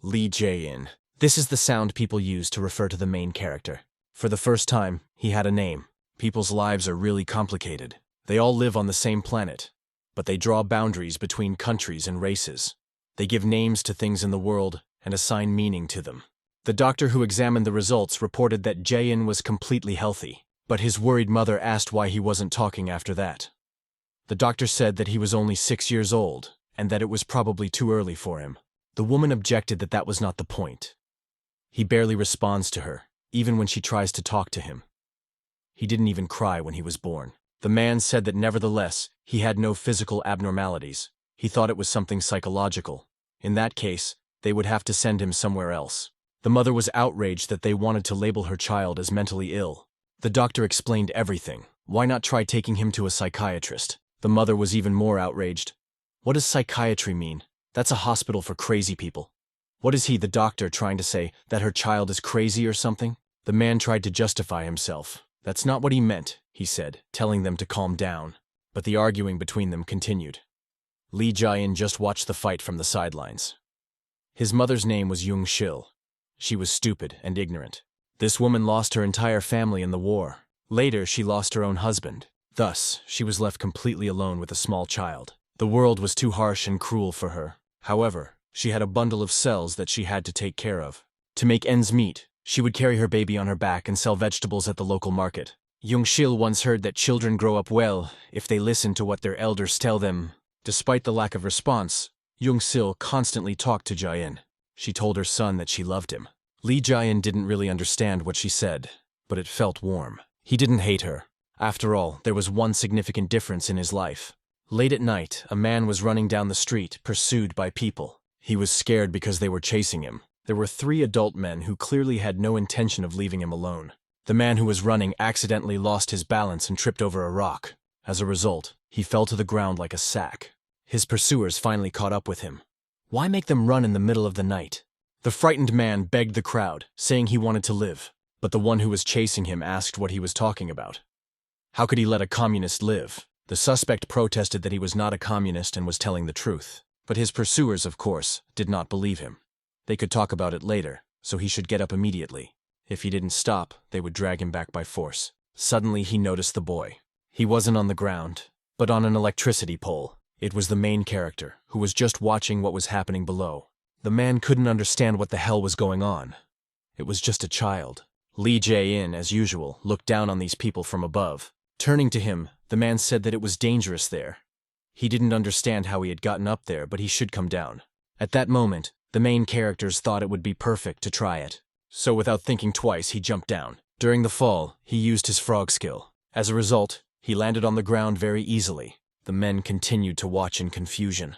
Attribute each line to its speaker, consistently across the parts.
Speaker 1: Lee Jae-in. This is the sound people use to refer to the main character. For the first time, he had a name. People's lives are really complicated. They all live on the same planet, but they draw boundaries between countries and races. They give names to things in the world and assign meaning to them. The doctor who examined the results reported that Jae-in was completely healthy, but his worried mother asked why he wasn't talking after that. The doctor said that he was only 6 years old and that it was probably too early for him. The woman objected that that was not the point. He barely responds to her, even when she tries to talk to him. He didn't even cry when he was born. The man said that nevertheless, he had no physical abnormalities. He thought it was something psychological. In that case, they would have to send him somewhere else. The mother was outraged that they wanted to label her child as mentally ill. The doctor explained everything. Why not try taking him to a psychiatrist? The mother was even more outraged. What does psychiatry mean? That's a hospital for crazy people. What is he, the doctor, trying to say, that her child is crazy or something? The man tried to justify himself. That's not what he meant, he said, telling them to calm down. But the arguing between them continued. Lee Jin just watched the fight from the sidelines. His mother's name was Young Shil. She was stupid and ignorant. This woman lost her entire family in the war. Later, she lost her own husband. Thus, she was left completely alone with a small child. The world was too harsh and cruel for her. However, she had a bundle of cells that she had to take care of. To make ends meet, she would carry her baby on her back and sell vegetables at the local market. Young Shil once heard that children grow up well if they listen to what their elders tell them. Despite the lack of response, Young Shil constantly talked to Jae-in. She told her son that she loved him. Lee Jin didn't really understand what she said, but it felt warm. He didn't hate her. After all, there was one significant difference in his life. Late at night, a man was running down the street, pursued by people. He was scared because they were chasing him. There were 3 adult men who clearly had no intention of leaving him alone. The man who was running accidentally lost his balance and tripped over a rock. As a result, he fell to the ground like a sack. His pursuers finally caught up with him. Why make them run in the middle of the night? The frightened man begged the crowd, saying he wanted to live. But the one who was chasing him asked what he was talking about. How could he let a communist live? The suspect protested that he was not a communist and was telling the truth. But his pursuers, of course, did not believe him. They could talk about it later, so he should get up immediately. If he didn't stop, they would drag him back by force. Suddenly, he noticed the boy. He wasn't on the ground, but on an electricity pole. It was the main character, who was just watching what was happening below. The man couldn't understand what the hell was going on. It was just a child. Lee Jae-in, as usual, looked down on these people from above. Turning to him, the man said that it was dangerous there. He didn't understand how he had gotten up there, but he should come down. At that moment, the main characters thought it would be perfect to try it. So without thinking twice, he jumped down. During the fall, he used his frog skill. As a result, he landed on the ground very easily. The men continued to watch in confusion.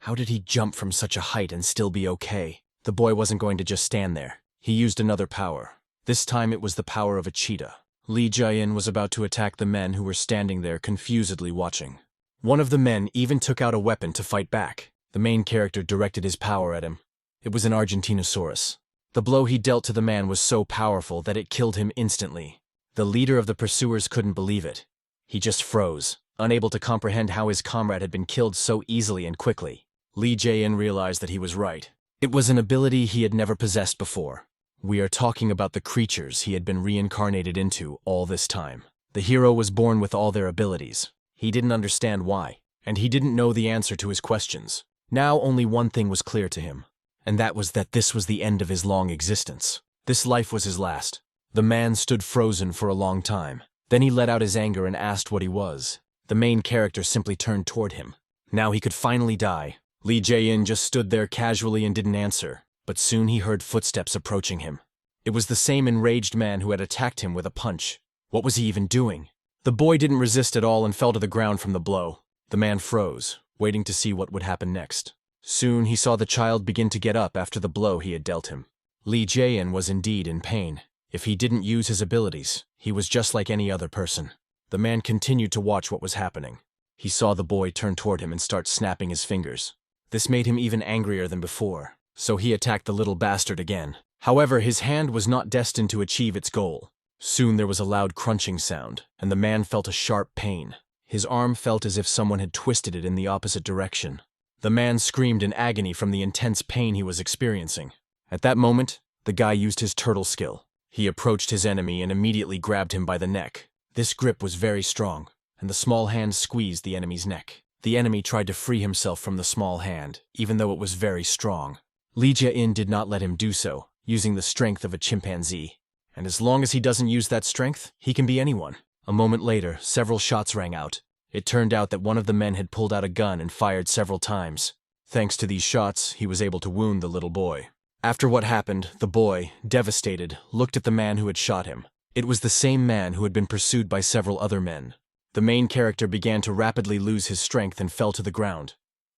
Speaker 1: How did he jump from such a height and still be okay? The boy wasn't going to just stand there. He used another power. This time it was the power of a cheetah. Lee Jin was about to attack the men who were standing there confusedly watching. One of the men even took out a weapon to fight back. The main character directed his power at him. It was an Argentinosaurus. The blow he dealt to the man was so powerful that it killed him instantly. The leader of the pursuers couldn't believe it. He just froze, unable to comprehend how his comrade had been killed so easily and quickly. Lee Jae-in realized that he was right. It was an ability he had never possessed before. We are talking about the creatures he had been reincarnated into all this time. The hero was born with all their abilities. He didn't understand why, and he didn't know the answer to his questions. Now only one thing was clear to him, and that was that this was the end of his long existence. This life was his last. The man stood frozen for a long time. Then he let out his anger and asked what he was. The main character simply turned toward him. Now he could finally die. Lee Jae-in just stood there casually and didn't answer, but soon he heard footsteps approaching him. It was the same enraged man who had attacked him with a punch. What was he even doing? The boy didn't resist at all and fell to the ground from the blow. The man froze, waiting to see what would happen next. Soon he saw the child begin to get up after the blow he had dealt him. Lee Jae-in was indeed in pain. If he didn't use his abilities, he was just like any other person. The man continued to watch what was happening. He saw the boy turn toward him and start snapping his fingers. This made him even angrier than before, so he attacked the little bastard again. However, his hand was not destined to achieve its goal. Soon there was a loud crunching sound, and the man felt a sharp pain. His arm felt as if someone had twisted it in the opposite direction. The man screamed in agony from the intense pain he was experiencing. At that moment, the guy used his turtle skill. He approached his enemy and immediately grabbed him by the neck. This grip was very strong, and the small hand squeezed the enemy's neck. The enemy tried to free himself from the small hand, even though it was very strong. Lee Jin did not let him do so, using the strength of a chimpanzee. And as long as he doesn't use that strength, he can be anyone. A moment later, several shots rang out. It turned out that one of the men had pulled out a gun and fired several times. Thanks to these shots, he was able to wound the little boy. After what happened, the boy, devastated, looked at the man who had shot him. It was the same man who had been pursued by several other men. The main character began to rapidly lose his strength and fell to the ground.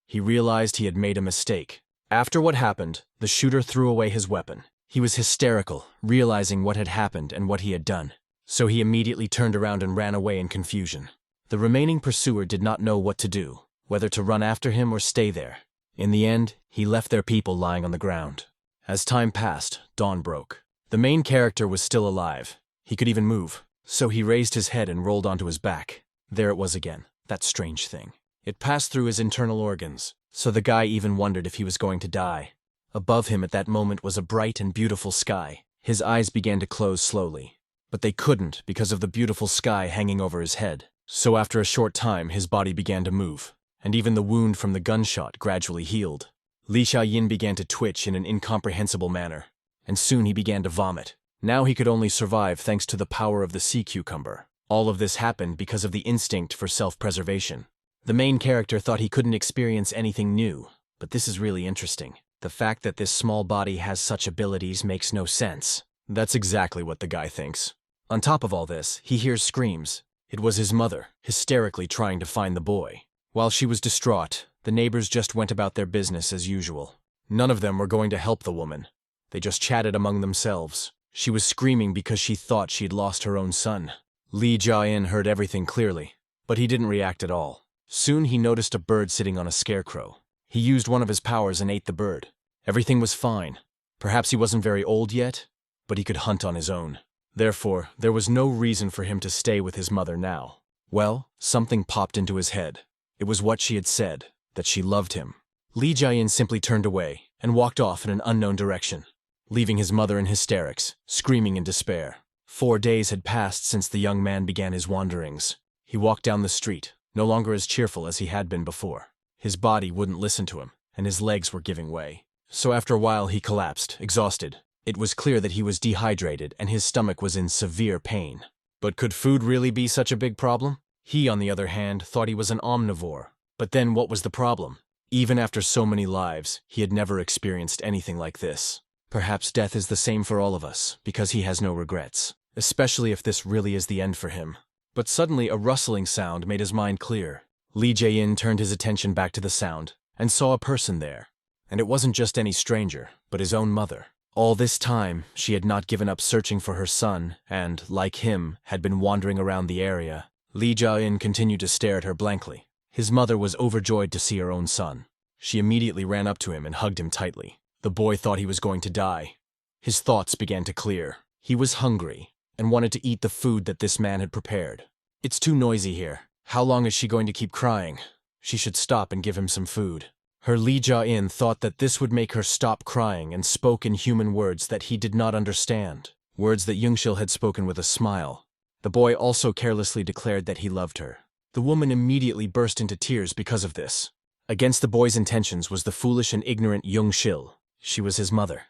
Speaker 1: He realized he had made a mistake. After what happened, the shooter threw away his weapon. He was hysterical, realizing what had happened and what he had done. So he immediately turned around and ran away in confusion. The remaining pursuer did not know what to do, whether to run after him or stay there. In the end, he left their people lying on the ground. As time passed, dawn broke. The main character was still alive. He could even move, so he raised his head and rolled onto his back. There it was again, that strange thing. It passed through his internal organs, so the guy even wondered if he was going to die. Above him at that moment was a bright and beautiful sky. His eyes began to close slowly, but they couldn't because of the beautiful sky hanging over his head. So after a short time, his body began to move, and even the wound from the gunshot gradually healed. Lee Jin began to twitch in an incomprehensible manner, and soon he began to vomit. Now he could only survive thanks to the power of the sea cucumber. All of this happened because of the instinct for self-preservation. The main character thought he couldn't experience anything new, but this is really interesting. The fact that this small body has such abilities makes no sense. That's exactly what the guy thinks. On top of all this, he hears screams. It was his mother, hysterically trying to find the boy. While she was distraught, the neighbors just went about their business as usual. None of them were going to help the woman. They just chatted among themselves. She was screaming because she thought she had lost her own son. Lee Jin heard everything clearly, but he didn't react at all. Soon he noticed a bird sitting on a scarecrow. He used one of his powers and ate the bird. Everything was fine. Perhaps he wasn't very old yet, but he could hunt on his own. Therefore, there was no reason for him to stay with his mother now. Well, something popped into his head. It was what she had said, that she loved him. Lee Jin simply turned away and walked off in an unknown direction, leaving his mother in hysterics, screaming in despair. 4 days had passed since the young man began his wanderings. He walked down the street, no longer as cheerful as he had been before. His body wouldn't listen to him, and his legs were giving way. So after a while he collapsed, exhausted. It was clear that he was dehydrated and his stomach was in severe pain. But could food really be such a big problem? He, on the other hand, thought he was an omnivore. But then what was the problem? Even after so many lives, he had never experienced anything like this. Perhaps death is the same for all of us, because he has no regrets, especially if this really is the end for him. But suddenly a rustling sound made his mind clear. Lee Jin turned his attention back to the sound and saw a person there. And it wasn't just any stranger, but his own mother. All this time, she had not given up searching for her son and, like him, had been wandering around the area. Lee Jin continued to stare at her blankly. His mother was overjoyed to see her own son. She immediately ran up to him and hugged him tightly. The boy thought he was going to die. His thoughts began to clear. He was hungry and wanted to eat the food that this man had prepared. It's too noisy here. How long is she going to keep crying? She should stop and give him some food. Her Lee Jin thought that this would make her stop crying and spoke in human words that he did not understand. Words that Youngshil had spoken with a smile. The boy also carelessly declared that he loved her. The woman immediately burst into tears because of this. Against the boy's intentions was the foolish and ignorant Youngshil. She was his mother.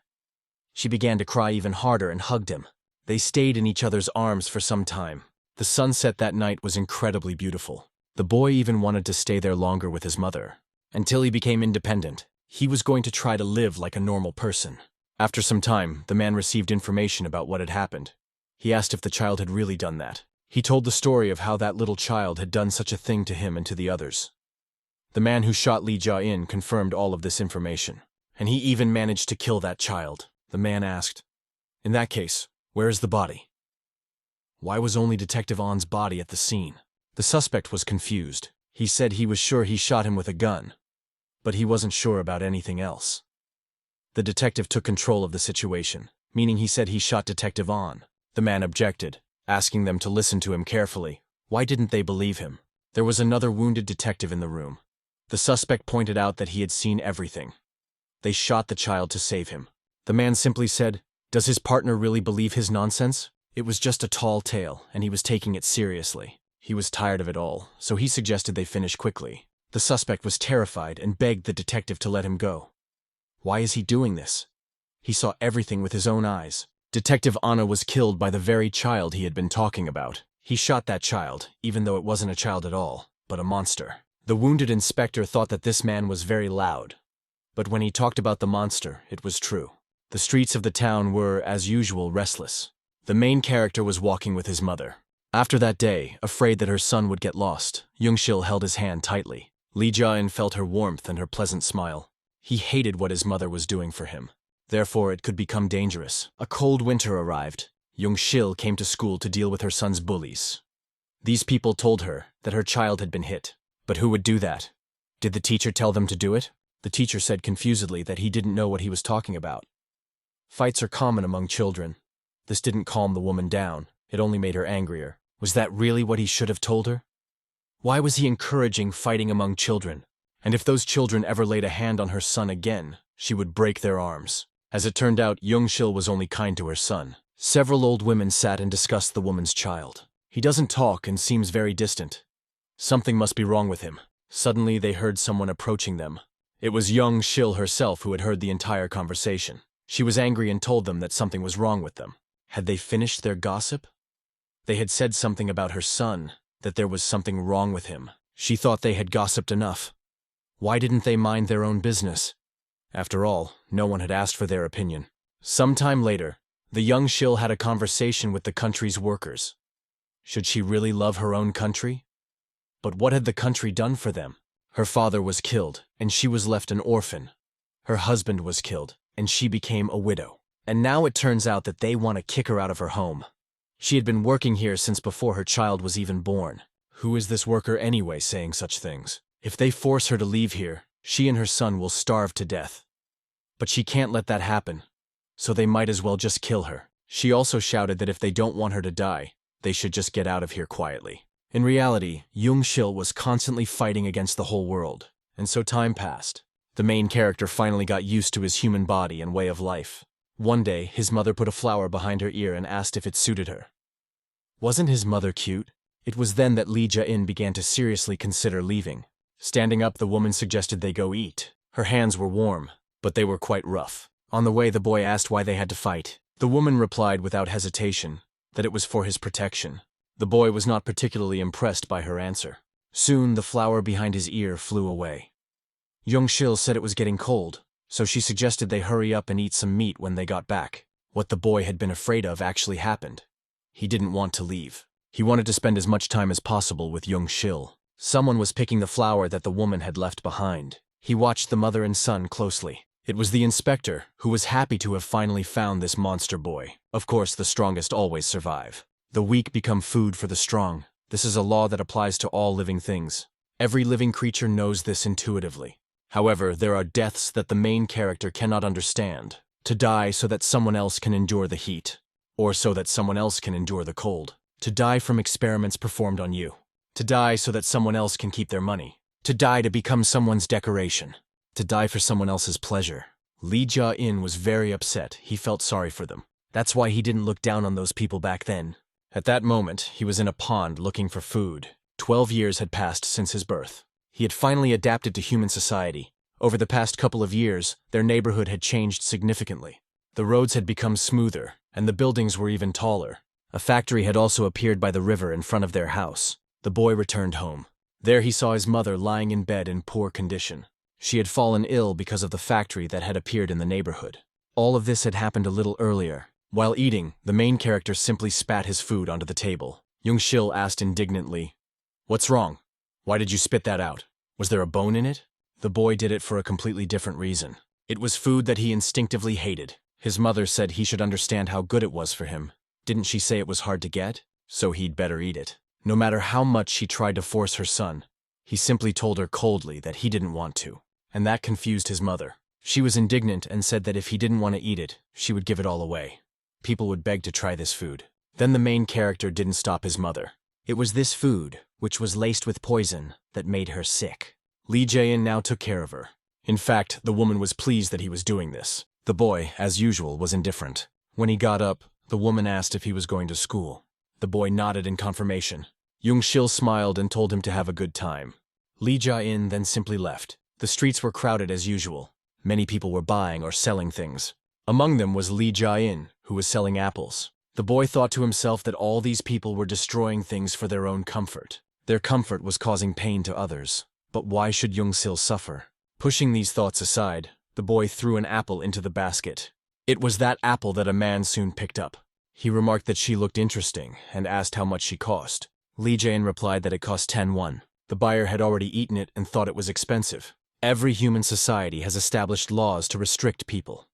Speaker 1: She began to cry even harder and hugged him. They stayed in each other's arms for some time. The sunset that night was incredibly beautiful. The boy even wanted to stay there longer with his mother. Until he became independent, he was going to try to live like a normal person. After some time, the man received information about what had happened. He asked if the child had really done that. He told the story of how that little child had done such a thing to him and to the others. The man who shot Lee Jin confirmed all of this information, and he even managed to kill that child. The man asked, "In that case, where is the body? Why was only Detective On's body at the scene?" The suspect was confused. He said he was sure he shot him with a gun, but he wasn't sure about anything else. The detective took control of the situation, meaning he said he shot Detective On. The man objected, asking them to listen to him carefully. Why didn't they believe him? There was another wounded detective in the room. The suspect pointed out that he had seen everything. They shot the child to save him. The man simply said, "Does his partner really believe his nonsense?" It was just a tall tale, and he was taking it seriously. He was tired of it all, so he suggested they finish quickly. The suspect was terrified and begged the detective to let him go. Why is he doing this? He saw everything with his own eyes. Detective Anna was killed by the very child he had been talking about. He shot that child, even though it wasn't a child at all, but a monster. The wounded inspector thought that this man was very loud. But when he talked about the monster, it was true. The streets of the town were, as usual, restless. The main character was walking with his mother. After that day, afraid that her son would get lost, Young-shil held his hand tightly. Lee Jin felt her warmth and her pleasant smile. He hated what his mother was doing for him. Therefore, it could become dangerous. A cold winter arrived. Young-shil came to school to deal with her son's bullies. These people told her that her child had been hit. But who would do that? Did the teacher tell them to do it? The teacher said confusedly that he didn't know what he was talking about. Fights are common among children. This didn't calm the woman down. It only made her angrier. Was that really what he should have told her? Why was he encouraging fighting among children? And if those children ever laid a hand on her son again, she would break their arms. As it turned out, Young-shil was only kind to her son. Several old women sat and discussed the woman's child. He doesn't talk and seems very distant. Something must be wrong with him. Suddenly they heard someone approaching them. It was Young-shil herself who had heard the entire conversation. She was angry and told them that something was wrong with them. Had they finished their gossip? They had said something about her son, that there was something wrong with him. She thought they had gossiped enough. Why didn't they mind their own business? After all, no one had asked for their opinion. Sometime later, the Young-shil had a conversation with the country's workers. Should she really love her own country? But what had the country done for them? Her father was killed, and she was left an orphan. Her husband was killed, and she became a widow. And now it turns out that they want to kick her out of her home. She had been working here since before her child was even born. Who is this worker anyway saying such things? If they force her to leave here, she and her son will starve to death. But she can't let that happen, so they might as well just kill her. She also shouted that if they don't want her to die, they should just get out of here quietly. In reality, Young-shil was constantly fighting against the whole world, and so time passed. The main character finally got used to his human body and way of life. One day, his mother put a flower behind her ear and asked if it suited her. Wasn't his mother cute? It was then that Lee Jae-in began to seriously consider leaving. Standing up, the woman suggested they go eat. Her hands were warm, but they were quite rough. On the way, the boy asked why they had to fight. The woman replied without hesitation that it was for his protection. The boy was not particularly impressed by her answer. Soon, the flower behind his ear flew away. Young-shil said it was getting cold, so she suggested they hurry up and eat some meat when they got back. What the boy had been afraid of actually happened. He didn't want to leave. He wanted to spend as much time as possible with Young-shil. Someone was picking the flower that the woman had left behind. He watched the mother and son closely. It was the inspector, who was happy to have finally found this monster boy. Of course, the strongest always survive. The weak become food for the strong. This is a law that applies to all living things. Every living creature knows this intuitively. However, there are deaths that the main character cannot understand. To die so that someone else can endure the heat, or so that someone else can endure the cold. To die from experiments performed on you. To die so that someone else can keep their money. To die to become someone's decoration. To die for someone else's pleasure. Lee Jae-in was very upset. He felt sorry for them. That's why he didn't look down on those people back then. At that moment, he was in a pond looking for food. 12 years had passed since his birth. He had finally adapted to human society. Over the past couple of years, their neighborhood had changed significantly. The roads had become smoother, and the buildings were even taller. A factory had also appeared by the river in front of their house. The boy returned home. There he saw his mother lying in bed in poor condition. She had fallen ill because of the factory that had appeared in the neighborhood. All of this had happened a little earlier. While eating, the main character simply spat his food onto the table. Young-shil asked indignantly, "What's wrong? Why did you spit that out? Was there a bone in it?" The boy did it for a completely different reason. It was food that he instinctively hated. His mother said he should understand how good it was for him. Didn't she say it was hard to get? So he'd better eat it. No matter how much she tried to force her son, he simply told her coldly that he didn't want to. And that confused his mother. She was indignant and said that if he didn't want to eat it, she would give it all away. People would beg to try this food. Then the main character didn't stop his mother. It was this food, which was laced with poison, that made her sick. Lee Jae-in now took care of her. In fact, the woman was pleased that he was doing this. The boy, as usual, was indifferent. When he got up, the woman asked if he was going to school. The boy nodded in confirmation. Young-sil smiled and told him to have a good time. Lee Jae-in then simply left. The streets were crowded as usual. Many people were buying or selling things. Among them was Lee Jae-in, who was selling apples. The boy thought to himself that all these people were destroying things for their own comfort. Their comfort was causing pain to others. But why should Young-sil suffer? Pushing these thoughts aside, the boy threw an apple into the basket. It was that apple that a man soon picked up. He remarked that she looked interesting and asked how much she cost. Lee Jin replied that it cost 10 won. The buyer had already eaten it and thought it was expensive. Every human society has established laws to restrict people.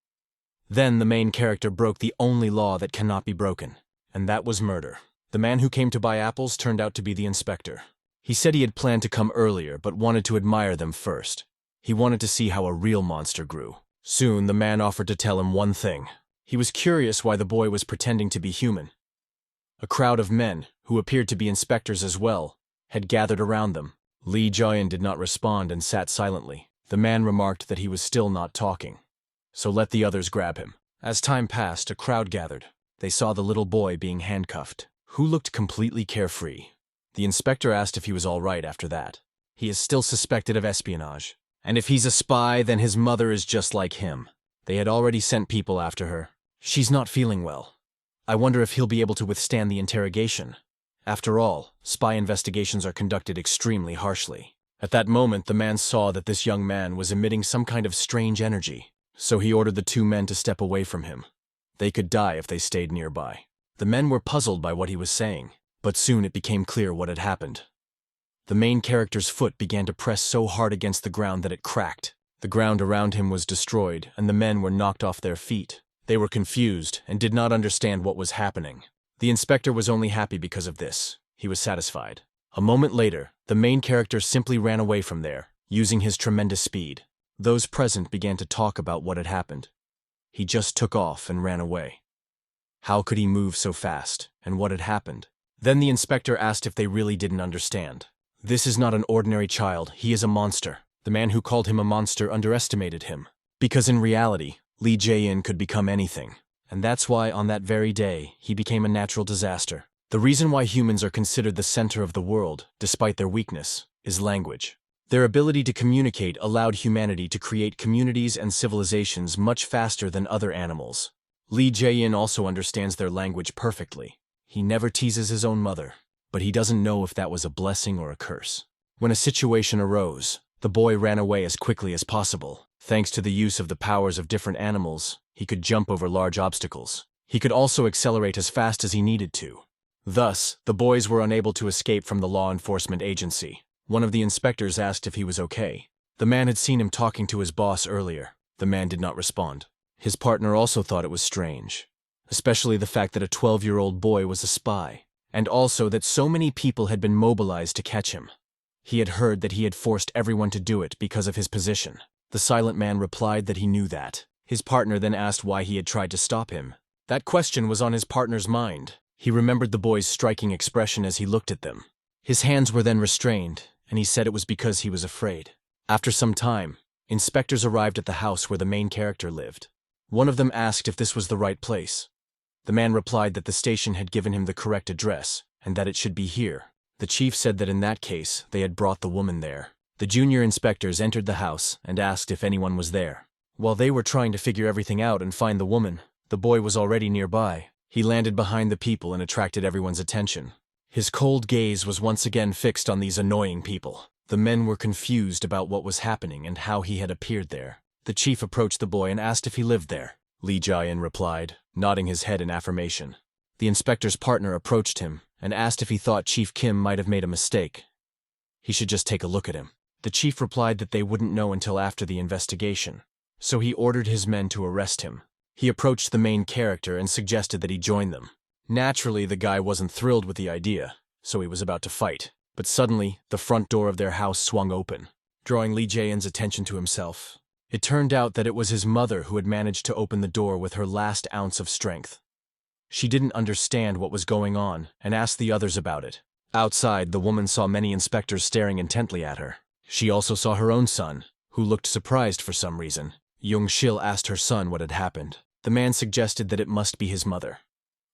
Speaker 1: Then the main character broke the only law that cannot be broken, and that was murder. The man who came to buy apples turned out to be the inspector. He said he had planned to come earlier but wanted to admire them first. He wanted to see how a real monster grew. Soon the man offered to tell him one thing. He was curious why the boy was pretending to be human. A crowd of men, who appeared to be inspectors as well, had gathered around them. Lee Jin did not respond and sat silently. The man remarked that he was still not talking. So let the others grab him. As time passed, a crowd gathered. They saw the little boy being handcuffed, who looked completely carefree. The inspector asked if he was all right after that. He is still suspected of espionage. And if he's a spy, then his mother is just like him. They had already sent people after her. She's not feeling well. I wonder if he'll be able to withstand the interrogation. After all, spy investigations are conducted extremely harshly. At that moment, the man saw that this young man was emitting some kind of strange energy, so he ordered the two men to step away from him. They could die if they stayed nearby. The men were puzzled by what he was saying, but soon it became clear what had happened. The main character's foot began to press so hard against the ground that it cracked. The ground around him was destroyed, and the men were knocked off their feet. They were confused and did not understand what was happening. The inspector was only happy because of this. He was satisfied. A moment later, the main character simply ran away from there, using his tremendous speed. Those present began to talk about what had happened. He just took off and ran away. How could he move so fast, and what had happened? Then the inspector asked if they really didn't understand. This is not an ordinary child, he is a monster. The man who called him a monster underestimated him. Because in reality, Lee Jae-in could become anything. And that's why on that very day, he became a natural disaster. The reason why humans are considered the center of the world, despite their weakness, is language. Their ability to communicate allowed humanity to create communities and civilizations much faster than other animals. Lee Jae-in also understands their language perfectly. He never teases his own mother, but he doesn't know if that was a blessing or a curse. When a situation arose, the boy ran away as quickly as possible. Thanks to the use of the powers of different animals, he could jump over large obstacles. He could also accelerate as fast as he needed to. Thus, the boys were unable to escape from the law enforcement agency. One of the inspectors asked if he was okay. The man had seen him talking to his boss earlier. The man did not respond. His partner also thought it was strange, especially the fact that a 12-year-old boy was a spy, and also that so many people had been mobilized to catch him. He had heard that he had forced everyone to do it because of his position. The silent man replied that he knew that. His partner then asked why he had tried to stop him. That question was on his partner's mind. He remembered the boy's striking expression as he looked at them. His hands were then restrained, and he said it was because he was afraid. After some time, inspectors arrived at the house where the main character lived. One of them asked if this was the right place. The man replied that the station had given him the correct address, and that it should be here. The chief said that in that case, they had brought the woman there. The junior inspectors entered the house and asked if anyone was there. While they were trying to figure everything out and find the woman, the boy was already nearby. He landed behind the people and attracted everyone's attention. His cold gaze was once again fixed on these annoying people. The men were confused about what was happening and how he had appeared there. The chief approached the boy and asked if he lived there. Lee Jin replied, nodding his head in affirmation. The inspector's partner approached him and asked if he thought Chief Kim might have made a mistake. He should just take a look at him. The chief replied that they wouldn't know until after the investigation, so he ordered his men to arrest him. He approached the main character and suggested that he join them. Naturally, the guy wasn't thrilled with the idea, so he was about to fight. But suddenly, the front door of their house swung open, drawing Lee Jae-in's attention to himself. It turned out that it was his mother who had managed to open the door with her last ounce of strength. She didn't understand what was going on and asked the others about it. Outside, the woman saw many inspectors staring intently at her. She also saw her own son, who looked surprised for some reason. Jung-shil asked her son what had happened. The man suggested that it must be his mother.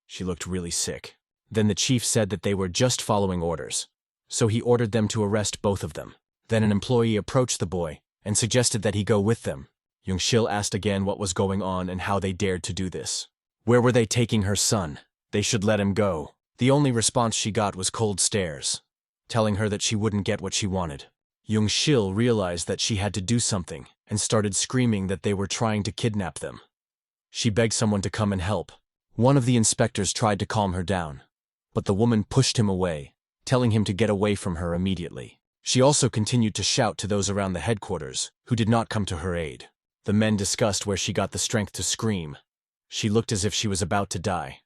Speaker 1: She looked really sick. Then the chief said that they were just following orders, so he ordered them to arrest both of them. Then an employee approached the boy and suggested that he go with them. Jung-shil asked again what was going on and how they dared to do this. Where were they taking her son? They should let him go. The only response she got was cold stares, telling her that she wouldn't get what she wanted. Jung-shil realized that she had to do something and started screaming that they were trying to kidnap them. She begged someone to come and help. One of the inspectors tried to calm her down, but the woman pushed him away, telling him to get away from her immediately. She also continued to shout to those around the headquarters, who did not come to her aid. The men discussed where she got the strength to scream. She looked as if she was about to die.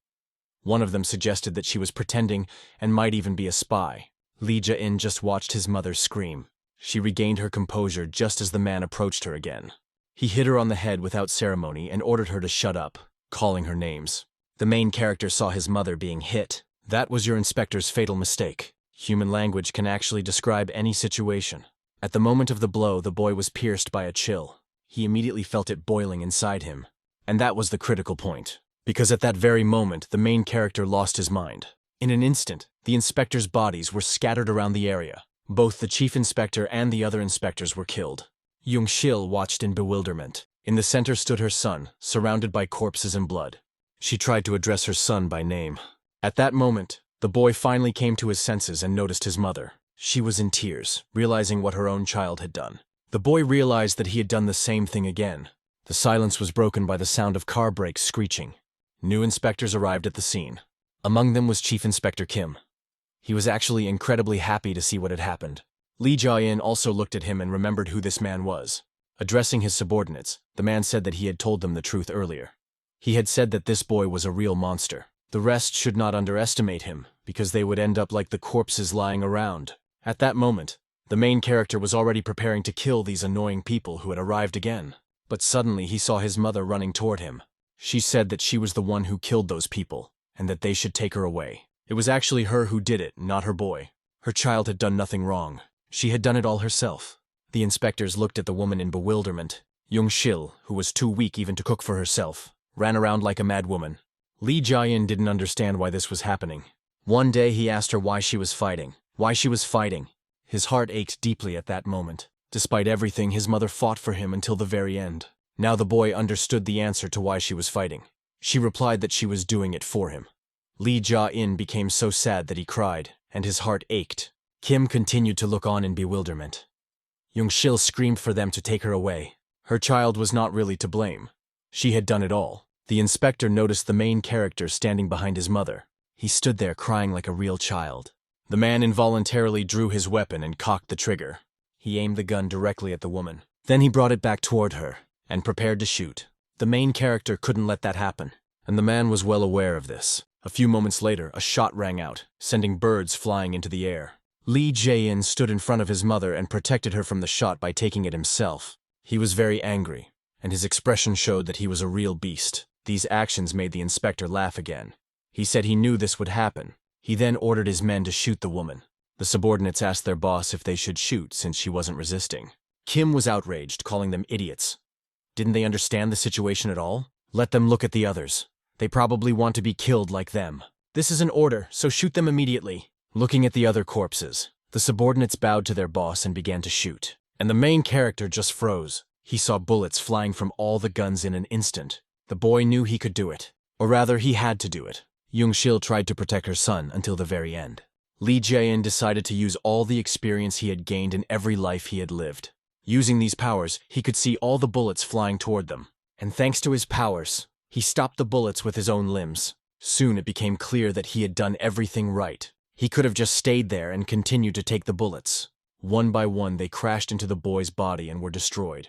Speaker 1: One of them suggested that she was pretending and might even be a spy. Lee Jin just watched his mother scream. She regained her composure just as the man approached her again. He hit her on the head without ceremony and ordered her to shut up, calling her names. The main character saw his mother being hit. That was your inspector's fatal mistake. Human language can actually describe any situation. At the moment of the blow, the boy was pierced by a chill. He immediately felt it boiling inside him. And that was the critical point, because at that very moment, the main character lost his mind. In an instant, the inspectors' bodies were scattered around the area. Both the chief inspector and the other inspectors were killed. Jung-shil watched in bewilderment. In the center stood her son, surrounded by corpses and blood. She tried to address her son by name. At that moment, the boy finally came to his senses and noticed his mother. She was in tears, realizing what her own child had done. The boy realized that he had done the same thing again. The silence was broken by the sound of car brakes screeching. New inspectors arrived at the scene. Among them was Chief Inspector Kim. He was actually incredibly happy to see what had happened. Lee Jae-in also looked at him and remembered who this man was. Addressing his subordinates, the man said that he had told them the truth earlier. He had said that this boy was a real monster. The rest should not underestimate him, because they would end up like the corpses lying around. At that moment, the main character was already preparing to kill these annoying people who had arrived again. But suddenly he saw his mother running toward him. She said that she was the one who killed those people, and that they should take her away. It was actually her who did it, not her boy. Her child had done nothing wrong. She had done it all herself. The inspectors looked at the woman in bewilderment. Jung-shil, who was too weak even to cook for herself, ran around like a mad woman. Lee Jae-in didn't understand why this was happening. One day he asked her why she was fighting. His heart ached deeply at that moment. Despite everything, his mother fought for him until the very end. Now the boy understood the answer to why she was fighting. She replied that she was doing it for him. Lee Jae-in became so sad that he cried, and his heart ached. Kim continued to look on in bewilderment. Jung-shil screamed for them to take her away. Her child was not really to blame. She had done it all. The inspector noticed the main character standing behind his mother. He stood there crying like a real child. The man involuntarily drew his weapon and cocked the trigger. He aimed the gun directly at the woman. Then he brought it back toward her and prepared to shoot. The main character couldn't let that happen, and the man was well aware of this. A few moments later, a shot rang out, sending birds flying into the air. Lee Jae-in stood in front of his mother and protected her from the shot by taking it himself. He was very angry, and his expression showed that he was a real beast. These actions made the inspector laugh again. He said he knew this would happen. He then ordered his men to shoot the woman. The subordinates asked their boss if they should shoot since she wasn't resisting. Kim was outraged, calling them idiots. Didn't they understand the situation at all? Let them look at the others. They probably want to be killed like them. This is an order, so shoot them immediately. Looking at the other corpses, the subordinates bowed to their boss and began to shoot. And the main character just froze. He saw bullets flying from all the guns in an instant. The boy knew he could do it. Or rather, he had to do it. Jung-shil tried to protect her son until the very end. Lee Jae-in decided to use all the experience he had gained in every life he had lived. Using these powers, he could see all the bullets flying toward them. And thanks to his powers, he stopped the bullets with his own limbs. Soon it became clear that he had done everything right. He could have just stayed there and continued to take the bullets. One by one, they crashed into the boy's body and were destroyed.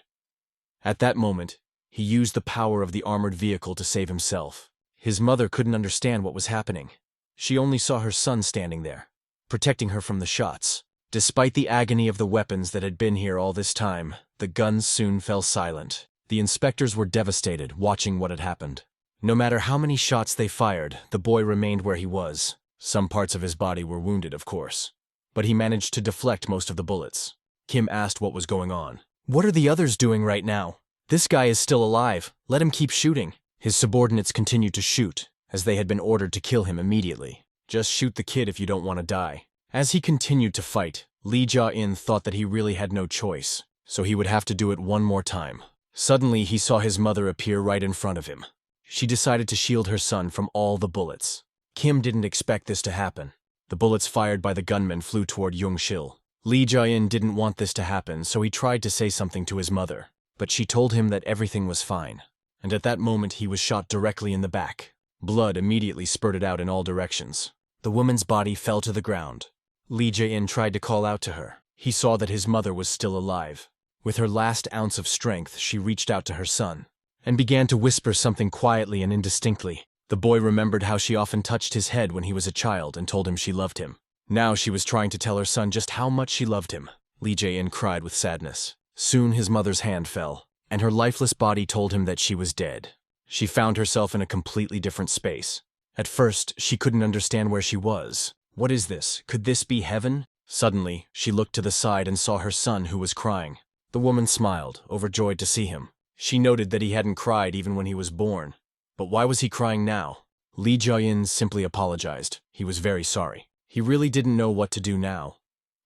Speaker 1: At that moment, he used the power of the armored vehicle to save himself. His mother couldn't understand what was happening. She only saw her son standing there, protecting her from the shots. Despite the agony of the weapons that had been here all this time, the guns soon fell silent. The inspectors were devastated, watching what had happened. No matter how many shots they fired, the boy remained where he was. Some parts of his body were wounded, of course, but he managed to deflect most of the bullets. Kim asked what was going on. What are the others doing right now? This guy is still alive. Let him keep shooting. His subordinates continued to shoot, as they had been ordered to kill him immediately. Just shoot the kid if you don't want to die. As he continued to fight, Lee Jae-in thought that he really had no choice, so he would have to do it one more time. Suddenly, he saw his mother appear right in front of him. She decided to shield her son from all the bullets. Kim didn't expect this to happen. The bullets fired by the gunman flew toward Young-shil. Lee Jae-in didn't want this to happen, so he tried to say something to his mother, but she told him that everything was fine. And at that moment, he was shot directly in the back. Blood immediately spurted out in all directions. The woman's body fell to the ground. Lee Jae-in tried to call out to her. He saw that his mother was still alive. With her last ounce of strength, she reached out to her son and began to whisper something quietly and indistinctly. The boy remembered how she often touched his head when he was a child and told him she loved him. Now she was trying to tell her son just how much she loved him. Lee Jae-in cried with sadness. Soon his mother's hand fell, and her lifeless body told him that she was dead. She found herself in a completely different space. At first, she couldn't understand where she was. What is this? Could this be heaven? Suddenly, she looked to the side and saw her son, who was crying. The woman smiled, overjoyed to see him. She noted that he hadn't cried even when he was born. But why was he crying now? Lee Jae-in simply apologized. He was very sorry. He really didn't know what to do now.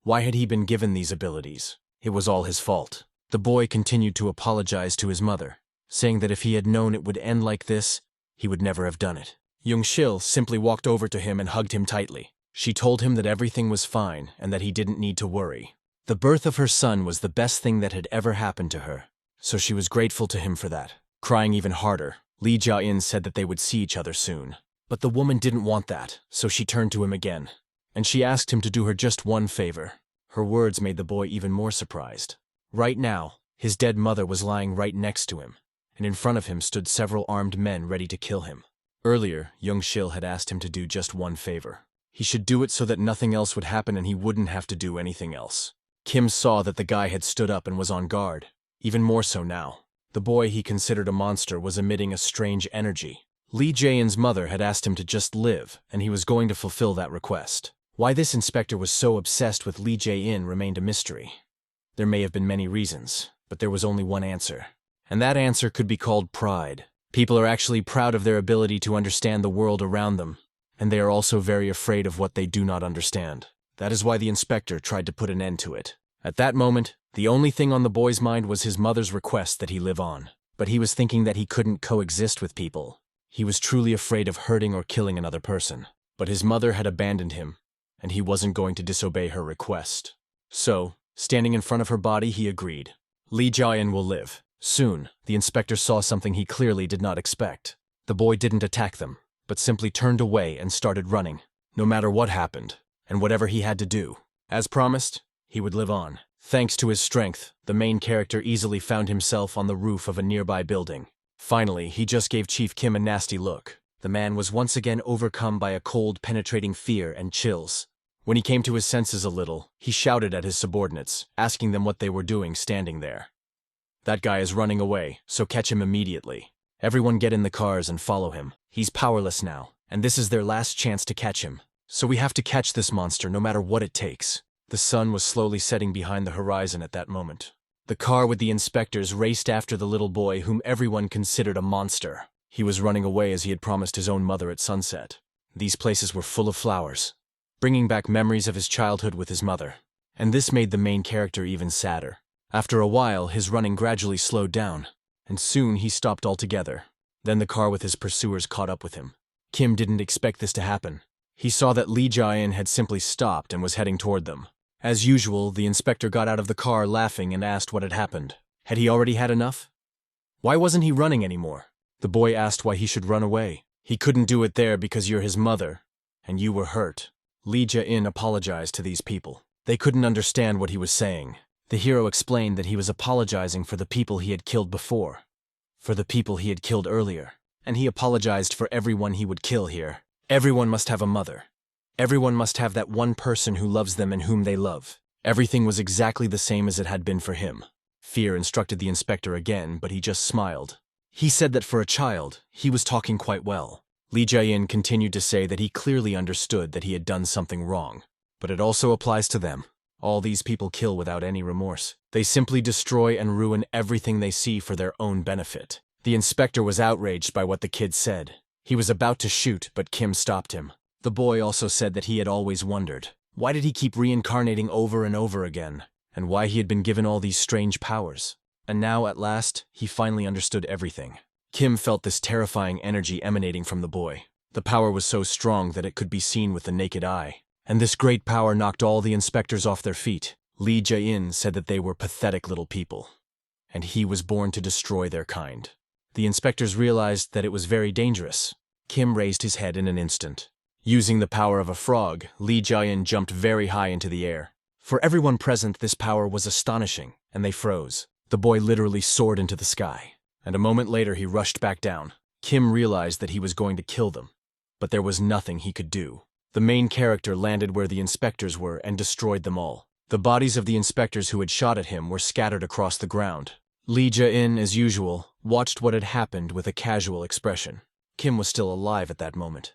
Speaker 1: Why had he been given these abilities? It was all his fault. The boy continued to apologize to his mother, saying that if he had known it would end like this, he would never have done it. Young-shil simply walked over to him and hugged him tightly. She told him that everything was fine and that he didn't need to worry. The birth of her son was the best thing that had ever happened to her, so she was grateful to him for that. Crying even harder, Lee Jae-in said that they would see each other soon. But the woman didn't want that, so she turned to him again, and she asked him to do her just one favor. Her words made the boy even more surprised. Right now, his dead mother was lying right next to him, and in front of him stood several armed men ready to kill him. Earlier, Young-shil had asked him to do just one favor. He should do it so that nothing else would happen and he wouldn't have to do anything else. Kim saw that the guy had stood up and was on guard, even more so now. The boy he considered a monster was emitting a strange energy. Lee Jae-in's mother had asked him to just live, and he was going to fulfill that request. Why this inspector was so obsessed with Lee Jae-in remained a mystery. There may have been many reasons, but there was only one answer. And that answer could be called pride. People are actually proud of their ability to understand the world around them, and they are also very afraid of what they do not understand. That is why the inspector tried to put an end to it. At that moment, the only thing on the boy's mind was his mother's request that he live on. But he was thinking that he couldn't coexist with people. He was truly afraid of hurting or killing another person. But his mother had abandoned him, and he wasn't going to disobey her request. So, standing in front of her body, he agreed. Lee Jae-in will live. Soon, the inspector saw something he clearly did not expect. The boy didn't attack them, but simply turned away and started running, no matter what happened, and whatever he had to do. As promised, he would live on. Thanks to his strength, the main character easily found himself on the roof of a nearby building. Finally, he just gave Chief Kim a nasty look. The man was once again overcome by a cold, penetrating fear and chills. When he came to his senses a little, he shouted at his subordinates, asking them what they were doing standing there. That guy is running away, so catch him immediately. Everyone get in the cars and follow him. He's powerless now, and this is their last chance to catch him. So we have to catch this monster no matter what it takes. The sun was slowly setting behind the horizon at that moment. The car with the inspectors raced after the little boy whom everyone considered a monster. He was running away as he had promised his own mother at sunset. These places were full of flowers, bringing back memories of his childhood with his mother. And this made the main character even sadder. After a while, his running gradually slowed down, and soon he stopped altogether. Then the car with his pursuers caught up with him. Kim didn't expect this to happen. He saw that Lee Jae-in had simply stopped and was heading toward them. As usual, the inspector got out of the car laughing and asked what had happened. Had he already had enough? Why wasn't he running anymore? The boy asked why he should run away. He couldn't do it there because you're his mother, and you were hurt. Lee Jae-in apologized to these people. They couldn't understand what he was saying. The hero explained that he was apologizing for the people he had killed before, for the people he had killed earlier, and he apologized for everyone he would kill here. Everyone must have a mother. Everyone must have that one person who loves them and whom they love. Everything was exactly the same as it had been for him. Fear instructed the inspector again, but he just smiled. He said that for a child, he was talking quite well. Lee Jae-in continued to say that he clearly understood that he had done something wrong, but it also applies to them. All these people kill without any remorse. They simply destroy and ruin everything they see for their own benefit. The inspector was outraged by what the kid said. He was about to shoot, but Kim stopped him. The boy also said that he had always wondered, why did he keep reincarnating over and over again, and why he had been given all these strange powers. And now, at last, he finally understood everything. Kim felt this terrifying energy emanating from the boy. The power was so strong that it could be seen with the naked eye. And this great power knocked all the inspectors off their feet. Lee Jin said that they were pathetic little people, and he was born to destroy their kind. The inspectors realized that it was very dangerous. Kim raised his head in an instant. Using the power of a frog, Lee Jin jumped very high into the air. For everyone present, this power was astonishing, and they froze. The boy literally soared into the sky, and a moment later he rushed back down. Kim realized that he was going to kill them, but there was nothing he could do. The main character landed where the inspectors were and destroyed them all. The bodies of the inspectors who had shot at him were scattered across the ground. Lee Jin, as usual, watched what had happened with a casual expression. Kim was still alive at that moment.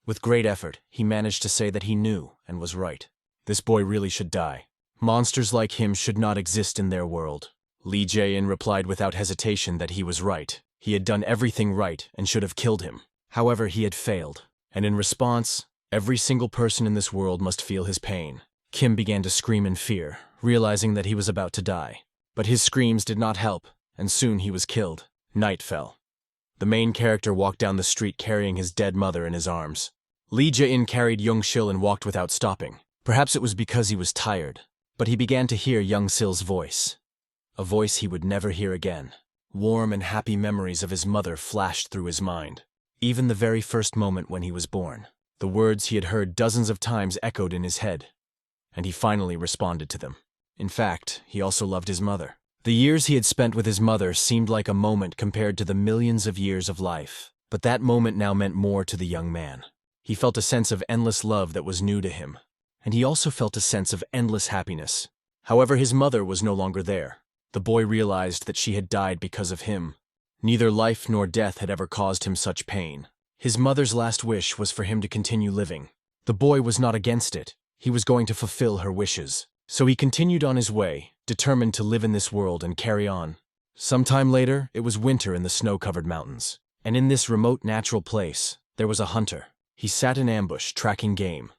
Speaker 1: With great effort, he managed to say that he knew and was right. This boy really should die. Monsters like him should not exist in their world. Lee Jin replied without hesitation that he was right. He had done everything right and should have killed him. However, he had failed, and in response, every single person in this world must feel his pain. Kim began to scream in fear, realizing that he was about to die. But his screams did not help, and soon he was killed. Night fell. The main character walked down the street carrying his dead mother in his arms. Lee Jin carried Young Sil and walked without stopping. Perhaps it was because he was tired, but he began to hear Young Sil's voice. A voice he would never hear again. Warm and happy memories of his mother flashed through his mind. Even the very first moment when he was born. The words he had heard dozens of times echoed in his head, and he finally responded to them. In fact, he also loved his mother. The years he had spent with his mother seemed like a moment compared to the millions of years of life. But that moment now meant more to the young man. He felt a sense of endless love that was new to him, and he also felt a sense of endless happiness. However, his mother was no longer there. The boy realized that she had died because of him. Neither life nor death had ever caused him such pain. His mother's last wish was for him to continue living. The boy was not against it. He was going to fulfill her wishes. So he continued on his way, determined to live in this world and carry on. Sometime later, it was winter in the snow-covered mountains. And in this remote natural place, there was a hunter. He sat in ambush, tracking game.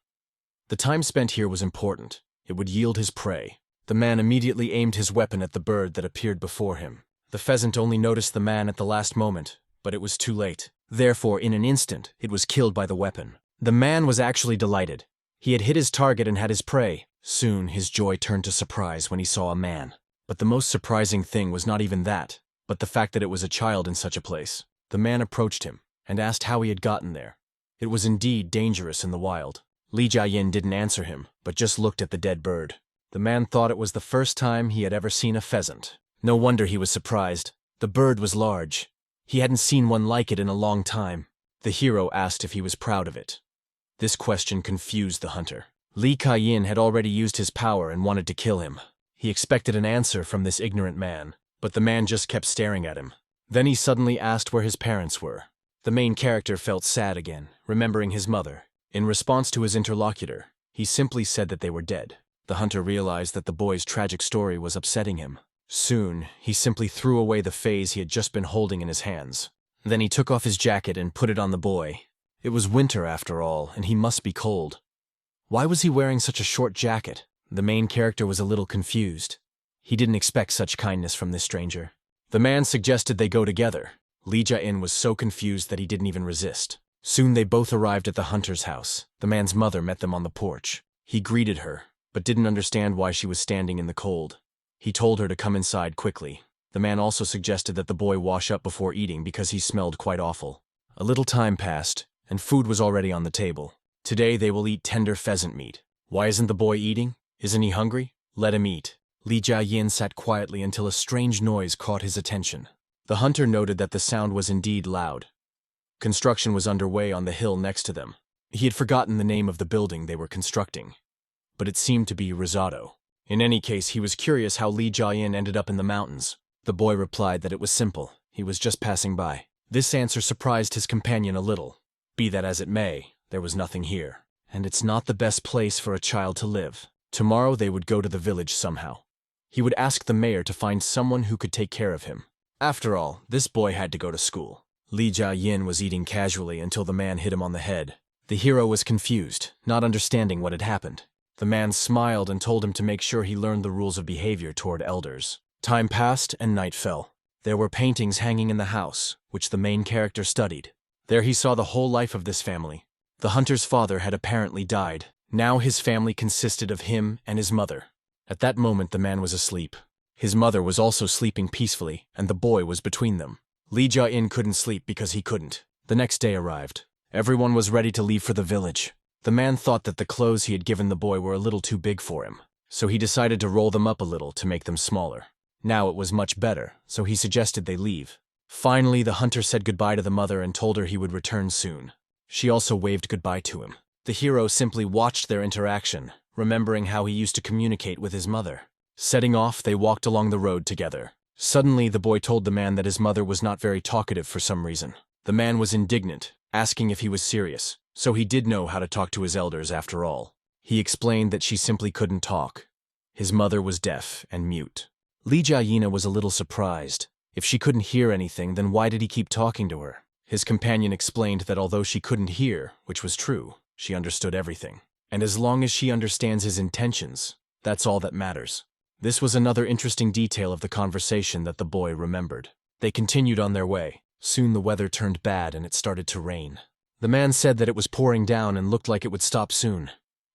Speaker 1: The time spent here was important. It would yield his prey. The man immediately aimed his weapon at the bird that appeared before him. The pheasant only noticed the man at the last moment, but it was too late. Therefore, in an instant, it was killed by the weapon. The man was actually delighted. He had hit his target and had his prey. Soon, his joy turned to surprise when he saw a man. But the most surprising thing was not even that, but the fact that it was a child in such a place. The man approached him and asked how he had gotten there. It was indeed dangerous in the wild. Lee Jin didn't answer him, but just looked at the dead bird. The man thought it was the first time he had ever seen a pheasant. No wonder he was surprised. The bird was large. He hadn't seen one like it in a long time. The hero asked if he was proud of it. This question confused the hunter. Lee Jin had already used his power and wanted to kill him. He expected an answer from this ignorant man, but the man just kept staring at him. Then he suddenly asked where his parents were. The main character felt sad again, remembering his mother. In response to his interlocutor, he simply said that they were dead. The hunter realized that the boy's tragic story was upsetting him. Soon, he simply threw away the phase he had just been holding in his hands. Then he took off his jacket and put it on the boy. It was winter after all, and he must be cold. Why was he wearing such a short jacket? The main character was a little confused. He didn't expect such kindness from this stranger. The man suggested they go together. Lee Jin was so confused that he didn't even resist. Soon they both arrived at the hunter's house. The man's mother met them on the porch. He greeted her, but didn't understand why she was standing in the cold. He told her to come inside quickly. The man also suggested that the boy wash up before eating because he smelled quite awful. A little time passed, and food was already on the table. Today they will eat tender pheasant meat. Why isn't the boy eating? Isn't he hungry? Let him eat. Lee Jin sat quietly until a strange noise caught his attention. The hunter noted that the sound was indeed loud. Construction was underway on the hill next to them. He had forgotten the name of the building they were constructing, but it seemed to be Risotto. In any case, he was curious how Lee Jin ended up in the mountains. The boy replied that it was simple. He was just passing by. This answer surprised his companion a little. Be that as it may, there was nothing here. And it's not the best place for a child to live. Tomorrow they would go to the village somehow. He would ask the mayor to find someone who could take care of him. After all, this boy had to go to school. Lee Jae-in was eating casually until the man hit him on the head. The hero was confused, not understanding what had happened. The man smiled and told him to make sure he learned the rules of behavior toward elders. Time passed and night fell. There were paintings hanging in the house, which the main character studied. There he saw the whole life of this family. The hunter's father had apparently died. Now his family consisted of him and his mother. At that moment the man was asleep. His mother was also sleeping peacefully, and the boy was between them. Lee Jae-in couldn't sleep because he couldn't. The next day arrived. Everyone was ready to leave for the village. The man thought that the clothes he had given the boy were a little too big for him, so he decided to roll them up a little to make them smaller. Now it was much better, so he suggested they leave. Finally, the hunter said goodbye to the mother and told her he would return soon. She also waved goodbye to him. The hero simply watched their interaction, remembering how he used to communicate with his mother. Setting off, they walked along the road together. Suddenly, the boy told the man that his mother was not very talkative for some reason. The man was indignant, asking if he was serious, so he did know how to talk to his elders after all. He explained that she simply couldn't talk. His mother was deaf and mute. Lee Jae-in was a little surprised. If she couldn't hear anything, then why did he keep talking to her? His companion explained that although she couldn't hear, which was true, she understood everything. And as long as she understands his intentions, that's all that matters. This was another interesting detail of the conversation that the boy remembered. They continued on their way. Soon the weather turned bad and it started to rain. The man said that it was pouring down and looked like it would stop soon.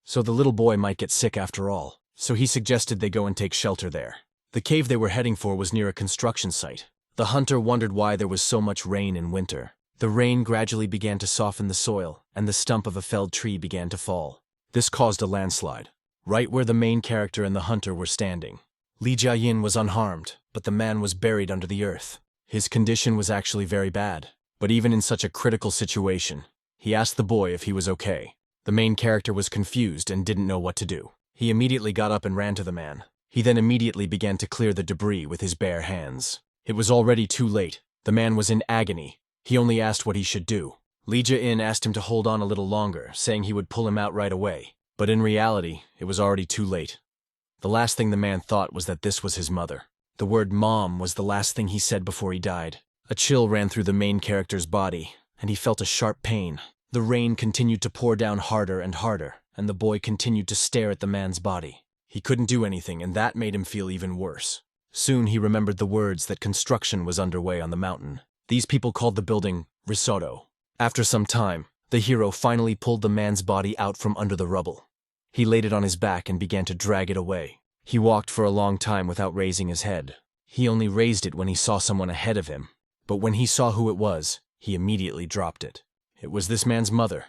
Speaker 1: So the little boy might get sick after all. So he suggested they go and take shelter there. The cave they were heading for was near a construction site. The hunter wondered why there was so much rain in winter. The rain gradually began to soften the soil, and the stump of a felled tree began to fall. This caused a landslide, right where the main character and the hunter were standing. Lee Jae-in was unharmed, but the man was buried under the earth. His condition was actually very bad, but even in such a critical situation, he asked the boy if he was okay. The main character was confused and didn't know what to do. He immediately got up and ran to the man. He then immediately began to clear the debris with his bare hands. It was already too late. The man was in agony. He only asked what he should do. Lee Jin asked him to hold on a little longer, saying he would pull him out right away. But in reality, it was already too late. The last thing the man thought was that this was his mother. The word mom was the last thing he said before he died. A chill ran through the main character's body, and he felt a sharp pain. The rain continued to pour down harder and harder, and the boy continued to stare at the man's body. He couldn't do anything, and that made him feel even worse. Soon he remembered the words that construction was underway on the mountain. These people called the building risotto. After some time, the hero finally pulled the man's body out from under the rubble. He laid it on his back and began to drag it away. He walked for a long time without raising his head. He only raised it when he saw someone ahead of him. But when he saw who it was, he immediately dropped it. It was this man's mother.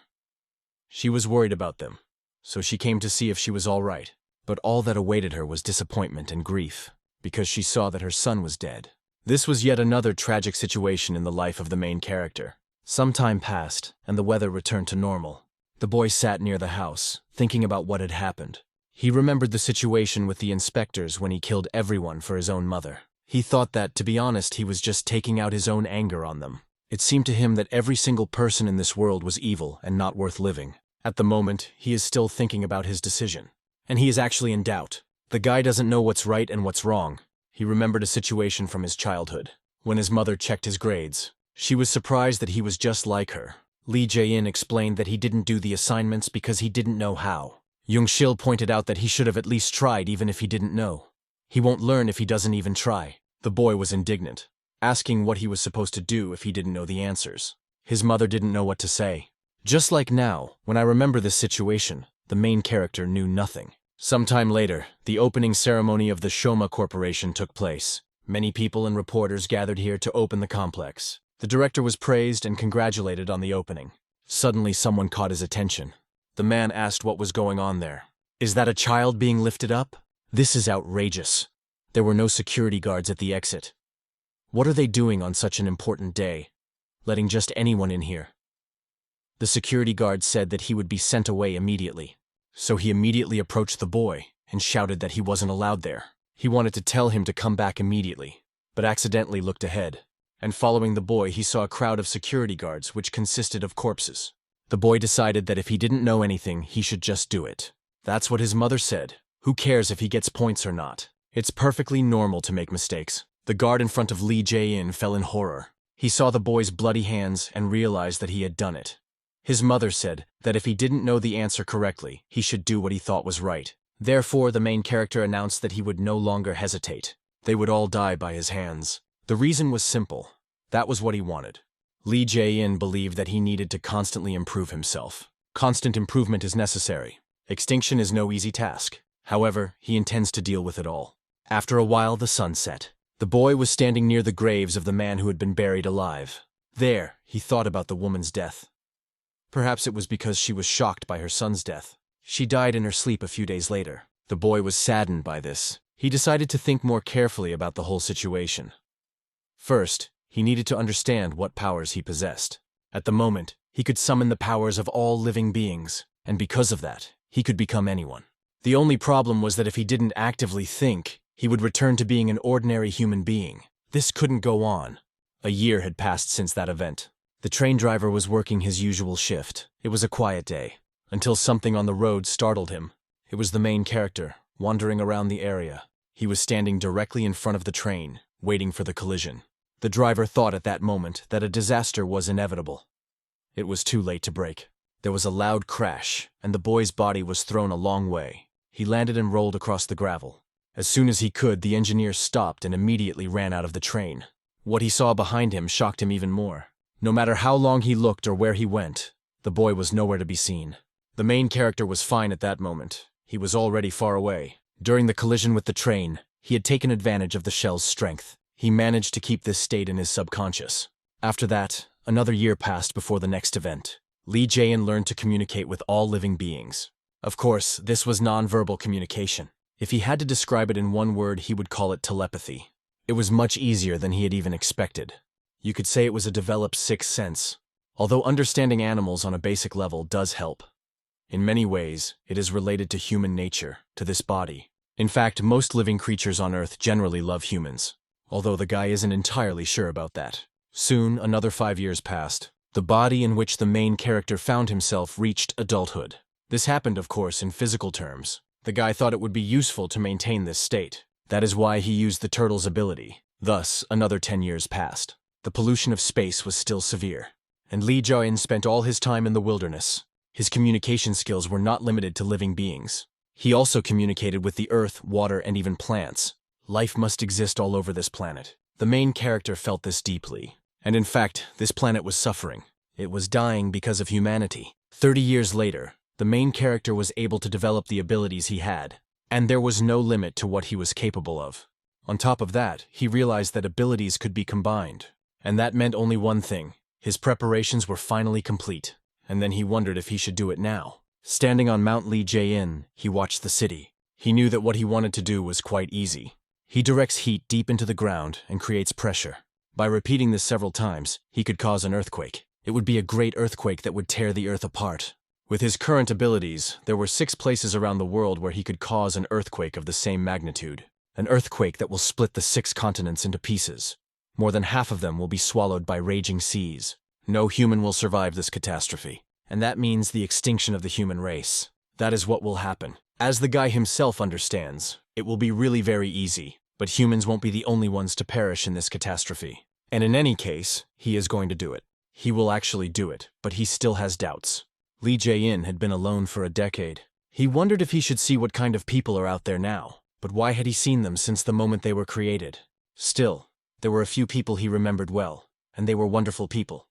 Speaker 1: She was worried about them, so she came to see if she was all right. But all that awaited her was disappointment and grief, because she saw that her son was dead. This was yet another tragic situation in the life of the main character. Some time passed, and the weather returned to normal. The boy sat near the house, thinking about what had happened. He remembered the situation with the inspectors when he killed everyone for his own mother. He thought that, to be honest, he was just taking out his own anger on them. It seemed to him that every single person in this world was evil and not worth living. At the moment, he is still thinking about his decision. And he is actually in doubt. The guy doesn't know what's right and what's wrong. He remembered a situation from his childhood, when his mother checked his grades. She was surprised that he was just like her. Lee Jae-in explained that he didn't do the assignments because he didn't know how. Young-shil pointed out that he should have at least tried even if he didn't know. He won't learn if he doesn't even try. The boy was indignant, asking what he was supposed to do if he didn't know the answers. His mother didn't know what to say. Just like now, when I remember this situation, the main character knew nothing. Sometime later, the opening ceremony of the Shoma Corporation took place. Many people and reporters gathered here to open the complex. The director was praised and congratulated on the opening. Suddenly someone caught his attention. The man asked what was going on there. "Is that a child being lifted up? This is outrageous." There were no security guards at the exit. What are they doing on such an important day, letting just anyone in here? The security guard said that he would be sent away immediately. So he immediately approached the boy and shouted that he wasn't allowed there. He wanted to tell him to come back immediately, but accidentally looked ahead. And following the boy, he saw a crowd of security guards which consisted of corpses. The boy decided that if he didn't know anything, he should just do it. That's what his mother said. Who cares if he gets points or not? It's perfectly normal to make mistakes. The guard in front of Lee Jae-in fell in horror. He saw the boy's bloody hands and realized that he had done it. His mother said that if he didn't know the answer correctly, he should do what he thought was right. Therefore, the main character announced that he would no longer hesitate. They would all die by his hands. The reason was simple. That was what he wanted. Lee Jae-in believed that he needed to constantly improve himself. Constant improvement is necessary. Extinction is no easy task. However, he intends to deal with it all. After a while, the sun set. The boy was standing near the graves of the man who had been buried alive. There, he thought about the woman's death. Perhaps it was because she was shocked by her son's death. She died in her sleep a few days later. The boy was saddened by this. He decided to think more carefully about the whole situation. First, he needed to understand what powers he possessed. At the moment, he could summon the powers of all living beings, and because of that, he could become anyone. The only problem was that if he didn't actively think, he would return to being an ordinary human being. This couldn't go on. A year had passed since that event. The train driver was working his usual shift. It was a quiet day, until something on the road startled him. It was the main character, wandering around the area. He was standing directly in front of the train, waiting for the collision. The driver thought at that moment that a disaster was inevitable. It was too late to brake. There was a loud crash, and the boy's body was thrown a long way. He landed and rolled across the gravel. As soon as he could, the engineer stopped and immediately ran out of the train. What he saw behind him shocked him even more. No matter how long he looked or where he went, the boy was nowhere to be seen. The main character was fine at that moment. He was already far away. During the collision with the train, he had taken advantage of the shell's strength. He managed to keep this state in his subconscious. After that, another year passed before the next event. Lee Jae-in learned to communicate with all living beings. Of course, this was nonverbal communication. If he had to describe it in one word, he would call it telepathy. It was much easier than he had even expected. You could say it was a developed sixth sense, although understanding animals on a basic level does help. In many ways, it is related to human nature, to this body. In fact, most living creatures on Earth generally love humans, although the guy isn't entirely sure about that. Soon, another 5 years passed. The body in which the main character found himself reached adulthood. This happened, of course, in physical terms. The guy thought it would be useful to maintain this state. That is why he used the turtle's ability. Thus, another 10 years passed. The pollution of space was still severe, and Lee Jae-in spent all his time in the wilderness. His communication skills were not limited to living beings. He also communicated with the earth, water, and even plants. Life must exist all over this planet. The main character felt this deeply. And in fact, this planet was suffering. It was dying because of humanity. 30 years later, the main character was able to develop the abilities he had, and there was no limit to what he was capable of. On top of that, he realized that abilities could be combined. And that meant only one thing. His preparations were finally complete, and then he wondered if he should do it now. Standing on Mount Lee Jae-in, he watched the city. He knew that what he wanted to do was quite easy. He directs heat deep into the ground and creates pressure. By repeating this several times, he could cause an earthquake. It would be a great earthquake that would tear the earth apart. With his current abilities, there were 6 places around the world where he could cause an earthquake of the same magnitude. An earthquake that will split the 6 continents into pieces. More than half of them will be swallowed by raging seas. No human will survive this catastrophe. And that means the extinction of the human race. That is what will happen. As the guy himself understands, it will be really very easy. But humans won't be the only ones to perish in this catastrophe. And in any case, he is going to do it. He will actually do it, but he still has doubts. Lee Jae-in had been alone for a decade. He wondered if he should see what kind of people are out there now. But why had he seen them since the moment they were created? Still, there were a few people he remembered well, and they were wonderful people.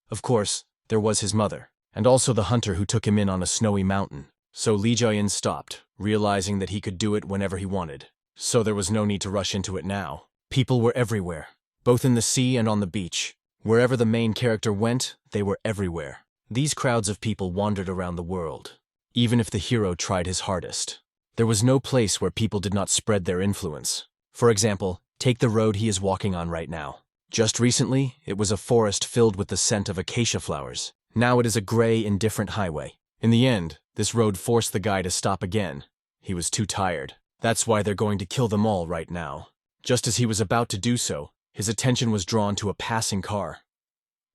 Speaker 1: Of course, there was his mother, and also the hunter who took him in on a snowy mountain. So Lee Jae-in stopped, realizing that he could do it whenever he wanted. So there was no need to rush into it now. People were everywhere, both in the sea and on the beach. Wherever the main character went, they were everywhere. These crowds of people wandered around the world, even if the hero tried his hardest. There was no place where people did not spread their influence. For example, take the road he is walking on right now. Just recently, it was a forest filled with the scent of acacia flowers. Now it is a gray, indifferent highway. In the end, this road forced the guy to stop again. He was too tired. That's why they're going to kill them all right now. Just as he was about to do so, his attention was drawn to a passing car.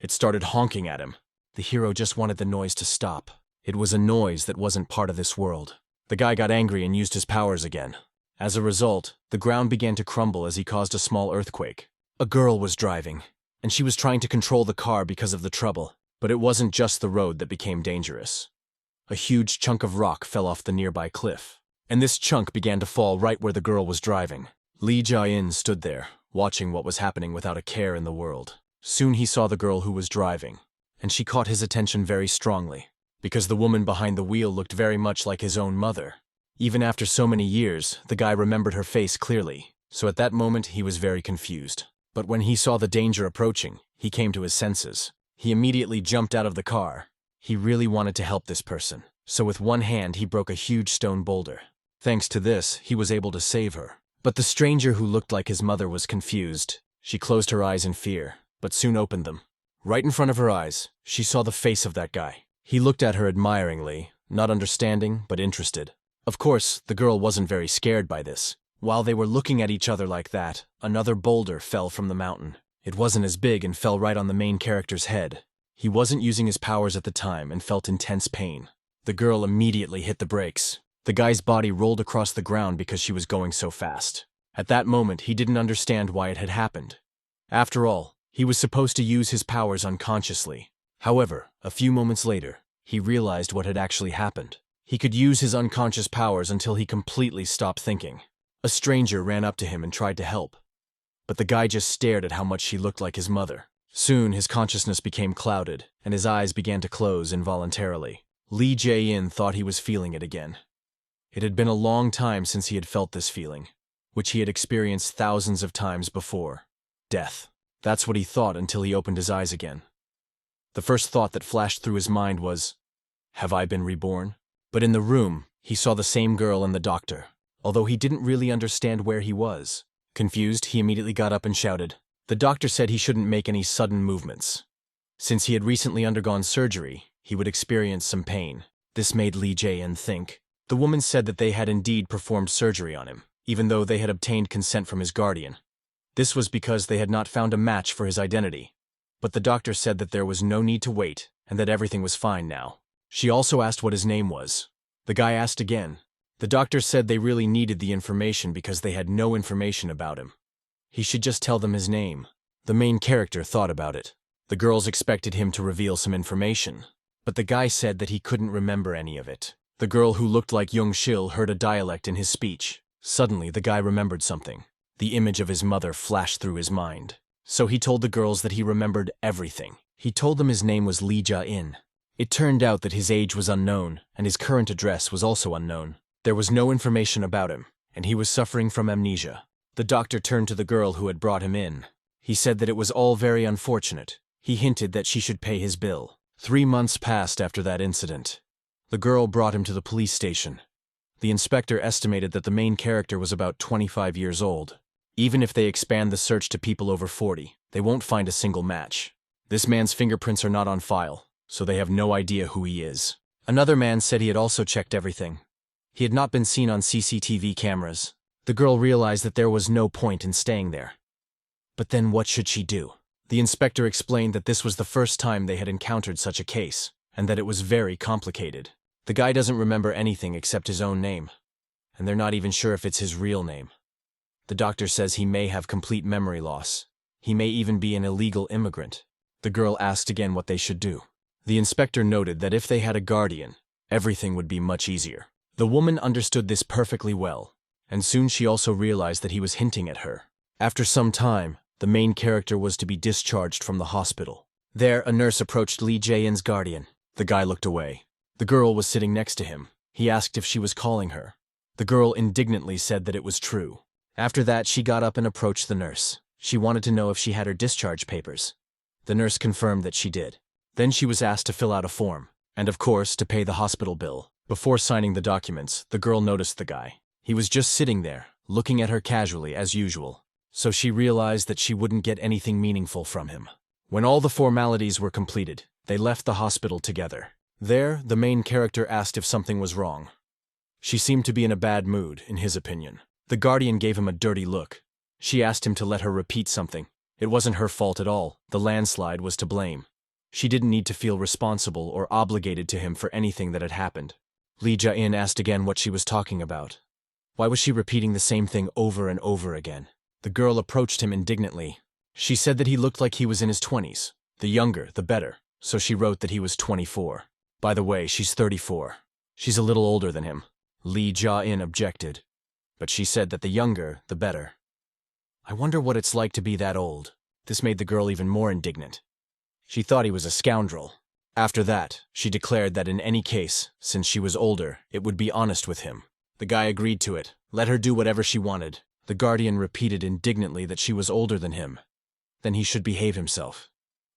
Speaker 1: It started honking at him. The hero just wanted the noise to stop. It was a noise that wasn't part of this world. The guy got angry and used his powers again. As a result, the ground began to crumble as he caused a small earthquake. A girl was driving, and she was trying to control the car because of the trouble, but it wasn't just the road that became dangerous. A huge chunk of rock fell off the nearby cliff, and this chunk began to fall right where the girl was driving. Lee Jin stood there, watching what was happening without a care in the world. Soon he saw the girl who was driving, and she caught his attention very strongly, because the woman behind the wheel looked very much like his own mother. Even after so many years, the guy remembered her face clearly, so at that moment he was very confused. But when he saw the danger approaching, he came to his senses. He immediately jumped out of the car. He really wanted to help this person, so with one hand he broke a huge stone boulder. Thanks to this, he was able to save her. But the stranger who looked like his mother was confused. She closed her eyes in fear, but soon opened them. Right in front of her eyes, she saw the face of that guy. He looked at her admiringly, not understanding, but interested. Of course, the girl wasn't very scared by this. While they were looking at each other like that, another boulder fell from the mountain. It wasn't as big and fell right on the main character's head. He wasn't using his powers at the time and felt intense pain. The girl immediately hit the brakes. The guy's body rolled across the ground because she was going so fast. At that moment, he didn't understand why it had happened. After all, he was supposed to use his powers unconsciously. However, a few moments later, he realized what had actually happened. He could use his unconscious powers until he completely stopped thinking. A stranger ran up to him and tried to help. But the guy just stared at how much she looked like his mother. Soon, his consciousness became clouded, and his eyes began to close involuntarily. Lee Jae-in thought he was feeling it again. It had been a long time since he had felt this feeling, which he had experienced thousands of times before. Death. That's what he thought until he opened his eyes again. The first thought that flashed through his mind was, have I been reborn? But in the room, he saw the same girl and the doctor, although he didn't really understand where he was. Confused, he immediately got up and shouted. The doctor said he shouldn't make any sudden movements. Since he had recently undergone surgery, he would experience some pain. This made Lee Jae-in think. The woman said that they had indeed performed surgery on him, even though they had obtained consent from his guardian. This was because they had not found a match for his identity. But the doctor said that there was no need to wait, and that everything was fine now. She also asked what his name was. The guy asked again. The doctor said they really needed the information because they had no information about him. He should just tell them his name. The main character thought about it. The girls expected him to reveal some information, but the guy said that he couldn't remember any of it. The girl who looked like Young Shil heard a dialect in his speech. Suddenly, the guy remembered something. The image of his mother flashed through his mind. So he told the girls that he remembered everything. He told them his name was Lee Jin. It turned out that his age was unknown, and his current address was also unknown. There was no information about him, and he was suffering from amnesia. The doctor turned to the girl who had brought him in. He said that it was all very unfortunate. He hinted that she should pay his bill. 3 months passed after that incident. The girl brought him to the police station. The inspector estimated that the main character was about 25 years old. Even if they expand the search to people over 40, they won't find a single match. This man's fingerprints are not on file, so they have no idea who he is. Another man said he had also checked everything. He had not been seen on CCTV cameras. The girl realized that there was no point in staying there. But then what should she do? The inspector explained that this was the first time they had encountered such a case, and that it was very complicated. The guy doesn't remember anything except his own name, and they're not even sure if it's his real name. The doctor says he may have complete memory loss. He may even be an illegal immigrant. The girl asked again what they should do. The inspector noted that if they had a guardian, everything would be much easier. The woman understood this perfectly well, and soon she also realized that he was hinting at her. After some time, the main character was to be discharged from the hospital. There, a nurse approached Lee Jae-in's guardian. The guy looked away. The girl was sitting next to him. He asked if she was calling her. The girl indignantly said that it was true. After that, she got up and approached the nurse. She wanted to know if she had her discharge papers. The nurse confirmed that she did. Then she was asked to fill out a form, and of course, to pay the hospital bill. Before signing the documents, the girl noticed the guy. He was just sitting there, looking at her casually as usual. So she realized that she wouldn't get anything meaningful from him. When all the formalities were completed, they left the hospital together. There, the main character asked if something was wrong. She seemed to be in a bad mood, in his opinion. The guardian gave him a dirty look. She asked him to let her repeat something. It wasn't her fault at all. The landslide was to blame. She didn't need to feel responsible or obligated to him for anything that had happened. Lee Jae-in asked again what she was talking about. Why was she repeating the same thing over and over again? The girl approached him indignantly. She said that he looked like he was in his 20s. The younger, the better, so she wrote that he was 24. By the way, she's 34. She's a little older than him. Lee Jae-in objected. But she said that the younger, the better. I wonder what it's like to be that old. This made the girl even more indignant. She thought he was a scoundrel. After that, she declared that in any case, since she was older, it would be honest with him. The guy agreed to it, let her do whatever she wanted. The guardian repeated indignantly that she was older than him. Then he should behave himself.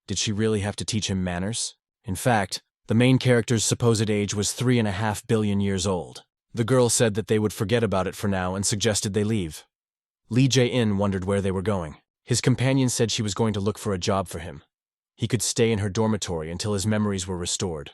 Speaker 1: Did she really have to teach him manners? In fact, the main character's supposed age was 3.5 billion years old. The girl said that they would forget about it for now and suggested they leave. Lee Jae-in wondered where they were going. His companion said she was going to look for a job for him. He could stay in her dormitory until his memories were restored.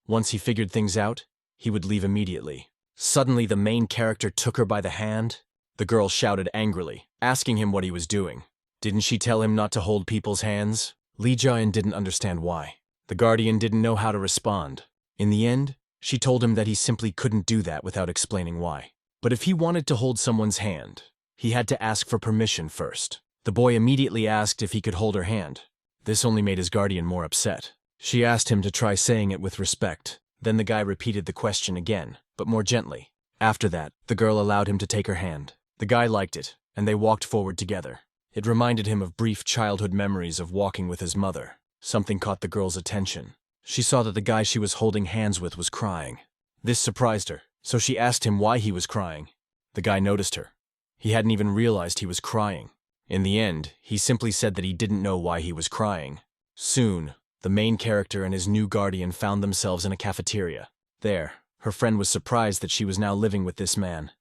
Speaker 1: Once he figured things out, he would leave immediately. Suddenly, the main character took her by the hand. The girl shouted angrily, asking him what he was doing. Didn't she tell him not to hold people's hands? Lee Jin didn't understand why. The guardian didn't know how to respond. In the end, she told him that he simply couldn't do that without explaining why. But if he wanted to hold someone's hand, he had to ask for permission first. The boy immediately asked if he could hold her hand. This only made his guardian more upset. She asked him to try saying it with respect. Then the guy repeated the question again, but more gently. After that, the girl allowed him to take her hand. The guy liked it, and they walked forward together. It reminded him of brief childhood memories of walking with his mother. Something caught the girl's attention. She saw that the guy she was holding hands with was crying. This surprised her, so she asked him why he was crying. The guy noticed her. He hadn't even realized he was crying. In the end, he simply said that he didn't know why he was crying. Soon, the main character and his new guardian found themselves in a cafeteria. There, her friend was surprised that she was now living with this man.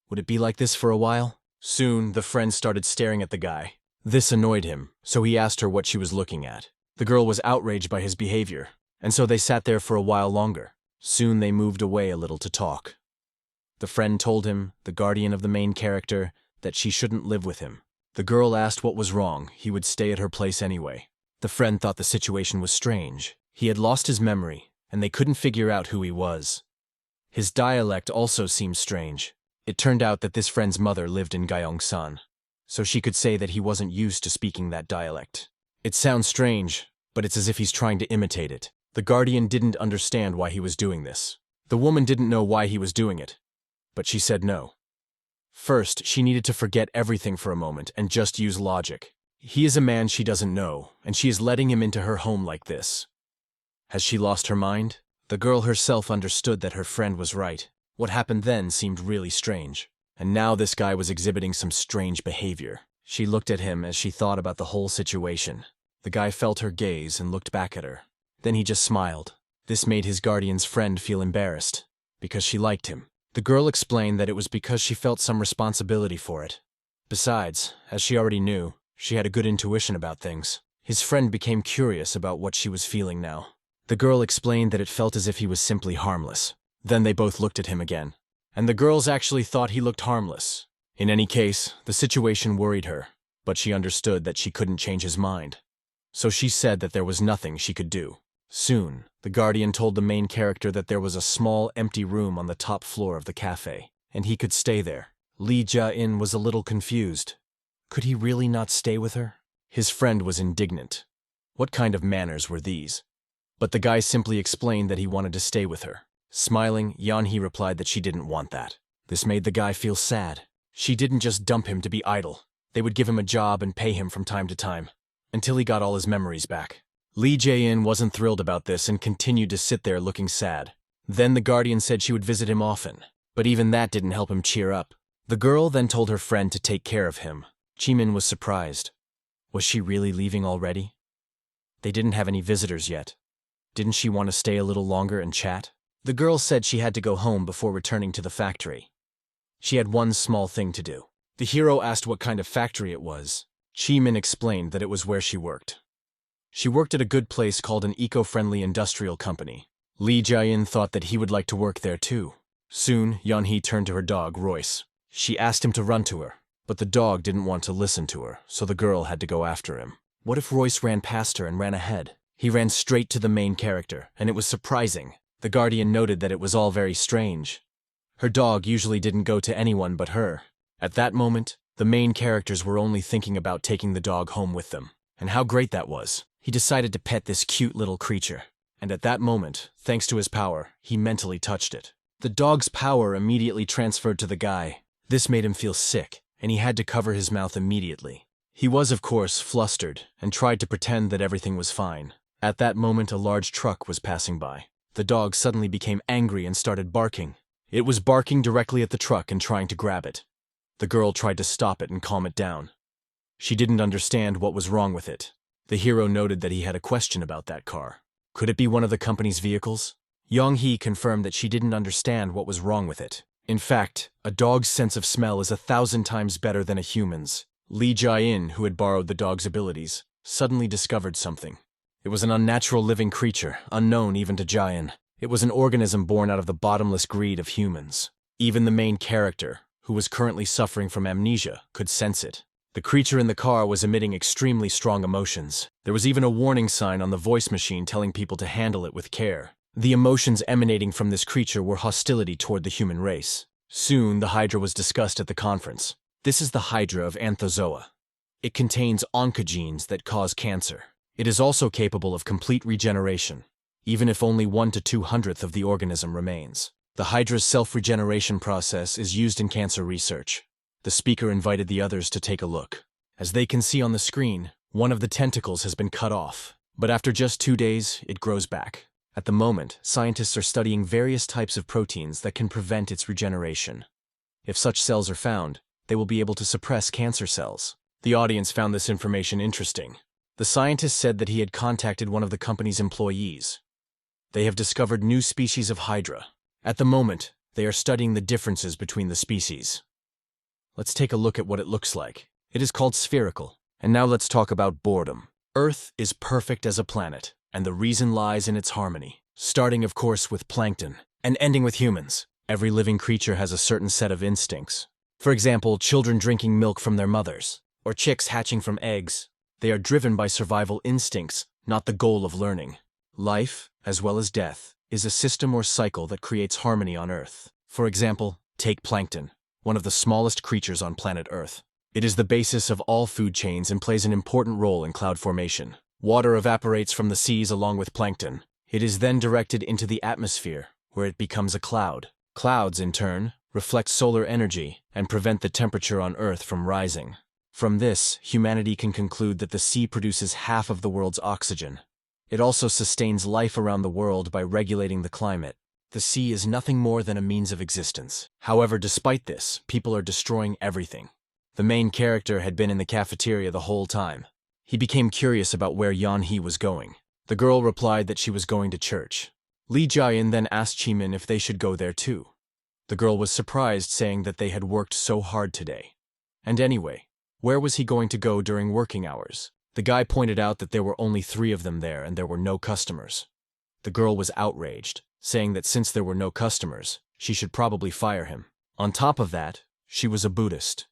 Speaker 1: Would it be like this for a while? Soon, the friend started staring at the guy. This annoyed him, so he asked her what she was looking at. The girl was outraged by his behavior, and so they sat there for a while longer. Soon they moved away a little to talk. The friend told him, the guardian of the main character, that she shouldn't live with him. The girl asked what was wrong. He would stay at her place anyway. The friend thought the situation was strange. He had lost his memory, and they couldn't figure out who he was. His dialect also seemed strange. It turned out that this friend's mother lived in Gyeongsan, so she could say that he wasn't used to speaking that dialect. It sounds strange, but it's as if he's trying to imitate it. The guardian didn't understand why he was doing this. The woman didn't know why he was doing it, but she said no. First, she needed to forget everything for a moment and just use logic. He is a man she doesn't know, and she is letting him into her home like this. Has she lost her mind? The girl herself understood that her friend was right. What happened then seemed really strange. And now this guy was exhibiting some strange behavior. She looked at him as she thought about the whole situation. The guy felt her gaze and looked back at her. Then he just smiled. This made his guardian's friend feel embarrassed, because she liked him. The girl explained that it was because she felt some responsibility for it. Besides, as she already knew, she had a good intuition about things. His friend became curious about what she was feeling now. The girl explained that it felt as if he was simply harmless. Then they both looked at him again. And the girls actually thought he looked harmless. In any case, the situation worried her, but she understood that she couldn't change his mind. So she said that there was nothing she could do. Soon, the guardian told the main character that there was a small, empty room on the top floor of the cafe, and he could stay there. Lee Jae-in was a little confused. Could he really not stay with her? His friend was indignant. What kind of manners were these? But the guy simply explained that he wanted to stay with her. Smiling, Yeon-hee replied that she didn't want that. This made the guy feel sad. She didn't just dump him to be idle. They would give him a job and pay him from time to time, until he got all his memories back. Lee Jae-in wasn't thrilled about this and continued to sit there looking sad. Then the guardian said she would visit him often, but even that didn't help him cheer up. The girl then told her friend to take care of him. Jimin was surprised. Was she really leaving already? They didn't have any visitors yet. Didn't she want to stay a little longer and chat? The girl said she had to go home before returning to the factory. She had one small thing to do. The hero asked what kind of factory it was. Jimin explained that it was where she worked. She worked at a good place called an eco-friendly industrial company. Lee Jae-in thought that he would like to work there too. Soon, Yeon-hee turned to her dog, Royce. She asked him to run to her, but the dog didn't want to listen to her, so the girl had to go after him. What if Royce ran past her and ran ahead? He ran straight to the main character, and it was surprising. The guardian noted that it was all very strange. Her dog usually didn't go to anyone but her. At that moment, the main characters were only thinking about taking the dog home with them. And how great that was. He decided to pet this cute little creature. And at that moment, thanks to his power, he mentally touched it. The dog's power immediately transferred to the guy. This made him feel sick, and he had to cover his mouth immediately. He was, of course, flustered, and tried to pretend that everything was fine. At that moment, a large truck was passing by. The dog suddenly became angry and started barking. It was barking directly at the truck and trying to grab it. The girl tried to stop it and calm it down. She didn't understand what was wrong with it. The hero noted that he had a question about that car. Could it be one of the company's vehicles? Young-hee confirmed that she didn't understand what was wrong with it. In fact, a dog's sense of smell is 1,000 times better than a human's. Lee Jin, who had borrowed the dog's abilities, suddenly discovered something. It was an unnatural living creature, unknown even to Jae-in. It was an organism born out of the bottomless greed of humans. Even the main character, who was currently suffering from amnesia, could sense it. The creature in the car was emitting extremely strong emotions. There was even a warning sign on the voice machine telling people to handle it with care. The emotions emanating from this creature were hostility toward the human race. Soon, the hydra was discussed at the conference. This is the hydra of Anthozoa. It contains oncogenes that cause cancer. It is also capable of complete regeneration, even if only 1 to 200th of the organism remains. The hydra's self-regeneration process is used in cancer research. The speaker invited the others to take a look. As they can see on the screen, one of the tentacles has been cut off, but after just 2 days, it grows back. At the moment, scientists are studying various types of proteins that can prevent its regeneration. If such cells are found, they will be able to suppress cancer cells. The audience found this information interesting. The scientist said that he had contacted one of the company's employees. They have discovered new species of hydra. At the moment, they are studying the differences between the species. Let's take a look at what it looks like. It is called spherical. And now let's talk about boredom. Earth is perfect as a planet, and the reason lies in its harmony. Starting, of course, with plankton, and ending with humans. Every living creature has a certain set of instincts. For example, children drinking milk from their mothers, or chicks hatching from eggs. They are driven by survival instincts, not the goal of learning. Life, as well as death, is a system or cycle that creates harmony on Earth. For example, take plankton, one of the smallest creatures on planet Earth. It is the basis of all food chains and plays an important role in cloud formation. Water evaporates from the seas along with plankton. It is then directed into the atmosphere, where it becomes a cloud. Clouds, in turn, reflect solar energy and prevent the temperature on Earth from rising. From this, humanity can conclude that the sea produces half of the world's oxygen. It also sustains life around the world by regulating the climate. The sea is nothing more than a means of existence. However, despite this, people are destroying everything. The main character had been in the cafeteria the whole time. He became curious about where Yeon-hee was going. The girl replied that she was going to church. Lee Jin then asked Jimin if they should go there too. The girl was surprised, saying that they had worked so hard today. And anyway, where was he going to go during working hours? The guy pointed out that there were only 3 of them there and there were no customers. The girl was outraged, saying that since there were no customers, she should probably fire him. On top of that, she was a Buddhist.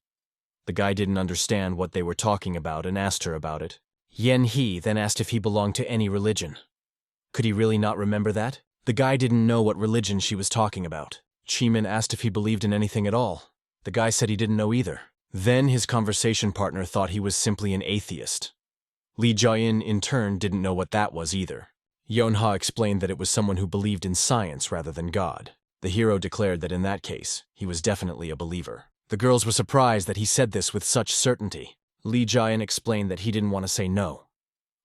Speaker 1: The guy didn't understand what they were talking about and asked her about it. Yeon-hee then asked if he belonged to any religion. Could he really not remember that? The guy didn't know what religion she was talking about. Jimin asked if he believed in anything at all. The guy said he didn't know either. Then his conversation partner thought he was simply an atheist. Lee Jin, in turn, didn't know what that was either. Yeon-ha explained that it was someone who believed in science rather than God. The hero declared that in that case, he was definitely a believer. The girls were surprised that he said this with such certainty. Lee Jin explained that he didn't want to say no.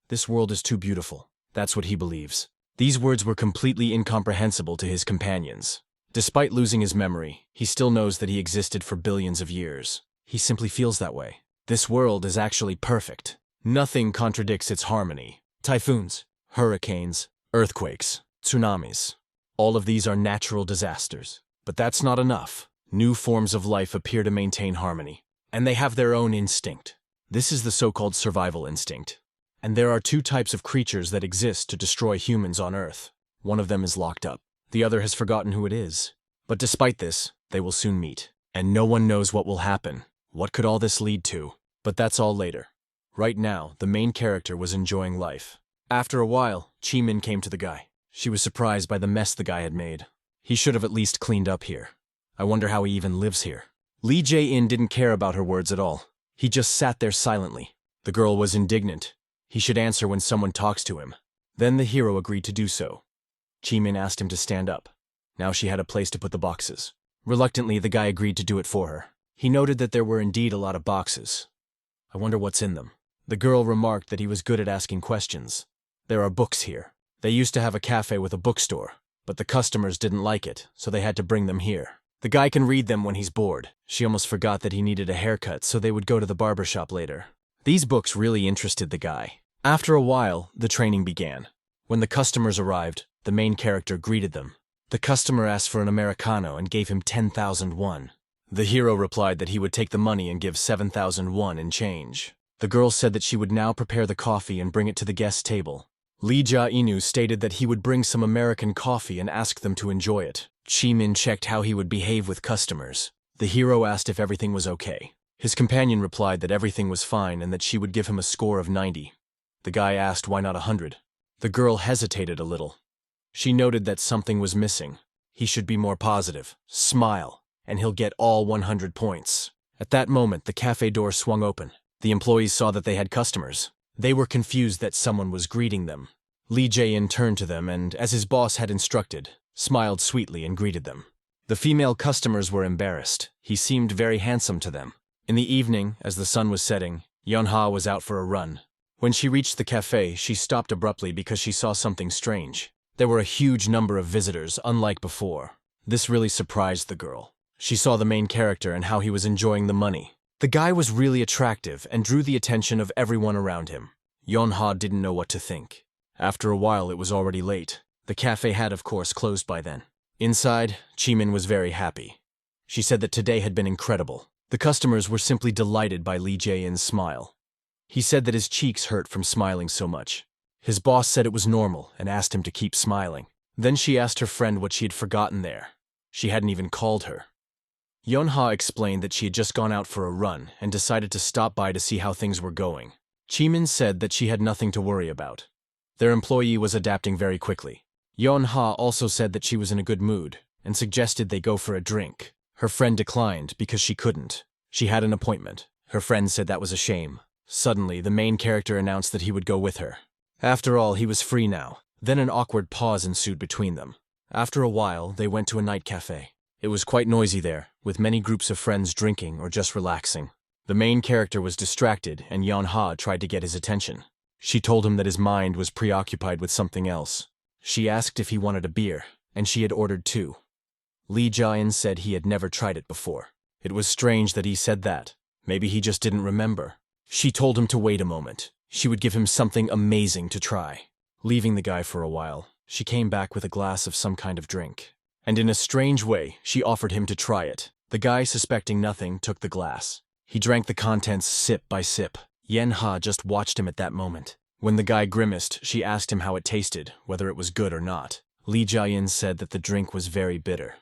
Speaker 1: This world is too beautiful. That's what he believes. These words were completely incomprehensible to his companions. Despite losing his memory, he still knows that he existed for billions of years. He simply feels that way. This world is actually perfect. Nothing contradicts its harmony. Typhoons, hurricanes, earthquakes, tsunamis. All of these are natural disasters. But that's not enough. New forms of life appear to maintain harmony. And they have their own instinct. This is the so-called survival instinct. And there are 2 types of creatures that exist to destroy humans on Earth. One of them is locked up. The other has forgotten who it is. But despite this, they will soon meet. And no one knows what will happen. What could all this lead to? But that's all later. Right now, the main character was enjoying life. After a while, Jimin came to the guy. She was surprised by the mess the guy had made. He should have at least cleaned up here. I wonder how he even lives here. Lee Jae-in didn't care about her words at all. He just sat there silently. The girl was indignant. He should answer when someone talks to him. Then the hero agreed to do so. Jae-in asked him to stand up. Now she had a place to put the boxes. Reluctantly, the guy agreed to do it for her. He noted that there were indeed a lot of boxes. I wonder what's in them. The girl remarked that he was good at asking questions. There are books here. They used to have a cafe with a bookstore, but the customers didn't like it, so they had to bring them here. The guy can read them when he's bored. She almost forgot that he needed a haircut, so they would go to the barbershop later. These books really interested the guy. After a while, the training began. When the customers arrived, the main character greeted them. The customer asked for an Americano and gave him 10,000 won. The hero replied that he would take the money and give 7,000 won in change. The girl said that she would now prepare the coffee and bring it to the guest table. Lee Jae-in stated that he would bring some American coffee and ask them to enjoy it. Jae-in checked how he would behave with customers. The hero asked if everything was okay. His companion replied that everything was fine and that she would give him a score of 90. The guy asked why not 100. The girl hesitated a little. She noted that something was missing. He should be more positive, smile, and he'll get all 100 points. At that moment, the cafe door swung open. The employees saw that they had customers. They were confused that someone was greeting them. Lee Jae-in turned to them and, as his boss had instructed, smiled sweetly and greeted them. The female customers were embarrassed. He seemed very handsome to them. In the evening, as the sun was setting, Yeon-ha was out for a run. When she reached the cafe, she stopped abruptly because she saw something strange. There were a huge number of visitors, unlike before. This really surprised the girl. She saw the main character and how he was enjoying the money. The guy was really attractive and drew the attention of everyone around him. Yeon-ha didn't know what to think. After a while, it was already late. The cafe had, of course, closed by then. Inside, Jae-in was very happy. She said that today had been incredible. The customers were simply delighted by Lee Jae-in's smile. He said that his cheeks hurt from smiling so much. His boss said it was normal and asked him to keep smiling. Then she asked her friend what she had forgotten there. She hadn't even called her. Yeon-ha explained that she had just gone out for a run and decided to stop by to see how things were going. Jae-in said that she had nothing to worry about. Their employee was adapting very quickly. Yeon-ha also said that she was in a good mood and suggested they go for a drink. Her friend declined because she couldn't. She had an appointment. Her friend said that was a shame. Suddenly, the main character announced that he would go with her. After all, he was free now. Then an awkward pause ensued between them. After a while, they went to a night cafe. It was quite noisy there, with many groups of friends drinking or just relaxing. The main character was distracted, and Yeon-ha tried to get his attention. She told him that his mind was preoccupied with something else. She asked if he wanted a beer, and she had ordered 2. Lee Jae-in said he had never tried it before. It was strange that he said that. Maybe he just didn't remember. She told him to wait a moment. She would give him something amazing to try. Leaving the guy for a while, she came back with a glass of some kind of drink. And in a strange way, she offered him to try it. The guy, suspecting nothing, took the glass. He drank the contents sip by sip. Yeon-ha just watched him at that moment. When the guy grimaced, she asked him how it tasted, whether it was good or not. Lee Jae-in said that the drink was very bitter.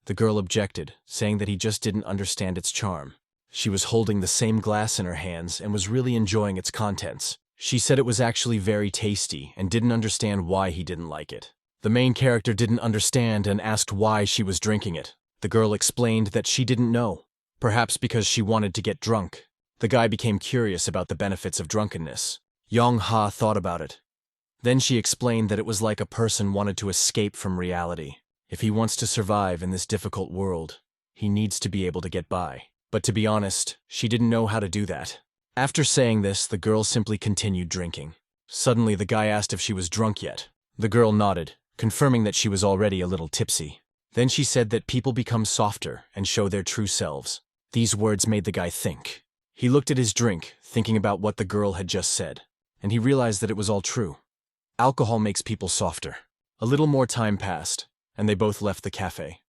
Speaker 1: The girl objected, saying that he just didn't understand its charm. She was holding the same glass in her hands and was really enjoying its contents. She said it was actually very tasty and didn't understand why he didn't like it. The main character didn't understand and asked why she was drinking it. The girl explained that she didn't know. Perhaps because she wanted to get drunk. The guy became curious about the benefits of drunkenness. Yeon-ha thought about it. Then she explained that it was like a person wanted to escape from reality. If he wants to survive in this difficult world, he needs to be able to get by. But to be honest, she didn't know how to do that. After saying this, the girl simply continued drinking. Suddenly, the guy asked if she was drunk yet. The girl nodded, confirming that she was already a little tipsy. Then she said that people become softer and show their true selves. These words made the guy think. He looked at his drink, thinking about what the girl had just said, and he realized that it was all true. Alcohol makes people softer. A little more time passed, and they both left the cafe.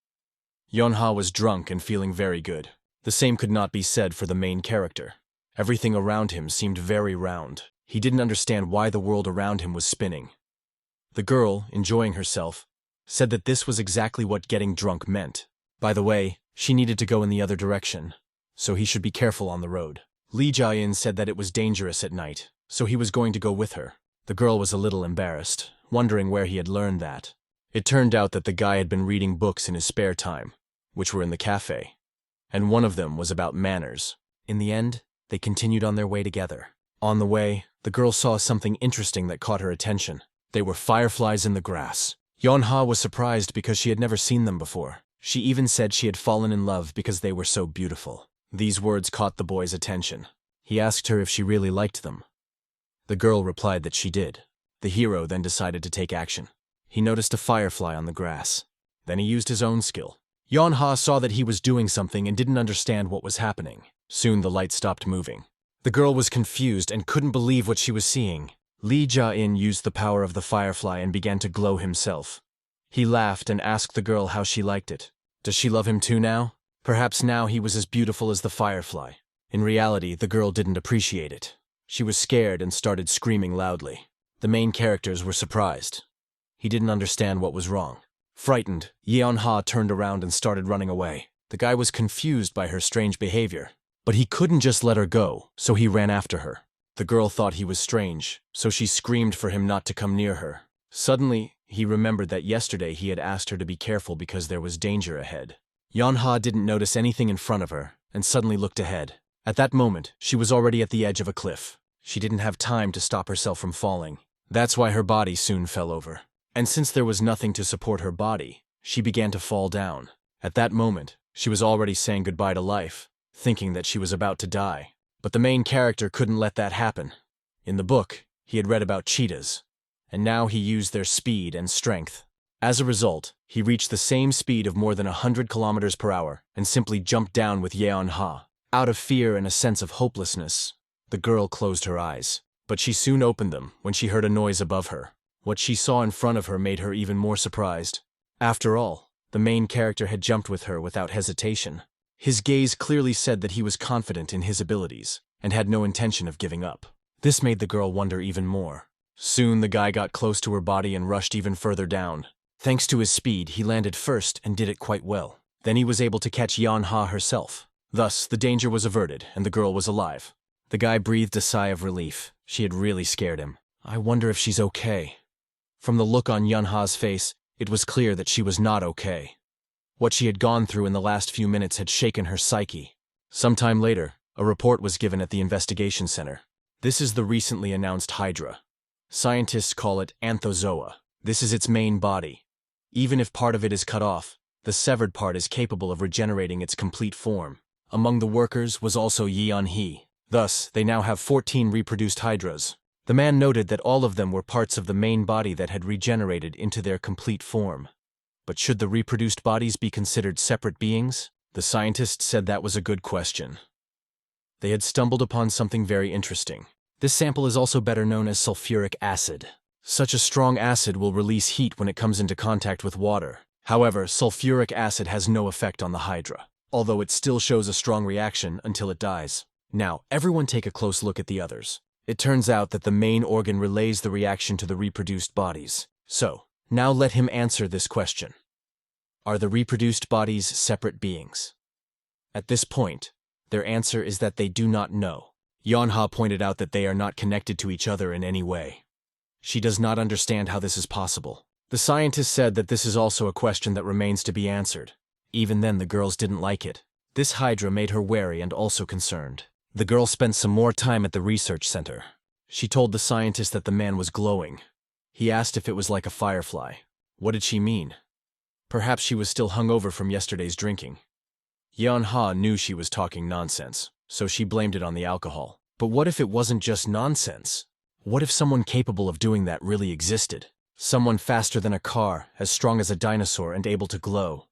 Speaker 1: Yeon-ha was drunk and feeling very good. The same could not be said for the main character. Everything around him seemed very round. He didn't understand why the world around him was spinning. The girl, enjoying herself, said that this was exactly what getting drunk meant. By the way, she needed to go in the other direction, so he should be careful on the road. Lee Jae-in said that it was dangerous at night, so he was going to go with her. The girl was a little embarrassed. wondering where he had learned that. It turned out that the guy had been reading books in his spare time, which were in the cafe, and one of them was about manners. In the end, they continued on their way together. On the way, the girl saw something interesting that caught her attention. They were fireflies in the grass. Yeon-ha was surprised because she had never seen them before. She even said she had fallen in love because they were so beautiful. These words caught the boy's attention. He asked her if she really liked them. The girl replied that she did. The hero then decided to take action. He noticed a firefly on the grass. Then he used his own skill. Yeon-ha saw that he was doing something and didn't understand what was happening. Soon the light stopped moving. The girl was confused and couldn't believe what she was seeing. Lee Jae-in used the power of the firefly and began to glow himself. He laughed and asked the girl how she liked it. Does she love him too now? Perhaps now he was as beautiful as the firefly. In reality, the girl didn't appreciate it. She was scared and started screaming loudly. The main characters were surprised. He didn't understand what was wrong. Frightened, Yeon-ha turned around and started running away. The guy was confused by her strange behavior. But he couldn't just let her go, so he ran after her. The girl thought he was strange, so she screamed for him not to come near her. Suddenly, he remembered that yesterday he had asked her to be careful because there was danger ahead. Yeon-ha didn't notice anything in front of her, and suddenly looked ahead. At that moment, she was already at the edge of a cliff. She didn't have time to stop herself from falling. That's why her body soon fell over. And since there was nothing to support her body, she began to fall down. At that moment, she was already saying goodbye to life, thinking that she was about to die. But the main character couldn't let that happen. In the book, he had read about cheetahs, and now he used their speed and strength. As a result, he reached the same speed of more than 100 kilometers per hour and simply jumped down with Yeon-ha. Out of fear and a sense of hopelessness, the girl closed her eyes. But she soon opened them when she heard a noise above her. What she saw in front of her made her even more surprised. After all, the main character had jumped with her without hesitation. His gaze clearly said that he was confident in his abilities and had no intention of giving up. This made the girl wonder even more. Soon the guy got close to her body and rushed even further down. Thanks to his speed, he landed first and did it quite well. Then he was able to catch Yeon-ha herself. Thus, the danger was averted and the girl was alive. The guy breathed a sigh of relief. She had really scared him. I wonder if she's okay. From the look on Yeon-ha's face, it was clear that she was not okay. What she had gone through in the last few minutes had shaken her psyche. Sometime later, a report was given at the investigation center. This is the recently announced hydra. Scientists call it anthozoa. This is its main body. Even if part of it is cut off, the severed part is capable of regenerating its complete form. Among the workers was also Yeon-hee. Thus, they now have 14 reproduced hydras. The man noted that all of them were parts of the main body that had regenerated into their complete form. But should the reproduced bodies be considered separate beings? The scientists said that was a good question. They had stumbled upon something very interesting. This sample is also better known as sulfuric acid. Such a strong acid will release heat when it comes into contact with water. However, sulfuric acid has no effect on the hydra, although it still shows a strong reaction until it dies. Now, everyone take a close look at the others. It turns out that the main organ relays the reaction to the reproduced bodies. So, now let him answer this question. Are the reproduced bodies separate beings? At this point, their answer is that they do not know. Yeon-ha pointed out that they are not connected to each other in any way. She does not understand how this is possible. The scientist said that this is also a question that remains to be answered. Even then, the girls didn't like it. This hydra made her wary and also concerned. The girl spent some more time at the research center. She told the scientist that the man was glowing. He asked if it was like a firefly. What did she mean? Perhaps she was still hungover from yesterday's drinking. Yeon-ha knew she was talking nonsense, so she blamed it on the alcohol. But what if it wasn't just nonsense? What if someone capable of doing that really existed? Someone faster than a car, as strong as a dinosaur and able to glow.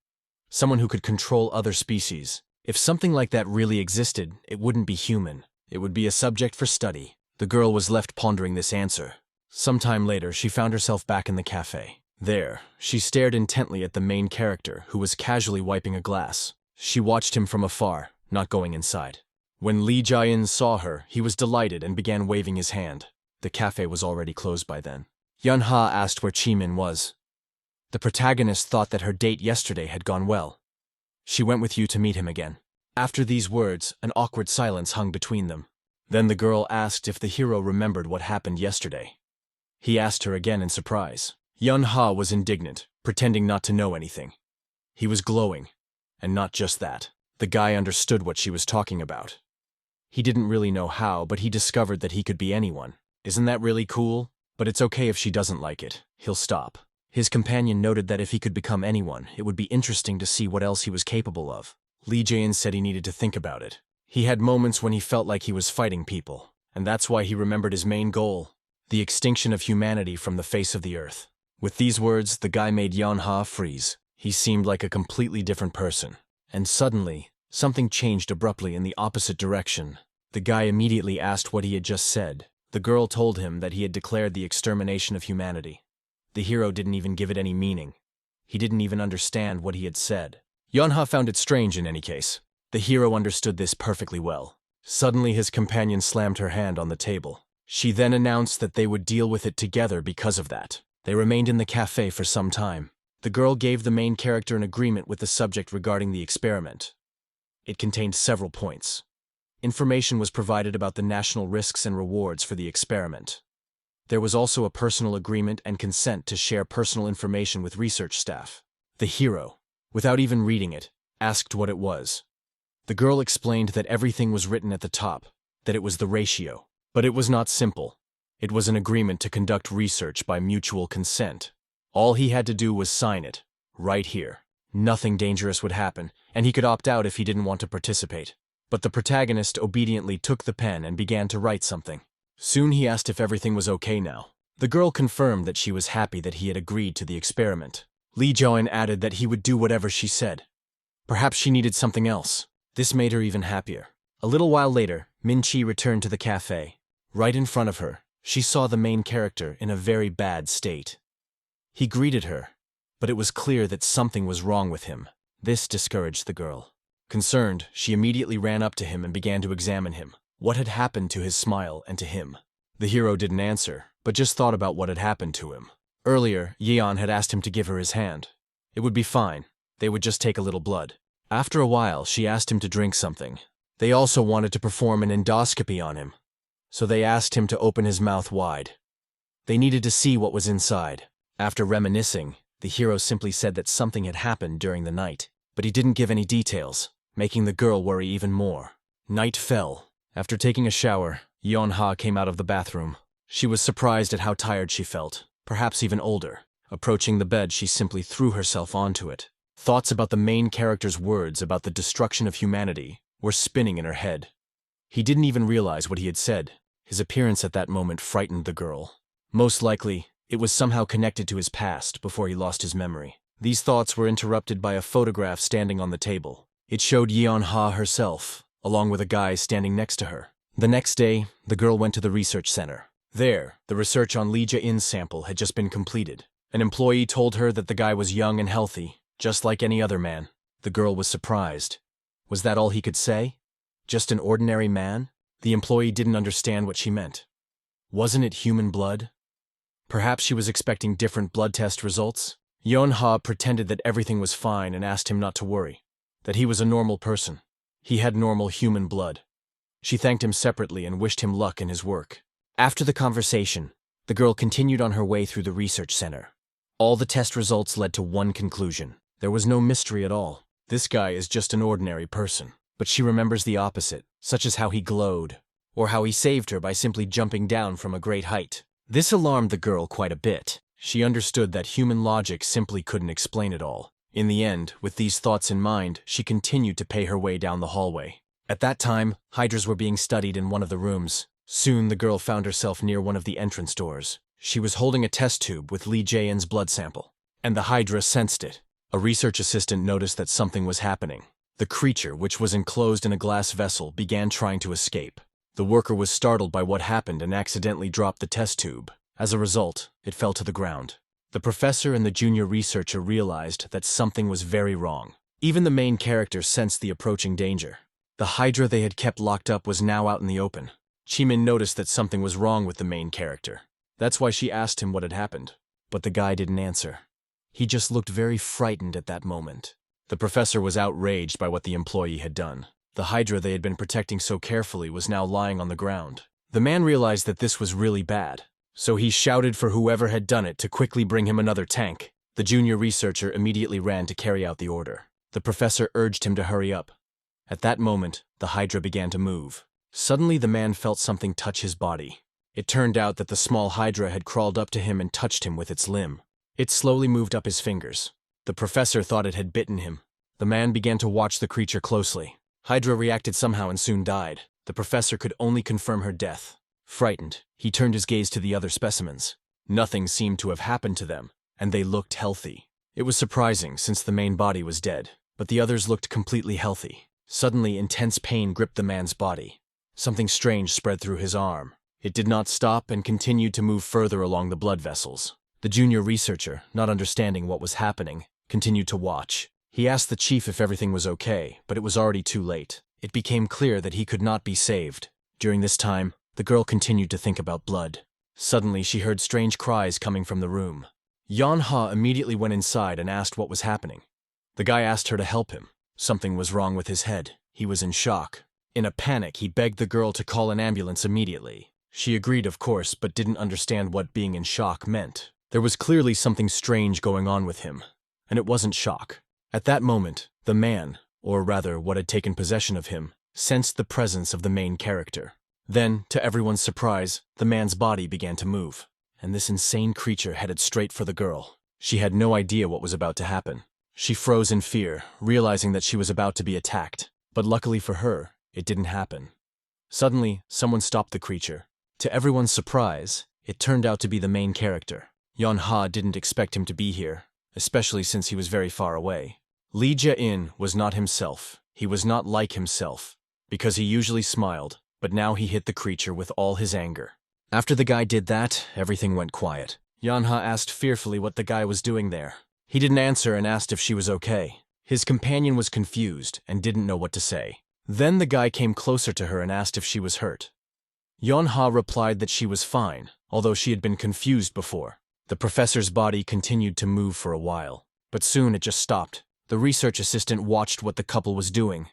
Speaker 1: Someone who could control other species. If something like that really existed, it wouldn't be human. It would be a subject for study. The girl was left pondering this answer. Sometime later, she found herself back in the cafe. There, she stared intently at the main character, who was casually wiping a glass. She watched him from afar, not going inside. When Lee Jae-in saw her, he was delighted and began waving his hand. The cafe was already closed by then. Yeon-ha asked where Jimin was. The protagonist thought that her date yesterday had gone well. She went with you to meet him again. After these words, an awkward silence hung between them. Then the girl asked if the hero remembered what happened yesterday. He asked her again in surprise. Yun-ha was indignant, pretending not to know anything. He was glowing. And not just that. The guy understood what she was talking about. He didn't really know how, but he discovered that he could be anyone. Isn't that really cool? But it's okay if she doesn't like it. He'll stop. His companion noted that if he could become anyone, it would be interesting to see what else he was capable of. Lee Jin said he needed to think about it. He had moments when he felt like he was fighting people, and that's why he remembered his main goal, the extinction of humanity from the face of the earth. With these words, the guy made Yun-ha freeze. He seemed like a completely different person. And suddenly, something changed abruptly in the opposite direction. The guy immediately asked what he had just said. The girl told him that he had declared the extermination of humanity. The hero didn't even give it any meaning. He didn't even understand what he had said. Yun-ha found it strange in any case. The hero understood this perfectly well. Suddenly his companion slammed her hand on the table. She then announced that they would deal with it together because of that. They remained in the cafe for some time. The girl gave the main character an agreement with the subject regarding the experiment. It contained several points. Information was provided about the national risks and rewards for the experiment. There was also a personal agreement and consent to share personal information with research staff. The hero, without even reading it, asked what it was. The girl explained that everything was written at the top, that it was the ratio. But it was not simple. It was an agreement to conduct research by mutual consent. All he had to do was sign it, right here. Nothing dangerous would happen, and he could opt out if he didn't want to participate. But the protagonist obediently took the pen and began to write something. Soon he asked if everything was okay now. The girl confirmed that she was happy that he had agreed to the experiment. Lee Jin added that he would do whatever she said. Perhaps she needed something else. This made her even happier. A little while later, Min-chi returned to the cafe. Right in front of her, she saw the main character in a very bad state. He greeted her, but it was clear that something was wrong with him. This discouraged the girl. Concerned, she immediately ran up to him and began to examine him. What had happened to his smile and to him? The hero didn't answer, but just thought about what had happened to him. Earlier, Yeon had asked him to give her his hand. It would be fine. They would just take a little blood. After a while, she asked him to drink something. They also wanted to perform an endoscopy on him, so they asked him to open his mouth wide. They needed to see what was inside. After reminiscing, the hero simply said that something had happened during the night, but he didn't give any details, making the girl worry even more. Night fell. After taking a shower, Yun-ha came out of the bathroom. She was surprised at how tired she felt, perhaps even older. Approaching the bed, she simply threw herself onto it. Thoughts about the main character's words about the destruction of humanity were spinning in her head. He didn't even realize what he had said. His appearance at that moment frightened the girl. Most likely, it was somehow connected to his past before he lost his memory. These thoughts were interrupted by a photograph standing on the table. It showed Yun-ha herself, along with a guy standing next to her. The next day, the girl went to the research center. There, the research on Lee Jae-in's sample had just been completed. An employee told her that the guy was young and healthy, just like any other man. The girl was surprised. Was that all he could say? Just an ordinary man? The employee didn't understand what she meant. Wasn't it human blood? Perhaps she was expecting different blood test results? Yun-ha pretended that everything was fine and asked him not to worry, that he was a normal person. He had normal human blood. She thanked him separately and wished him luck in his work. After the conversation, the girl continued on her way through the research center. All the test results led to one conclusion. There was no mystery at all. This guy is just an ordinary person. But she remembers the opposite, such as how he glowed, or how he saved her by simply jumping down from a great height. This alarmed the girl quite a bit. She understood that human logic simply couldn't explain it all. In the end, with these thoughts in mind, she continued to pay her way down the hallway. At that time, hydras were being studied in one of the rooms. Soon the girl found herself near one of the entrance doors. She was holding a test tube with Lee Jae-in's blood sample, and the hydra sensed it. A research assistant noticed that something was happening. The creature, which was enclosed in a glass vessel, began trying to escape. The worker was startled by what happened and accidentally dropped the test tube. As a result, it fell to the ground. The professor and the junior researcher realized that something was very wrong. Even the main character sensed the approaching danger. The hydra they had kept locked up was now out in the open. Jimin noticed that something was wrong with the main character. That's why she asked him what had happened. But the guy didn't answer. He just looked very frightened at that moment. The professor was outraged by what the employee had done. The hydra they had been protecting so carefully was now lying on the ground. The man realized that this was really bad. So he shouted for whoever had done it to quickly bring him another tank. The junior researcher immediately ran to carry out the order. The professor urged him to hurry up. At that moment, the hydra began to move. Suddenly the man felt something touch his body. It turned out that the small hydra had crawled up to him and touched him with its limb. It slowly moved up his fingers. The professor thought it had bitten him. The man began to watch the creature closely. Hydra reacted somehow and soon died. The professor could only confirm her death. Frightened, he turned his gaze to the other specimens. Nothing seemed to have happened to them, and they looked healthy. It was surprising since the main body was dead, but the others looked completely healthy. Suddenly, intense pain gripped the man's body. Something strange spread through his arm. It did not stop and continued to move further along the blood vessels. The junior researcher, not understanding what was happening, continued to watch. He asked the chief if everything was okay, but it was already too late. It became clear that he could not be saved. During this time, the girl continued to think about blood. Suddenly, she heard strange cries coming from the room. Yeon-ha immediately went inside and asked what was happening. The guy asked her to help him. Something was wrong with his head. He was in shock. In a panic, he begged the girl to call an ambulance immediately. She agreed, of course, but didn't understand what being in shock meant. There was clearly something strange going on with him, and it wasn't shock. At that moment, the man, or rather what had taken possession of him, sensed the presence of the main character. Then, to everyone's surprise, the man's body began to move, and this insane creature headed straight for the girl. She had no idea what was about to happen. She froze in fear, realizing that she was about to be attacked. But luckily for her, it didn't happen. Suddenly, someone stopped the creature. To everyone's surprise, it turned out to be the main character. Yeon-ha didn't expect him to be here, especially since he was very far away. Lee Jae-in was not himself. He was not like himself, because he usually smiled, but now he hit the creature with all his anger. After the guy did that, everything went quiet. Yeon-ha asked fearfully what the guy was doing there. He didn't answer and asked if she was okay. His companion was confused and didn't know what to say. Then the guy came closer to her and asked if she was hurt. Yeon-ha replied that she was fine, although she had been confused before. The professor's body continued to move for a while, but soon it just stopped. The research assistant watched what the couple was doing.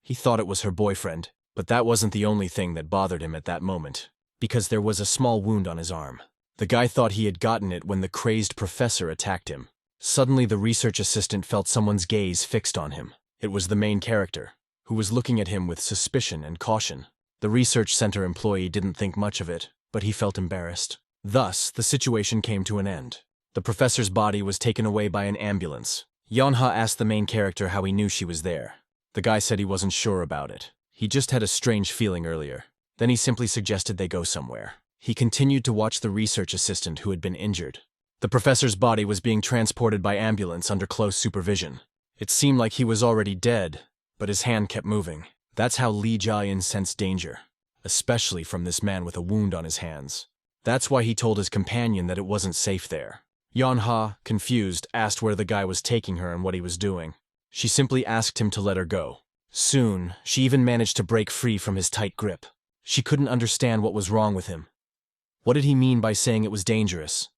Speaker 1: He thought it was her boyfriend, but that wasn't the only thing that bothered him at that moment, because there was a small wound on his arm. The guy thought he had gotten it when the crazed professor attacked him. Suddenly, the research assistant felt someone's gaze fixed on him. It was the main character, who was looking at him with suspicion and caution. The research center employee didn't think much of it, but he felt embarrassed. Thus, the situation came to an end. The professor's body was taken away by an ambulance. Yeon-ha asked the main character how he knew she was there. The guy said he wasn't sure about it. He just had a strange feeling earlier. Then he simply suggested they go somewhere. He continued to watch the research assistant who had been injured. The professor's body was being transported by ambulance under close supervision. It seemed like he was already dead, but his hand kept moving. That's how Lee Jin sensed danger, especially from this man with a wound on his hands. That's why he told his companion that it wasn't safe there. Yeon-ha, confused, asked where the guy was taking her and what he was doing. She simply asked him to let her go. Soon, she even managed to break free from his tight grip. She couldn't understand what was wrong with him. What did he mean by saying it was dangerous?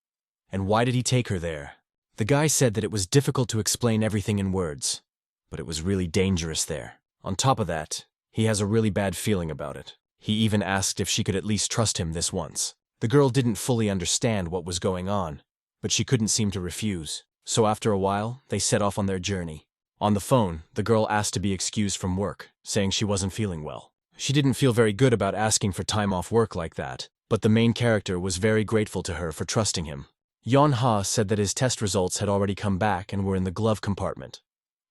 Speaker 1: And why did he take her there? The guy said that it was difficult to explain everything in words, but it was really dangerous there. On top of that, he has a really bad feeling about it. He even asked if she could at least trust him this once. The girl didn't fully understand what was going on, but she couldn't seem to refuse. So after a while, they set off on their journey. On the phone, the girl asked to be excused from work, saying she wasn't feeling well. She didn't feel very good about asking for time off work like that, but the main character was very grateful to her for trusting him. Yeon-ha said that his test results had already come back and were in the glove compartment.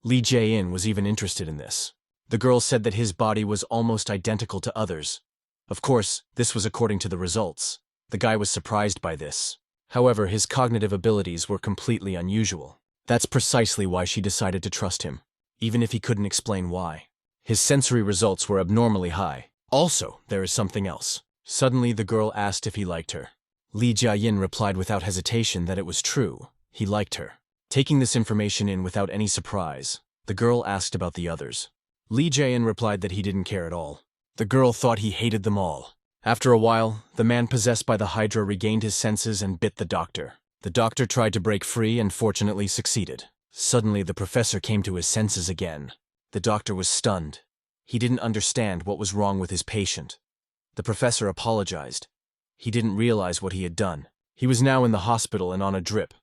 Speaker 1: Lee Jae-in was even interested in this. The girl said that his body was almost identical to others. Of course, this was according to the results. The guy was surprised by this. However, his cognitive abilities were completely unusual. That's precisely why she decided to trust him, even if he couldn't explain why. His sensory results were abnormally high. Also, there is something else. Suddenly, the girl asked if he liked her. Lee Jin replied without hesitation that it was true. He liked her. Taking this information in without any surprise, the girl asked about the others. Lee Jin replied that he didn't care at all. The girl thought he hated them all. After a while, the man possessed by the hydra regained his senses and bit the doctor. The doctor tried to break free and fortunately succeeded. Suddenly, the professor came to his senses again. The doctor was stunned. He didn't understand what was wrong with his patient. The professor apologized. He didn't realize what he had done. He was now in the hospital and on a drip.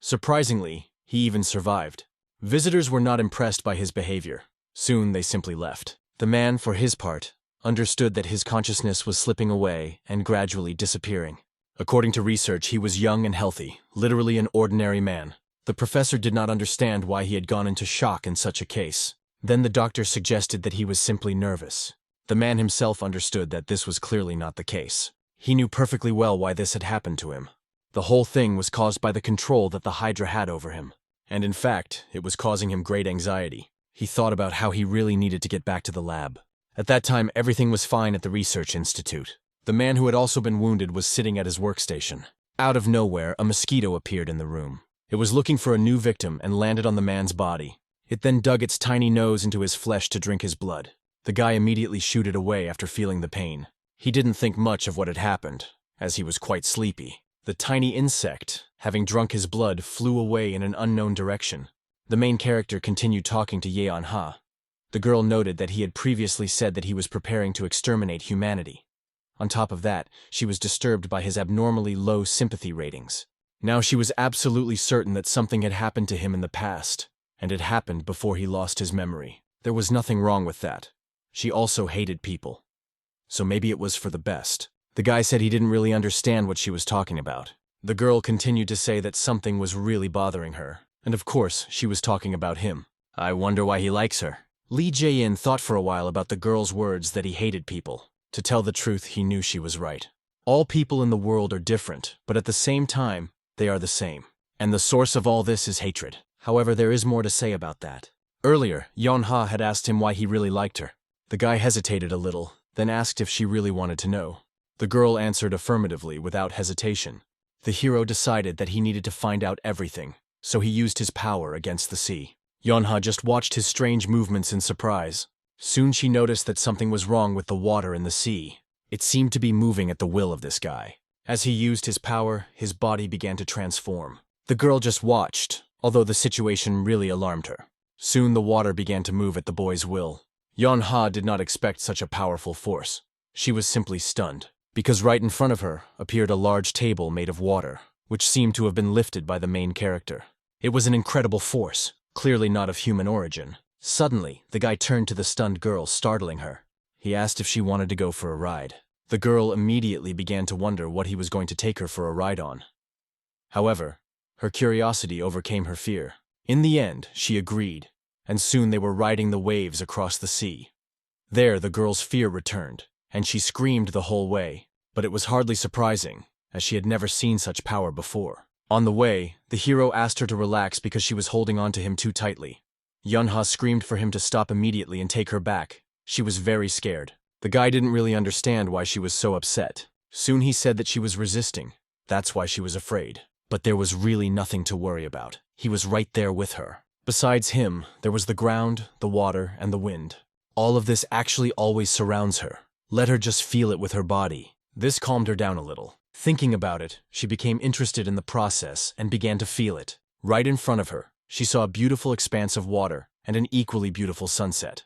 Speaker 1: Surprisingly, he even survived. Visitors were not impressed by his behavior. Soon they simply left. The man, for his part, understood that his consciousness was slipping away and gradually disappearing. According to research, he was young and healthy, literally an ordinary man. The professor did not understand why he had gone into shock in such a case. Then the doctor suggested that he was simply nervous. The man himself understood that this was clearly not the case. He knew perfectly well why this had happened to him. The whole thing was caused by the control that the hydra had over him. And in fact, it was causing him great anxiety. He thought about how he really needed to get back to the lab. At that time, everything was fine at the research institute. The man who had also been wounded was sitting at his workstation. Out of nowhere, a mosquito appeared in the room. It was looking for a new victim and landed on the man's body. It then dug its tiny nose into his flesh to drink his blood. The guy immediately shooed it away after feeling the pain. He didn't think much of what had happened, as he was quite sleepy. The tiny insect, having drunk his blood, flew away in an unknown direction. The main character continued talking to Jae-in. The girl noted that he had previously said that he was preparing to exterminate humanity. On top of that, she was disturbed by his abnormally low sympathy ratings. Now she was absolutely certain that something had happened to him in the past, and it happened before he lost his memory. There was nothing wrong with that. She also hated people. So maybe it was for the best. The guy said he didn't really understand what she was talking about. The girl continued to say that something was really bothering her, and of course, she was talking about him. I wonder why he likes her. Lee Jin thought for a while about the girl's words that he hated people. To tell the truth, he knew she was right. All people in the world are different, but at the same time, they are the same. And the source of all this is hatred. However, there is more to say about that. Earlier, Yeon-ha had asked him why he really liked her. The guy hesitated a little, then asked if she really wanted to know. The girl answered affirmatively without hesitation. The hero decided that he needed to find out everything, so he used his power against the sea. Yeon-ha just watched his strange movements in surprise. Soon she noticed that something was wrong with the water in the sea. It seemed to be moving at the will of this guy. As he used his power, his body began to transform. The girl just watched, although the situation really alarmed her. Soon the water began to move at the boy's will. Yeon-ha did not expect such a powerful force. She was simply stunned, because right in front of her appeared a large table made of water, which seemed to have been lifted by the main character. It was an incredible force, clearly not of human origin. Suddenly, the guy turned to the stunned girl, startling her. He asked if she wanted to go for a ride. The girl immediately began to wonder what he was going to take her for a ride on. However, her curiosity overcame her fear. In the end, she agreed, and soon they were riding the waves across the sea. There, the girl's fear returned, and she screamed the whole way, but it was hardly surprising, as she had never seen such power before. On the way, the hero asked her to relax because she was holding on to him too tightly. Yeon-ha screamed for him to stop immediately and take her back. She was very scared. The guy didn't really understand why she was so upset. Soon he said that she was resisting. That's why she was afraid. But there was really nothing to worry about. He was right there with her. Besides him, there was the ground, the water, and the wind. All of this actually always surrounds her. Let her just feel it with her body. This calmed her down a little. Thinking about it, she became interested in the process and began to feel it. Right in front of her, she saw a beautiful expanse of water and an equally beautiful sunset.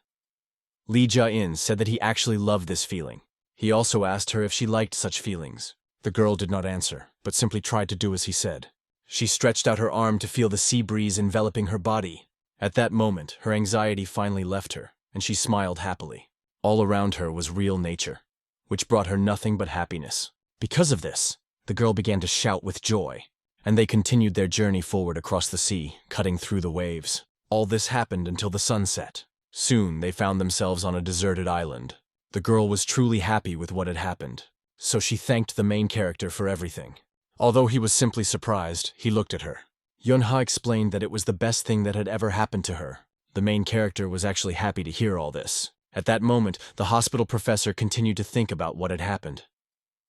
Speaker 1: Lee Jin said that he actually loved this feeling. He also asked her if she liked such feelings. The girl did not answer, but simply tried to do as he said. She stretched out her arm to feel the sea breeze enveloping her body. At that moment, her anxiety finally left her, and she smiled happily. All around her was real nature, which brought her nothing but happiness. Because of this, the girl began to shout with joy, and they continued their journey forward across the sea, cutting through the waves. All this happened until the sun set. Soon they found themselves on a deserted island. The girl was truly happy with what had happened, so she thanked the main character for everything. Although he was simply surprised, he looked at her. Yeon-ha explained that it was the best thing that had ever happened to her. The main character was actually happy to hear all this. At that moment, the hospital professor continued to think about what had happened.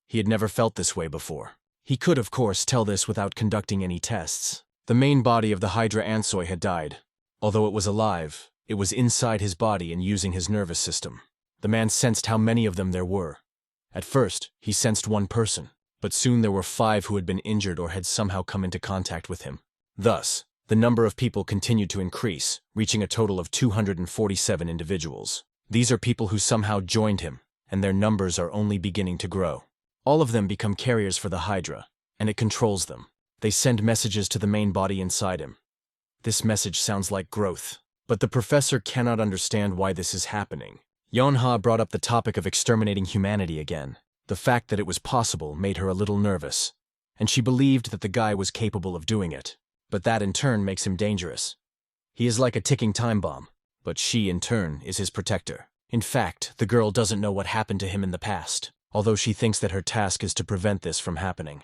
Speaker 1: He had never felt this way before. He could, of course, tell this without conducting any tests. The main body of the hydra Ansoi had died. Although it was alive, it was inside his body and using his nervous system. The man sensed how many of them there were. At first, he sensed one person, but soon there were 5 who had been injured or had somehow come into contact with him. Thus, the number of people continued to increase, reaching a total of 247 individuals. These are people who somehow joined him, and their numbers are only beginning to grow. All of them become carriers for the hydra, and it controls them. They send messages to the main body inside him. This message sounds like growth, but the professor cannot understand why this is happening. Yeon-ha brought up the topic of exterminating humanity again. The fact that it was possible made her a little nervous, and she believed that the guy was capable of doing it, but that in turn makes him dangerous. He is like a ticking time bomb, but she in turn is his protector. In fact, the girl doesn't know what happened to him in the past, although she thinks that her task is to prevent this from happening.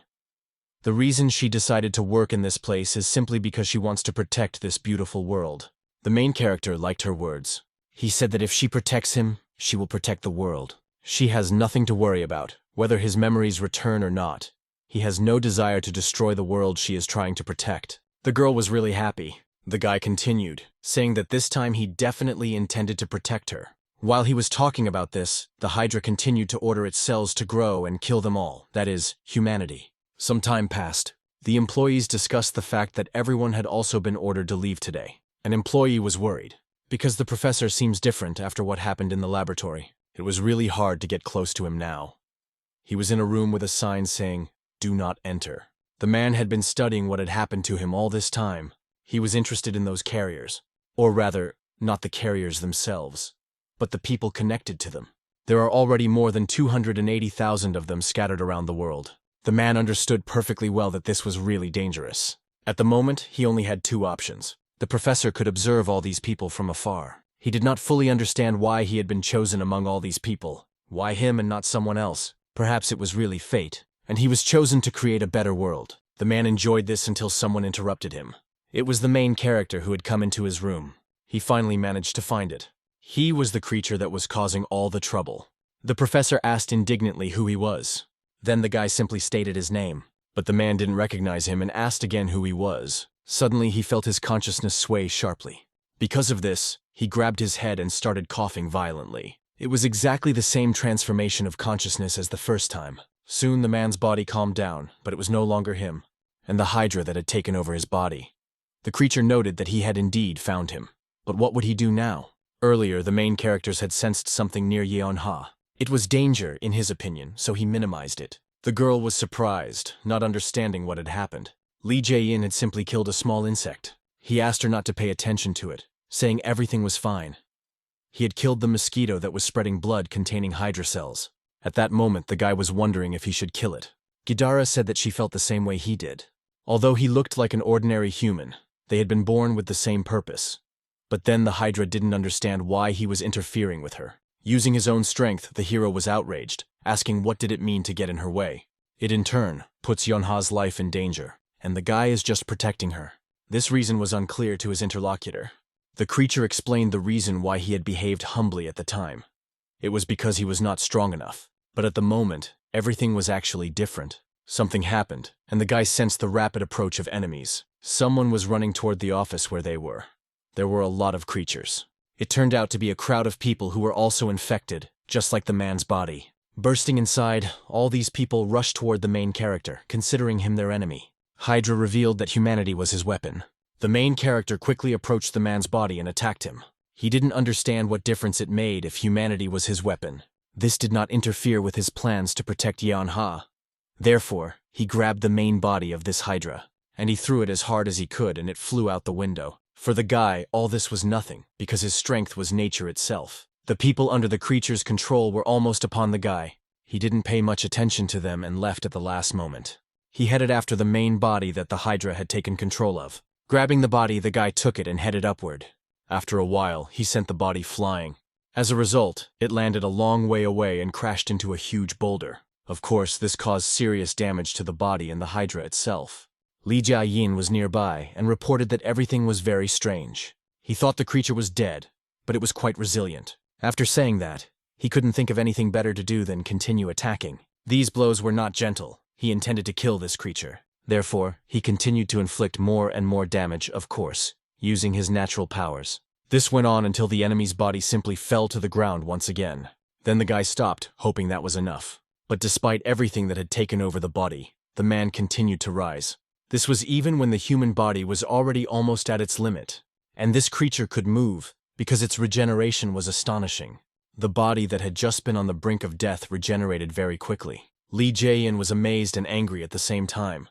Speaker 1: The reason she decided to work in this place is simply because she wants to protect this beautiful world. The main character liked her words. He said that if she protects him, she will protect the world. She has nothing to worry about, whether his memories return or not. He has no desire to destroy the world she is trying to protect. The girl was really happy. The guy continued, saying that this time he definitely intended to protect her. While he was talking about this, the hydra continued to order its cells to grow and kill them all, that is, humanity. Some time passed. The employees discussed the fact that everyone had also been ordered to leave today. An employee was worried, because the professor seems different after what happened in the laboratory. It was really hard to get close to him now. He was in a room with a sign saying, "Do not enter." The man had been studying what had happened to him all this time. He was interested in those carriers. Or rather, not the carriers themselves, but the people connected to them. There are already more than 280,000 of them scattered around the world. The man understood perfectly well that this was really dangerous. At the moment, he only had two options. The professor could observe all these people from afar. He did not fully understand why he had been chosen among all these people. Why him and not someone else? Perhaps it was really fate, and he was chosen to create a better world. The man enjoyed this until someone interrupted him. It was the main character who had come into his room. He finally managed to find it. He was the creature that was causing all the trouble. The professor asked indignantly who he was. Then the guy simply stated his name. But the man didn't recognize him and asked again who he was. Suddenly he felt his consciousness sway sharply. Because of this, he grabbed his head and started coughing violently. It was exactly the same transformation of consciousness as the first time. Soon the man's body calmed down, but it was no longer him, and the hydra that had taken over his body. The creature noted that he had indeed found him. But what would he do now? Earlier, the main characters had sensed something near Yeon-ha. It was danger, in his opinion, so he minimized it. The girl was surprised, not understanding what had happened. Lee Jae-in had simply killed a small insect. He asked her not to pay attention to it, saying everything was fine. He had killed the mosquito that was spreading blood containing hydra cells. At that moment, the guy was wondering if he should kill it. Gidara said that she felt the same way he did. Although he looked like an ordinary human, they had been born with the same purpose. But then the hydra didn't understand why he was interfering with her. Using his own strength, the hero was outraged, asking what did it mean to get in her way. It in turn puts Yeon-ha's life in danger, and the guy is just protecting her. This reason was unclear to his interlocutor. The creature explained the reason why he had behaved humbly at the time. It was because he was not strong enough. But at the moment, everything was actually different. Something happened, and the guy sensed the rapid approach of enemies. Someone was running toward the office where they were. There were a lot of creatures. It turned out to be a crowd of people who were also infected, just like the man's body. Bursting inside, all these people rushed toward the main character, considering him their enemy. Hydra revealed that humanity was his weapon. The main character quickly approached the man's body and attacked him. He didn't understand what difference it made if humanity was his weapon. This did not interfere with his plans to protect Yeon-ha. Therefore, he grabbed the main body of this hydra, and he threw it as hard as he could and it flew out the window. For the guy, all this was nothing, because his strength was nature itself. The people under the creature's control were almost upon the guy. He didn't pay much attention to them and left at the last moment. He headed after the main body that the hydra had taken control of. Grabbing the body, the guy took it and headed upward. After a while, he sent the body flying. As a result, it landed a long way away and crashed into a huge boulder. Of course, this caused serious damage to the body and the hydra itself. Lee Jin was nearby and reported that everything was very strange. He thought the creature was dead, but it was quite resilient. After saying that, he couldn't think of anything better to do than continue attacking. These blows were not gentle. He intended to kill this creature. Therefore, he continued to inflict more and more damage, of course, using his natural powers. This went on until the enemy's body simply fell to the ground once again. Then the guy stopped, hoping that was enough. But despite everything that had taken over the body, the man continued to rise. This was even when the human body was already almost at its limit. And this creature could move, because its regeneration was astonishing. The body that had just been on the brink of death regenerated very quickly. Lee Jae-in was amazed and angry at the same time.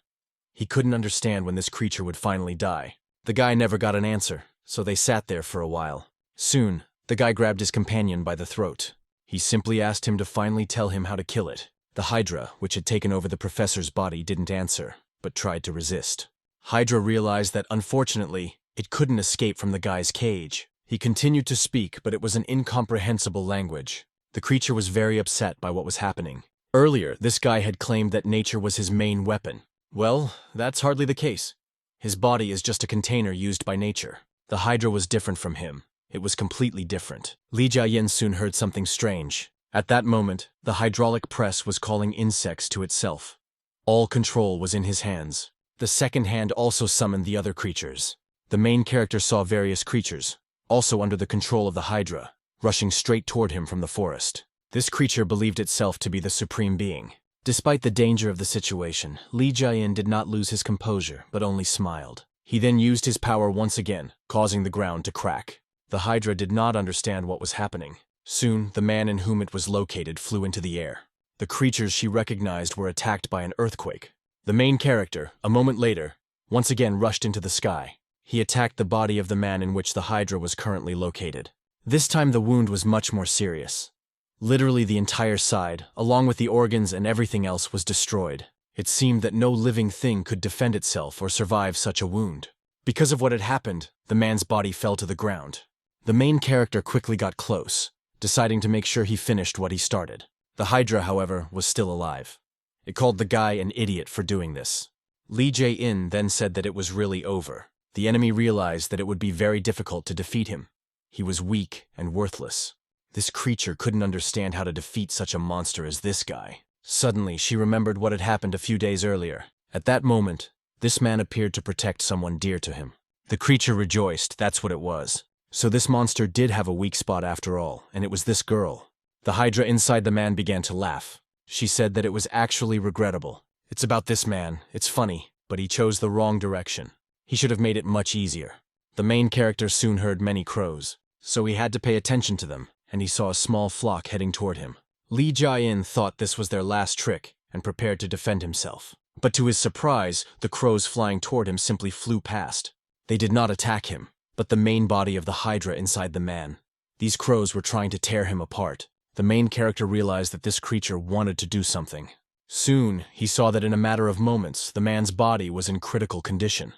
Speaker 1: He couldn't understand when this creature would finally die. The guy never got an answer, so they sat there for a while. Soon, the guy grabbed his companion by the throat. He simply asked him to finally tell him how to kill it. The hydra, which had taken over the professor's body, didn't answer, but tried to resist. Hydra realized that, unfortunately, it couldn't escape from the guy's cage. He continued to speak, but it was an incomprehensible language. The creature was very upset by what was happening. Earlier, this guy had claimed that nature was his main weapon. Well, that's hardly the case. His body is just a container used by nature. The hydra was different from him. It was completely different. Lee Jae-in soon heard something strange. At that moment, the hydraulic press was calling insects to itself. All control was in his hands. The second hand also summoned the other creatures. The main character saw various creatures, also under the control of the hydra, rushing straight toward him from the forest. This creature believed itself to be the supreme being. Despite the danger of the situation, Lee Jae-in did not lose his composure, but only smiled. He then used his power once again, causing the ground to crack. The hydra did not understand what was happening. Soon, the man in whom it was located flew into the air. The creatures she recognized were attacked by an earthquake. The main character, a moment later, once again rushed into the sky. He attacked the body of the man in which the hydra was currently located. This time the wound was much more serious. Literally the entire side, along with the organs and everything else, was destroyed. It seemed that no living thing could defend itself or survive such a wound. Because of what had happened, the man's body fell to the ground. The main character quickly got close, deciding to make sure he finished what he started. The hydra, however, was still alive. It called the guy an idiot for doing this. Lee Jae-in then said that it was really over. The enemy realized that it would be very difficult to defeat him. He was weak and worthless. This creature couldn't understand how to defeat such a monster as this guy. Suddenly, she remembered what had happened a few days earlier. At that moment, this man appeared to protect someone dear to him. The creature rejoiced, that's what it was. So this monster did have a weak spot after all, and it was this girl. The hydra inside the man began to laugh. She said that it was actually regrettable. It's about this man, it's funny, but he chose the wrong direction. He should have made it much easier. The main character soon heard many crows, so he had to pay attention to them, and he saw a small flock heading toward him. Lee Jae-in thought this was their last trick and prepared to defend himself. But to his surprise, the crows flying toward him simply flew past. They did not attack him, but the main body of the hydra inside the man. These crows were trying to tear him apart. The main character realized that this creature wanted to do something. Soon, he saw that in a matter of moments, the man's body was in critical condition.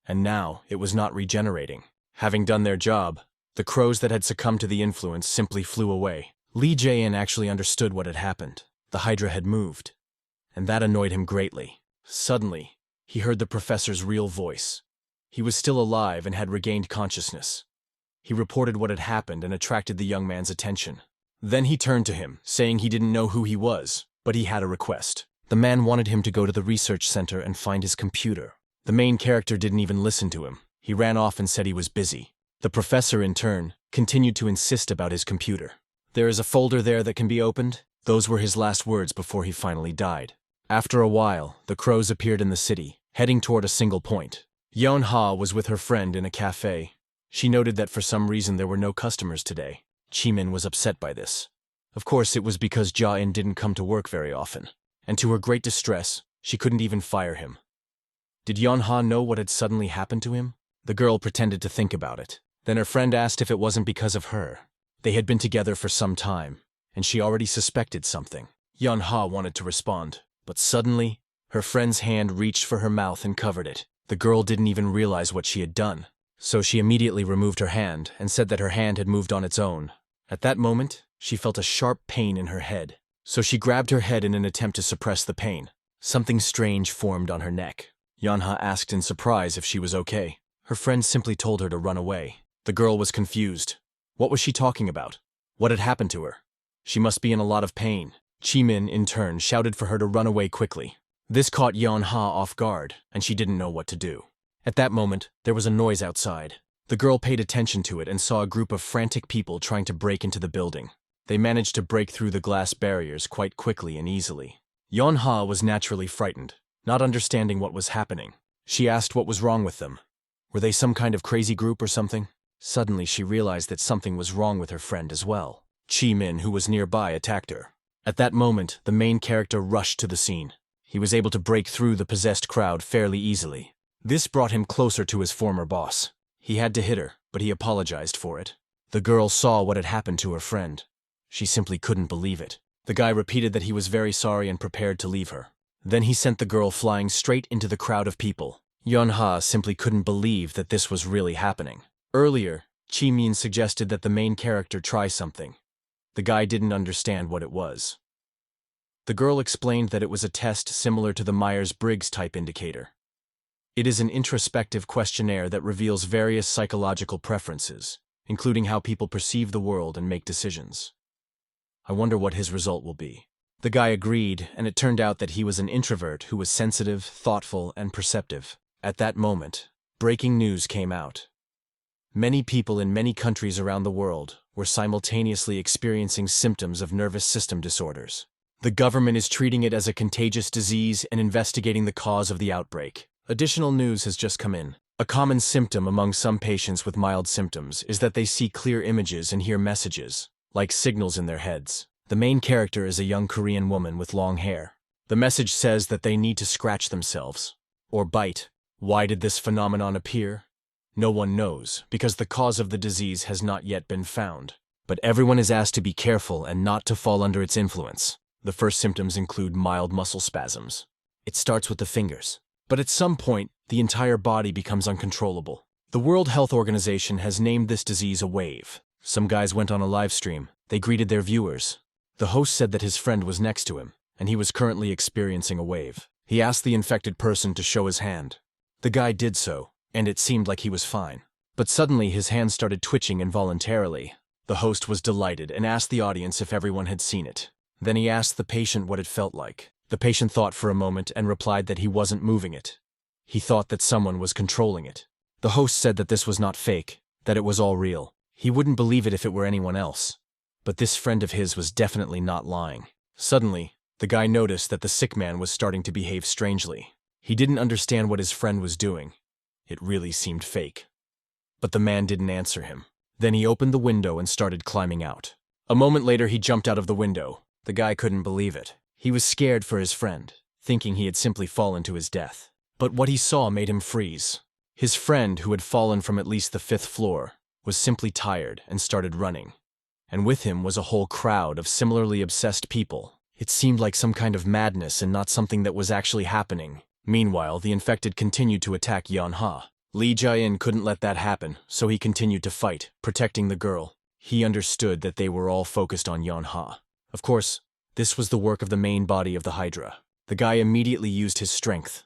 Speaker 1: And now, it was not regenerating. Having done their job, the crows that had succumbed to the influence simply flew away. Lee Jae-in actually understood what had happened. The hydra had moved. And that annoyed him greatly. Suddenly, he heard the professor's real voice. He was still alive and had regained consciousness. He reported what had happened and attracted the young man's attention. Then he turned to him, saying he didn't know who he was, but he had a request. The man wanted him to go to the research center and find his computer. The main character didn't even listen to him. He ran off and said he was busy. The professor, in turn, continued to insist about his computer. "There is a folder there that can be opened." Those were his last words before he finally died. After a while, the crows appeared in the city, heading toward a single point. Yeon-ha was with her friend in a cafe. She noted that for some reason there were no customers today. Jimin was upset by this. Of course, it was because Jae-in didn't come to work very often. And to her great distress, she couldn't even fire him. Did Yeon-ha know what had suddenly happened to him? The girl pretended to think about it. Then her friend asked if it wasn't because of her. They had been together for some time, and she already suspected something. Yeon-ha wanted to respond, but suddenly, her friend's hand reached for her mouth and covered it. The girl didn't even realize what she had done, so she immediately removed her hand and said that her hand had moved on its own. At that moment, she felt a sharp pain in her head, so she grabbed her head in an attempt to suppress the pain. Something strange formed on her neck. Yeon-ha asked in surprise if she was okay. Her friend simply told her to run away. The girl was confused. What was she talking about? What had happened to her? She must be in a lot of pain. Jimin, in turn, shouted for her to run away quickly. This caught Yeon-ha off guard, and she didn't know what to do. At that moment, there was a noise outside. The girl paid attention to it and saw a group of frantic people trying to break into the building. They managed to break through the glass barriers quite quickly and easily. Yeon-ha was naturally frightened, not understanding what was happening. She asked what was wrong with them. Were they some kind of crazy group or something? Suddenly, she realized that something was wrong with her friend as well. Jimin, who was nearby, attacked her. At that moment, the main character rushed to the scene. He was able to break through the possessed crowd fairly easily. This brought him closer to his former boss. He had to hit her, but he apologized for it. The girl saw what had happened to her friend. She simply couldn't believe it. The guy repeated that he was very sorry and prepared to leave her. Then he sent the girl flying straight into the crowd of people. Yeon-ha simply couldn't believe that this was really happening. Earlier, Chi-min suggested that the main character try something. The guy didn't understand what it was. The girl explained that it was a test similar to the Myers-Briggs type indicator. It is an introspective questionnaire that reveals various psychological preferences, including how people perceive the world and make decisions. I wonder what his result will be. The guy agreed, and it turned out that he was an introvert who was sensitive, thoughtful, and perceptive. At that moment, breaking news came out. Many people in many countries around the world were simultaneously experiencing symptoms of nervous system disorders. The government is treating it as a contagious disease and investigating the cause of the outbreak. Additional news has just come in. A common symptom among some patients with mild symptoms is that they see clear images and hear messages, like signals in their heads. The main character is a young Korean woman with long hair. The message says that they need to scratch themselves or bite. Why did this phenomenon appear? No one knows, because the cause of the disease has not yet been found. But everyone is asked to be careful and not to fall under its influence. The first symptoms include mild muscle spasms. It starts with the fingers. But at some point, the entire body becomes uncontrollable. The World Health Organization has named this disease a wave. Some guys went on a live stream. They greeted their viewers. The host said that his friend was next to him, and he was currently experiencing a wave. He asked the infected person to show his hand. The guy did so, and it seemed like he was fine. But suddenly his hand started twitching involuntarily. The host was delighted and asked the audience if everyone had seen it. Then he asked the patient what it felt like. The patient thought for a moment and replied that he wasn't moving it. He thought that someone was controlling it. The host said that this was not fake, that it was all real. He wouldn't believe it if it were anyone else. But this friend of his was definitely not lying. Suddenly, the guy noticed that the sick man was starting to behave strangely. He didn't understand what his friend was doing. It really seemed fake. But the man didn't answer him. Then he opened the window and started climbing out. A moment later, he jumped out of the window. The guy couldn't believe it. He was scared for his friend, thinking he had simply fallen to his death. But what he saw made him freeze. His friend, who had fallen from at least the 5th floor, was simply tired and started running. And with him was a whole crowd of similarly obsessed people. It seemed like some kind of madness and not something that was actually happening. Meanwhile, the infected continued to attack Yeon-ha. Lee Jae-in couldn't let that happen, so he continued to fight, protecting the girl. He understood that they were all focused on Yeon-ha. Of course, this was the work of the main body of the hydra. The guy immediately used his strength.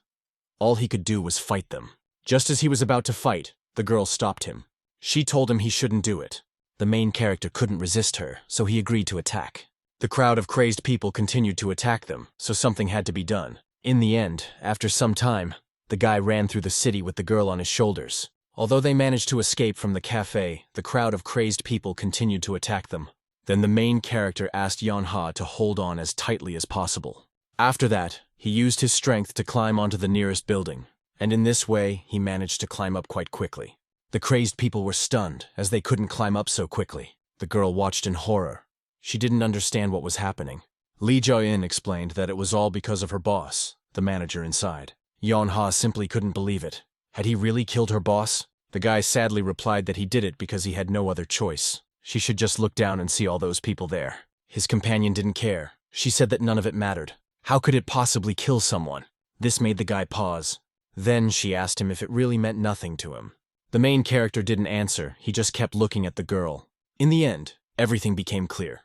Speaker 1: All he could do was fight them. Just as he was about to fight, the girl stopped him. She told him he shouldn't do it. The main character couldn't resist her, so he agreed to attack. The crowd of crazed people continued to attack them, so something had to be done. In the end, after some time, the guy ran through the city with the girl on his shoulders. Although they managed to escape from the cafe, the crowd of crazed people continued to attack them. Then the main character asked Yeon-ha to hold on as tightly as possible. After that, he used his strength to climb onto the nearest building, and in this way, he managed to climb up quite quickly. The crazed people were stunned, as they couldn't climb up so quickly. The girl watched in horror. She didn't understand what was happening. Lee Jae-in explained that it was all because of her boss, the manager inside. Yeon-ha simply couldn't believe it. Had he really killed her boss? The guy sadly replied that he did it because he had no other choice. She should just look down and see all those people there. His companion didn't care. She said that none of it mattered. How could it possibly kill someone? This made the guy pause. Then she asked him if it really meant nothing to him. The main character didn't answer, he just kept looking at the girl. In the end, everything became clear.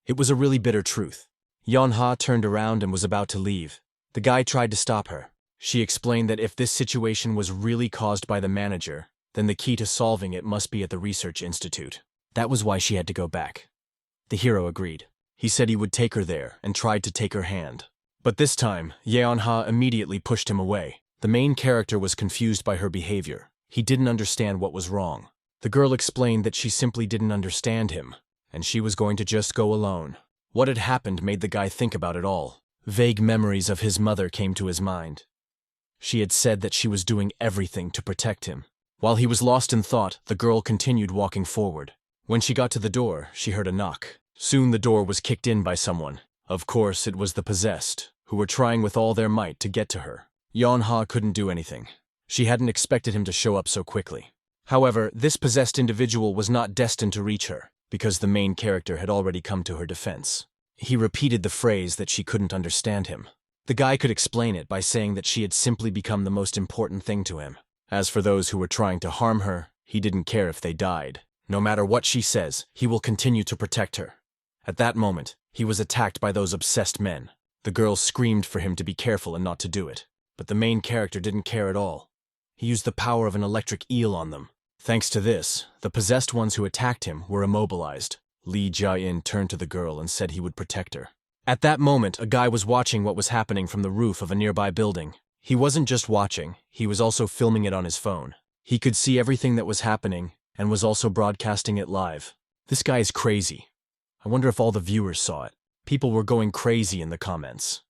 Speaker 1: It was a really bitter truth. Yeon-ha turned around and was about to leave. The guy tried to stop her. She explained that if this situation was really caused by the manager, then the key to solving it must be at the research institute. That was why she had to go back. The hero agreed. He said he would take her there and tried to take her hand. But this time, Yeon-ha immediately pushed him away. The main character was confused by her behavior. He didn't understand what was wrong. The girl explained that she simply didn't understand him, and she was going to just go alone. What had happened made the guy think about it all. Vague memories of his mother came to his mind. She had said that she was doing everything to protect him. While he was lost in thought, the girl continued walking forward. When she got to the door, she heard a knock. Soon the door was kicked in by someone. Of course, it was the possessed, who were trying with all their might to get to her. Yeonha couldn't do anything. She hadn't expected him to show up so quickly. However, this possessed individual was not destined to reach her, because the main character had already come to her defense. He repeated the phrase that she couldn't understand him. The guy could explain it by saying that she had simply become the most important thing to him. As for those who were trying to harm her, he didn't care if they died. No matter what she says, he will continue to protect her. At that moment, he was attacked by those obsessed men. The girl screamed for him to be careful and not to do it. But the main character didn't care at all. He used the power of an electric eel on them. Thanks to this, the possessed ones who attacked him were immobilized. Lee Jae-in turned to the girl and said he would protect her. At that moment, a guy was watching what was happening from the roof of a nearby building. He wasn't just watching, he was also filming it on his phone. He could see everything that was happening and was also broadcasting it live. This guy is crazy. I wonder if all the viewers saw it. People were going crazy in the comments.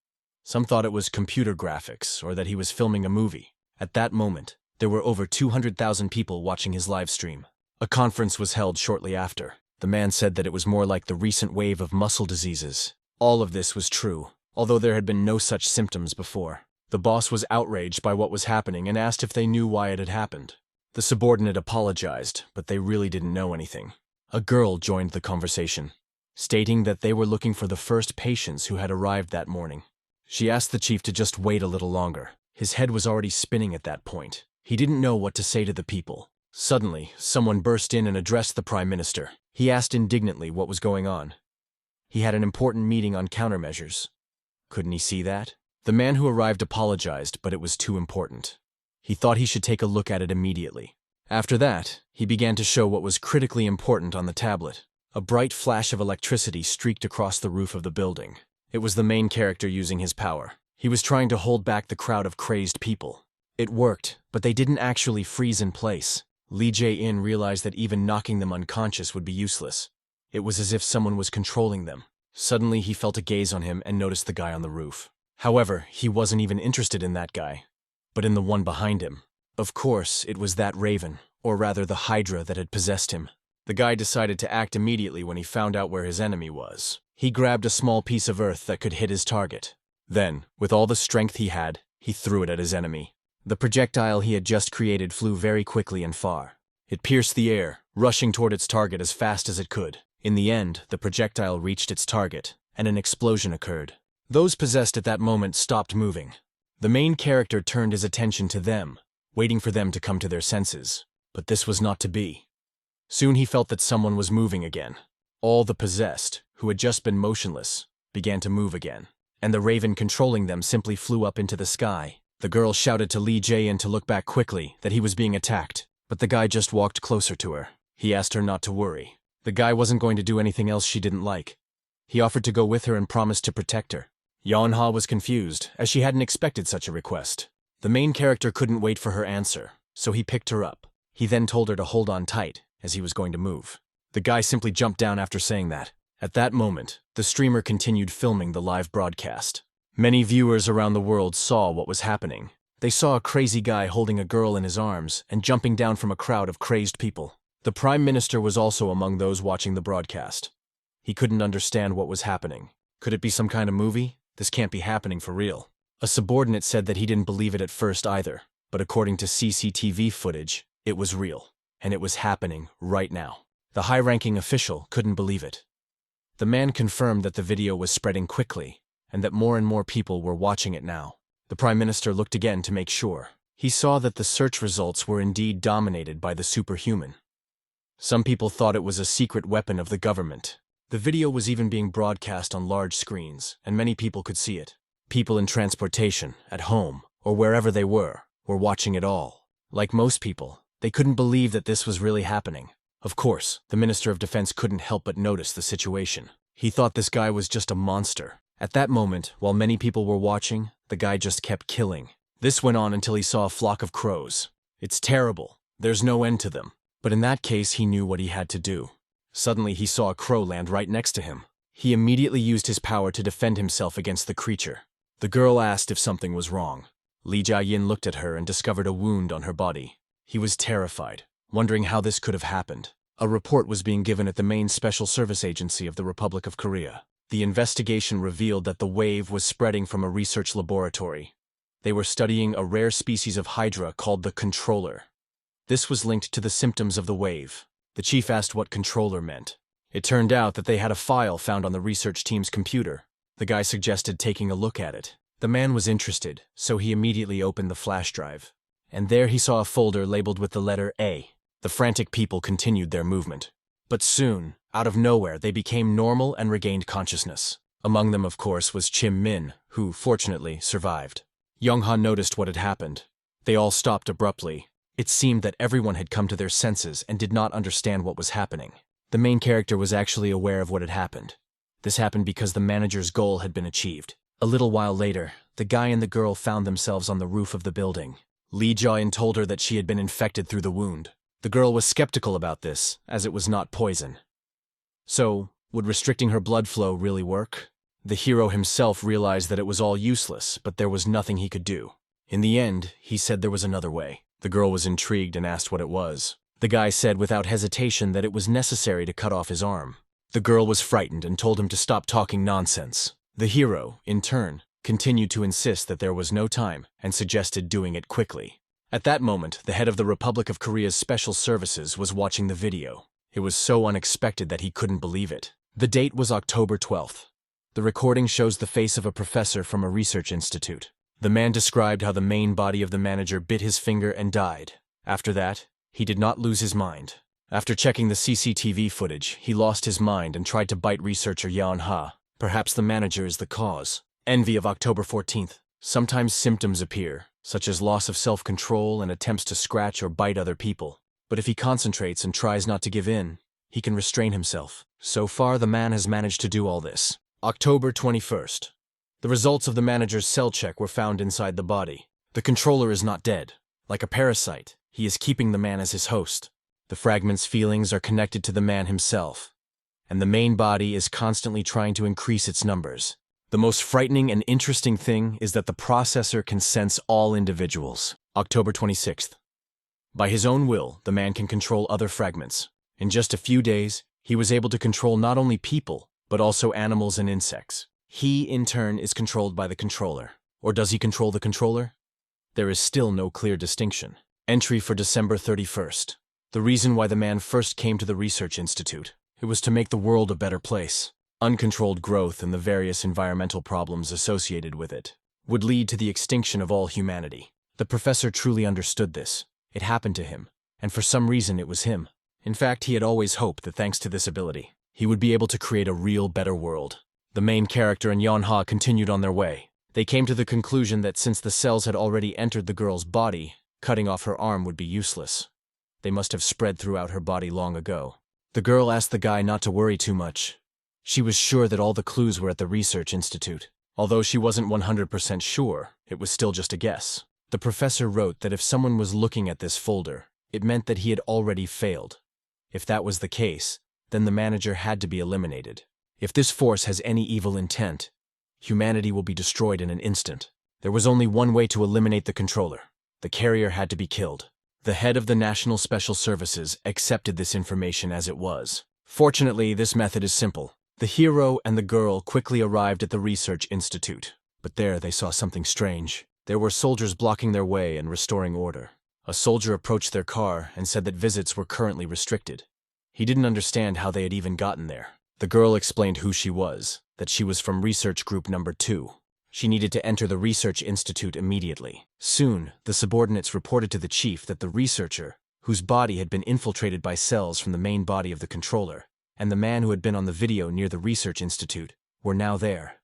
Speaker 1: Some thought it was computer graphics or that he was filming a movie. At that moment, there were over 200,000 people watching his live stream. A conference was held shortly after. The man said that it was more like the recent wave of muscle diseases. All of this was true, although there had been no such symptoms before. The boss was outraged by what was happening and asked if they knew why it had happened. The subordinate apologized, but they really didn't know anything. A girl joined the conversation, stating that they were looking for the first patients who had arrived that morning. She asked the chief to just wait a little longer. His head was already spinning at that point. He didn't know what to say to the people. Suddenly, someone burst in and addressed the prime minister. He asked indignantly what was going on. He had an important meeting on countermeasures. Couldn't he see that? The man who arrived apologized, but it was too important. He thought he should take a look at it immediately. After that, he began to show what was critically important on the tablet. A bright flash of electricity streaked across the roof of the building. It was the main character using his power. He was trying to hold back the crowd of crazed people. It worked, but they didn't actually freeze in place. Lee Jae-in realized that even knocking them unconscious would be useless. It was as if someone was controlling them. Suddenly, he felt a gaze on him and noticed the guy on the roof. However, he wasn't even interested in that guy, but in the one behind him. Of course, it was that raven, or rather the hydra that had possessed him. The guy decided to act immediately when he found out where his enemy was. He grabbed a small piece of earth that could hit his target. Then, with all the strength he had, he threw it at his enemy. The projectile he had just created flew very quickly and far. It pierced the air, rushing toward its target as fast as it could. In the end, the projectile reached its target, and an explosion occurred. Those possessed at that moment stopped moving. The main character turned his attention to them, waiting for them to come to their senses. But this was not to be. Soon he felt that someone was moving again. All the possessed, who had just been motionless, began to move again, and the raven controlling them simply flew up into the sky. The girl shouted to Lee Jae-in to look back quickly, that he was being attacked, but the guy just walked closer to her. He asked her not to worry. The guy wasn't going to do anything else she didn't like. He offered to go with her and promised to protect her. Yeonha was confused, as she hadn't expected such a request. The main character couldn't wait for her answer, so he picked her up. He then told her to hold on tight, as he was going to move. The guy simply jumped down after saying that. At that moment, the streamer continued filming the live broadcast. Many viewers around the world saw what was happening. They saw a crazy guy holding a girl in his arms and jumping down from a crowd of crazed people. The prime minister was also among those watching the broadcast. He couldn't understand what was happening. Could it be some kind of movie? This can't be happening for real. A subordinate said that he didn't believe it at first either, but according to CCTV footage, it was real, and it was happening right now. The high-ranking official couldn't believe it. The man confirmed that the video was spreading quickly, and that more and more people were watching it now. The prime minister looked again to make sure. He saw that the search results were indeed dominated by the superhuman. Some people thought it was a secret weapon of the government. The video was even being broadcast on large screens, and many people could see it. People in transportation, at home, or wherever they were watching it all. Like most people, they couldn't believe that this was really happening. Of course, the Minister of Defense couldn't help but notice the situation. He thought this guy was just a monster. At that moment, while many people were watching, the guy just kept killing. This went on until he saw a flock of crows. It's terrible. There's no end to them. But in that case, he knew what he had to do. Suddenly, he saw a crow land right next to him. He immediately used his power to defend himself against the creature. The girl asked if something was wrong. Lee Jae-in looked at her and discovered a wound on her body. He was terrified, wondering how this could have happened. A report was being given at the main special service agency of the Republic of Korea. The investigation revealed that the wave was spreading from a research laboratory. They were studying a rare species of hydra called the controller. This was linked to the symptoms of the wave. The chief asked what controller meant. It turned out that they had a file found on the research team's computer. The guy suggested taking a look at it. The man was interested, so he immediately opened the flash drive. And there he saw a folder labeled with the letter A. The frantic people continued their movement. But soon, out of nowhere, they became normal and regained consciousness. Among them, of course, was Chim Min, who, fortunately, survived. Young-ha noticed what had happened. They all stopped abruptly. It seemed that everyone had come to their senses and did not understand what was happening. The main character was actually aware of what had happened. This happened because the manager's goal had been achieved. A little while later, the guy and the girl found themselves on the roof of the building. Lee Jin told her that she had been infected through the wound. The girl was skeptical about this, as it was not poison. So, would restricting her blood flow really work? The hero himself realized that it was all useless, but there was nothing he could do. In the end, he said there was another way. The girl was intrigued and asked what it was. The guy said without hesitation that it was necessary to cut off his arm. The girl was frightened and told him to stop talking nonsense. The hero, in turn, continued to insist that there was no time and suggested doing it quickly. At that moment, the head of the Republic of Korea's Special Services was watching the video. It was so unexpected that he couldn't believe it. The date was October 12th. The recording shows the face of a professor from a research institute. The man described how the main body of the manager bit his finger and died. After that, he did not lose his mind. After checking the CCTV footage, he lost his mind and tried to bite researcher Yeon-ha. Perhaps the manager is the cause. Envy of October 14th. Sometimes symptoms appear, such as loss of self-control and attempts to scratch or bite other people. But if he concentrates and tries not to give in, he can restrain himself. So far, the man has managed to do all this. October 21st. The results of the manager's cell check were found inside the body. The controller is not dead. Like a parasite, he is keeping the man as his host. The fragment's feelings are connected to the man himself, and the main body is constantly trying to increase its numbers. The most frightening and interesting thing is that the processor can sense all individuals. October 26th. By his own will, the man can control other fragments. In just a few days, he was able to control not only people, but also animals and insects. He, in turn, is controlled by the controller. Or does he control the controller? There is still no clear distinction. Entry for December 31st. The reason why the man first came to the research institute. It was to make the world a better place. Uncontrolled growth and the various environmental problems associated with it would lead to the extinction of all humanity. The professor truly understood this. It happened to him, and for some reason it was him. In fact, he had always hoped that thanks to this ability, he would be able to create a real better world. The main character and Yeon-ha continued on their way. They came to the conclusion that since the cells had already entered the girl's body, cutting off her arm would be useless. They must have spread throughout her body long ago. The girl asked the guy not to worry too much. She was sure that all the clues were at the research institute. Although she wasn't 100% sure, it was still just a guess. The professor wrote that if someone was looking at this folder, it meant that he had already failed. If that was the case, then the manager had to be eliminated. If this force has any evil intent, humanity will be destroyed in an instant. There was only one way to eliminate the controller. The carrier had to be killed. The head of the National Special Services accepted this information as it was. Fortunately, this method is simple. The hero and the girl quickly arrived at the research institute. But there they saw something strange. There were soldiers blocking their way and restoring order. A soldier approached their car and said that visits were currently restricted. He didn't understand how they had even gotten there. The girl explained who she was, that she was from research group number 2. She needed to enter the research institute immediately. Soon, the subordinates reported to the chief that the researcher, whose body had been infiltrated by cells from the main body of the controller, and the man who had been on the video near the research institute, were now there.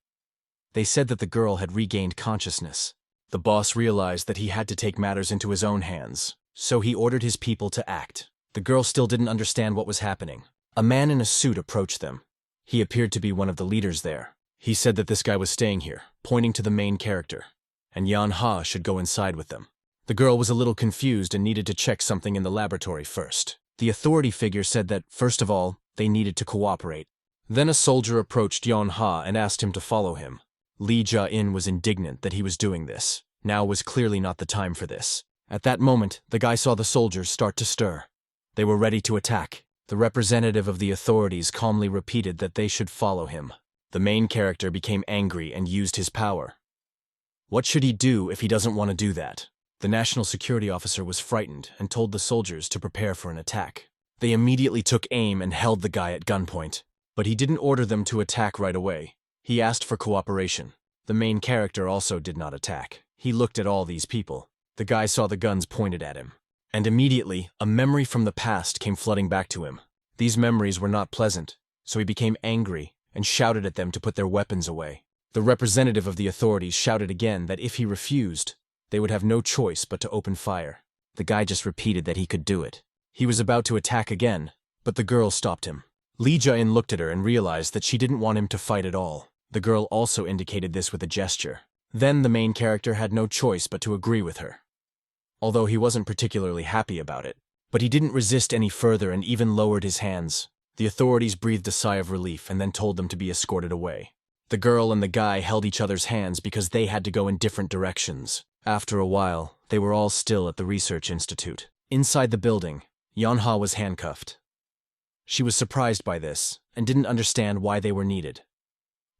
Speaker 1: They said that the girl had regained consciousness. The boss realized that he had to take matters into his own hands, so he ordered his people to act. The girl still didn't understand what was happening. A man in a suit approached them. He appeared to be one of the leaders there. He said that this guy was staying here, pointing to the main character, and Yeon-ha should go inside with them. The girl was a little confused and needed to check something in the laboratory first. The authority figure said that, first of all, they needed to cooperate. Then a soldier approached Yeon-ha and asked him to follow him. Lee Jae-in was indignant that he was doing this. Now was clearly not the time for this. At that moment, the guy saw the soldiers start to stir. They were ready to attack. The representative of the authorities calmly repeated that they should follow him. The main character became angry and used his power. What should he do if he doesn't want to do that? The national security officer was frightened and told the soldiers to prepare for an attack. They immediately took aim and held the guy at gunpoint, but he didn't order them to attack right away. He asked for cooperation. The main character also did not attack. He looked at all these people. The guy saw the guns pointed at him. And immediately, a memory from the past came flooding back to him. These memories were not pleasant, so he became angry and shouted at them to put their weapons away. The representative of the authorities shouted again that if he refused, they would have no choice but to open fire. The guy just repeated that he could do it. He was about to attack again, but the girl stopped him. Lee Jin looked at her and realized that she didn't want him to fight at all. The girl also indicated this with a gesture. Then the main character had no choice but to agree with her. Although he wasn't particularly happy about it, but he didn't resist any further and even lowered his hands. The authorities breathed a sigh of relief and then told them to be escorted away. The girl and the guy held each other's hands because they had to go in different directions. After a while, they were all still at the research institute. Inside the building, Yeonha was handcuffed. She was surprised by this and didn't understand why they were needed.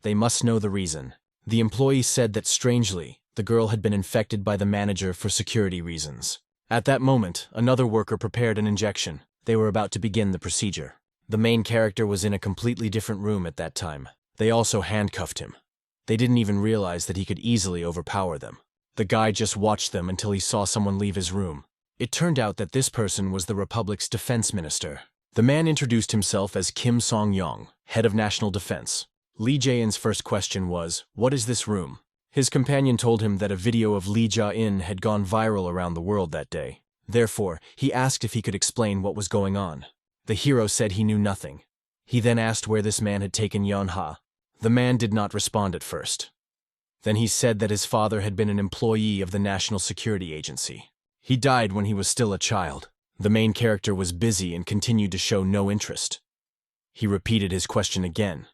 Speaker 1: They must know the reason. The employee said that strangely, the girl had been infected by the manager for security reasons. At that moment, another worker prepared an injection. They were about to begin the procedure. The main character was in a completely different room at that time. They also handcuffed him. They didn't even realize that he could easily overpower them. The guy just watched them until he saw someone leave his room. It turned out that this person was the Republic's defense minister. The man introduced himself as Kim Song-yong, head of national defense. Lee Jae-in's first question was, "What is this room?" His companion told him that a video of Lee Jae-in had gone viral around the world that day. Therefore, he asked if he could explain what was going on. The hero said he knew nothing. He then asked where this man had taken Yeonha. The man did not respond at first. Then he said that his father had been an employee of the National Security Agency. He died when he was still a child. The main character was busy and continued to show no interest. He repeated his question again.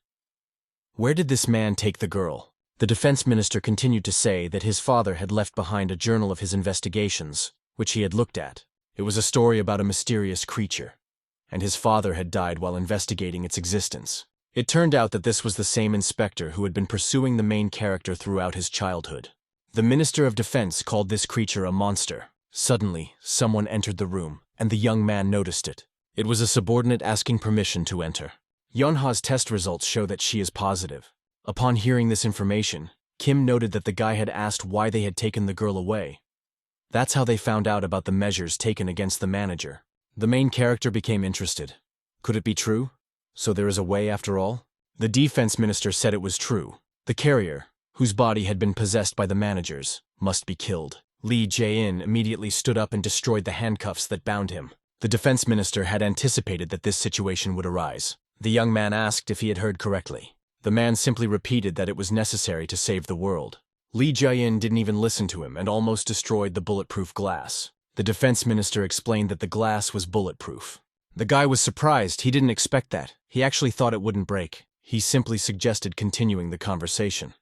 Speaker 1: Where did this man take the girl? The defense minister continued to say that his father had left behind a journal of his investigations, which he had looked at. It was a story about a mysterious creature, and his father had died while investigating its existence. It turned out that this was the same inspector who had been pursuing the main character throughout his childhood. The Minister of Defense called this creature a monster. Suddenly, someone entered the room, and the young man noticed it. It was a subordinate asking permission to enter. Yeonha's test results show that she is positive. Upon hearing this information, Kim noted that the guy had asked why they had taken the girl away. That's how they found out about the measures taken against the manager. The main character became interested. Could it be true? So there is a way after all? The defense minister said it was true. The carrier, whose body had been possessed by the managers, must be killed. Lee Jae-in immediately stood up and destroyed the handcuffs that bound him. The defense minister had anticipated that this situation would arise. The young man asked if he had heard correctly. The man simply repeated that it was necessary to save the world. Lee Jae-in didn't even listen to him and almost destroyed the bulletproof glass. The defense minister explained that the glass was bulletproof. The guy was surprised. He didn't expect that. He actually thought it wouldn't break. He simply suggested continuing the conversation.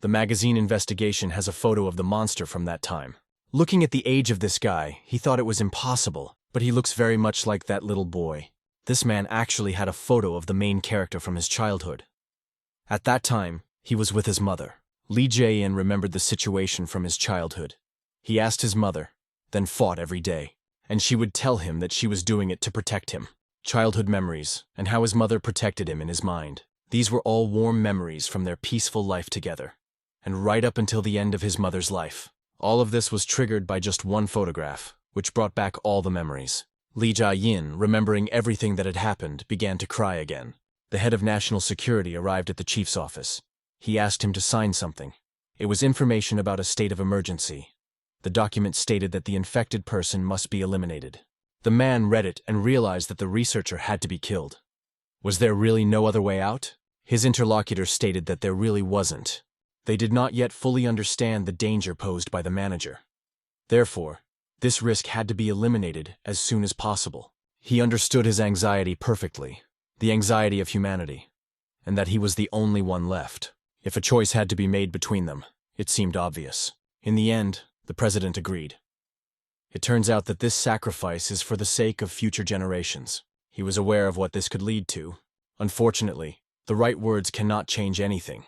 Speaker 1: The magazine investigation has a photo of the monster from that time. Looking at the age of this guy, he thought it was impossible, but he looks very much like that little boy. This man actually had a photo of the main character from his childhood. At that time, he was with his mother. Lee Jae-in remembered the situation from his childhood. He asked his mother, then fought every day, and she would tell him that she was doing it to protect him. Childhood memories, and how his mother protected him in his mind. These were all warm memories from their peaceful life together, and right up until the end of his mother's life. All of this was triggered by just one photograph, which brought back all the memories. Lee Jae-in, remembering everything that had happened, began to cry again. The head of national security arrived at the chief's office. He asked him to sign something. It was information about a state of emergency. The document stated that the infected person must be eliminated. The man read it and realized that the researcher had to be killed. Was there really no other way out? His interlocutor stated that there really wasn't. They did not yet fully understand the danger posed by the manager. Therefore, this risk had to be eliminated as soon as possible. He understood his anxiety perfectly, the anxiety of humanity, and that he was the only one left. If a choice had to be made between them, it seemed obvious. In the end, the president agreed. It turns out that this sacrifice is for the sake of future generations. He was aware of what this could lead to. Unfortunately, The right words cannot change anything.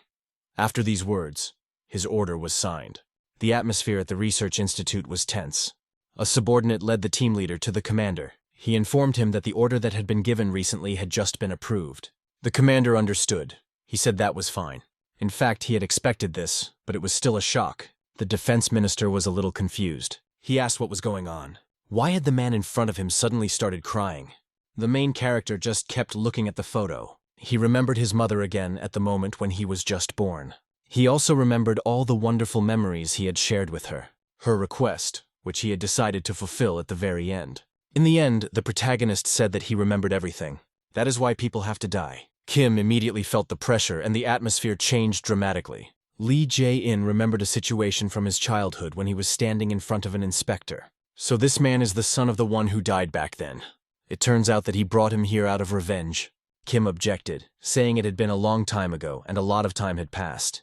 Speaker 1: After these words, his order was signed. The atmosphere at the research institute was tense. A subordinate led the team leader to the commander. He informed him that the order that had been given recently had just been approved. The commander understood. He said that was fine. In fact, he had expected this, but it was still a shock. The defense minister was a little confused. He asked what was going on. Why had the man in front of him suddenly started crying? The main character just kept looking at the photo. He remembered his mother again at the moment when he was just born. He also remembered all the wonderful memories he had shared with her. Her request, which he had decided to fulfill at the very end. In the end, the protagonist said that he remembered everything. That is why people have to die. Kim immediately felt the pressure and the atmosphere changed dramatically. Lee Jae-in remembered a situation from his childhood when he was standing in front of an inspector. So this man is the son of the one who died back then. It turns out that he brought him here out of revenge. Kim objected, saying it had been a long time ago and a lot of time had passed.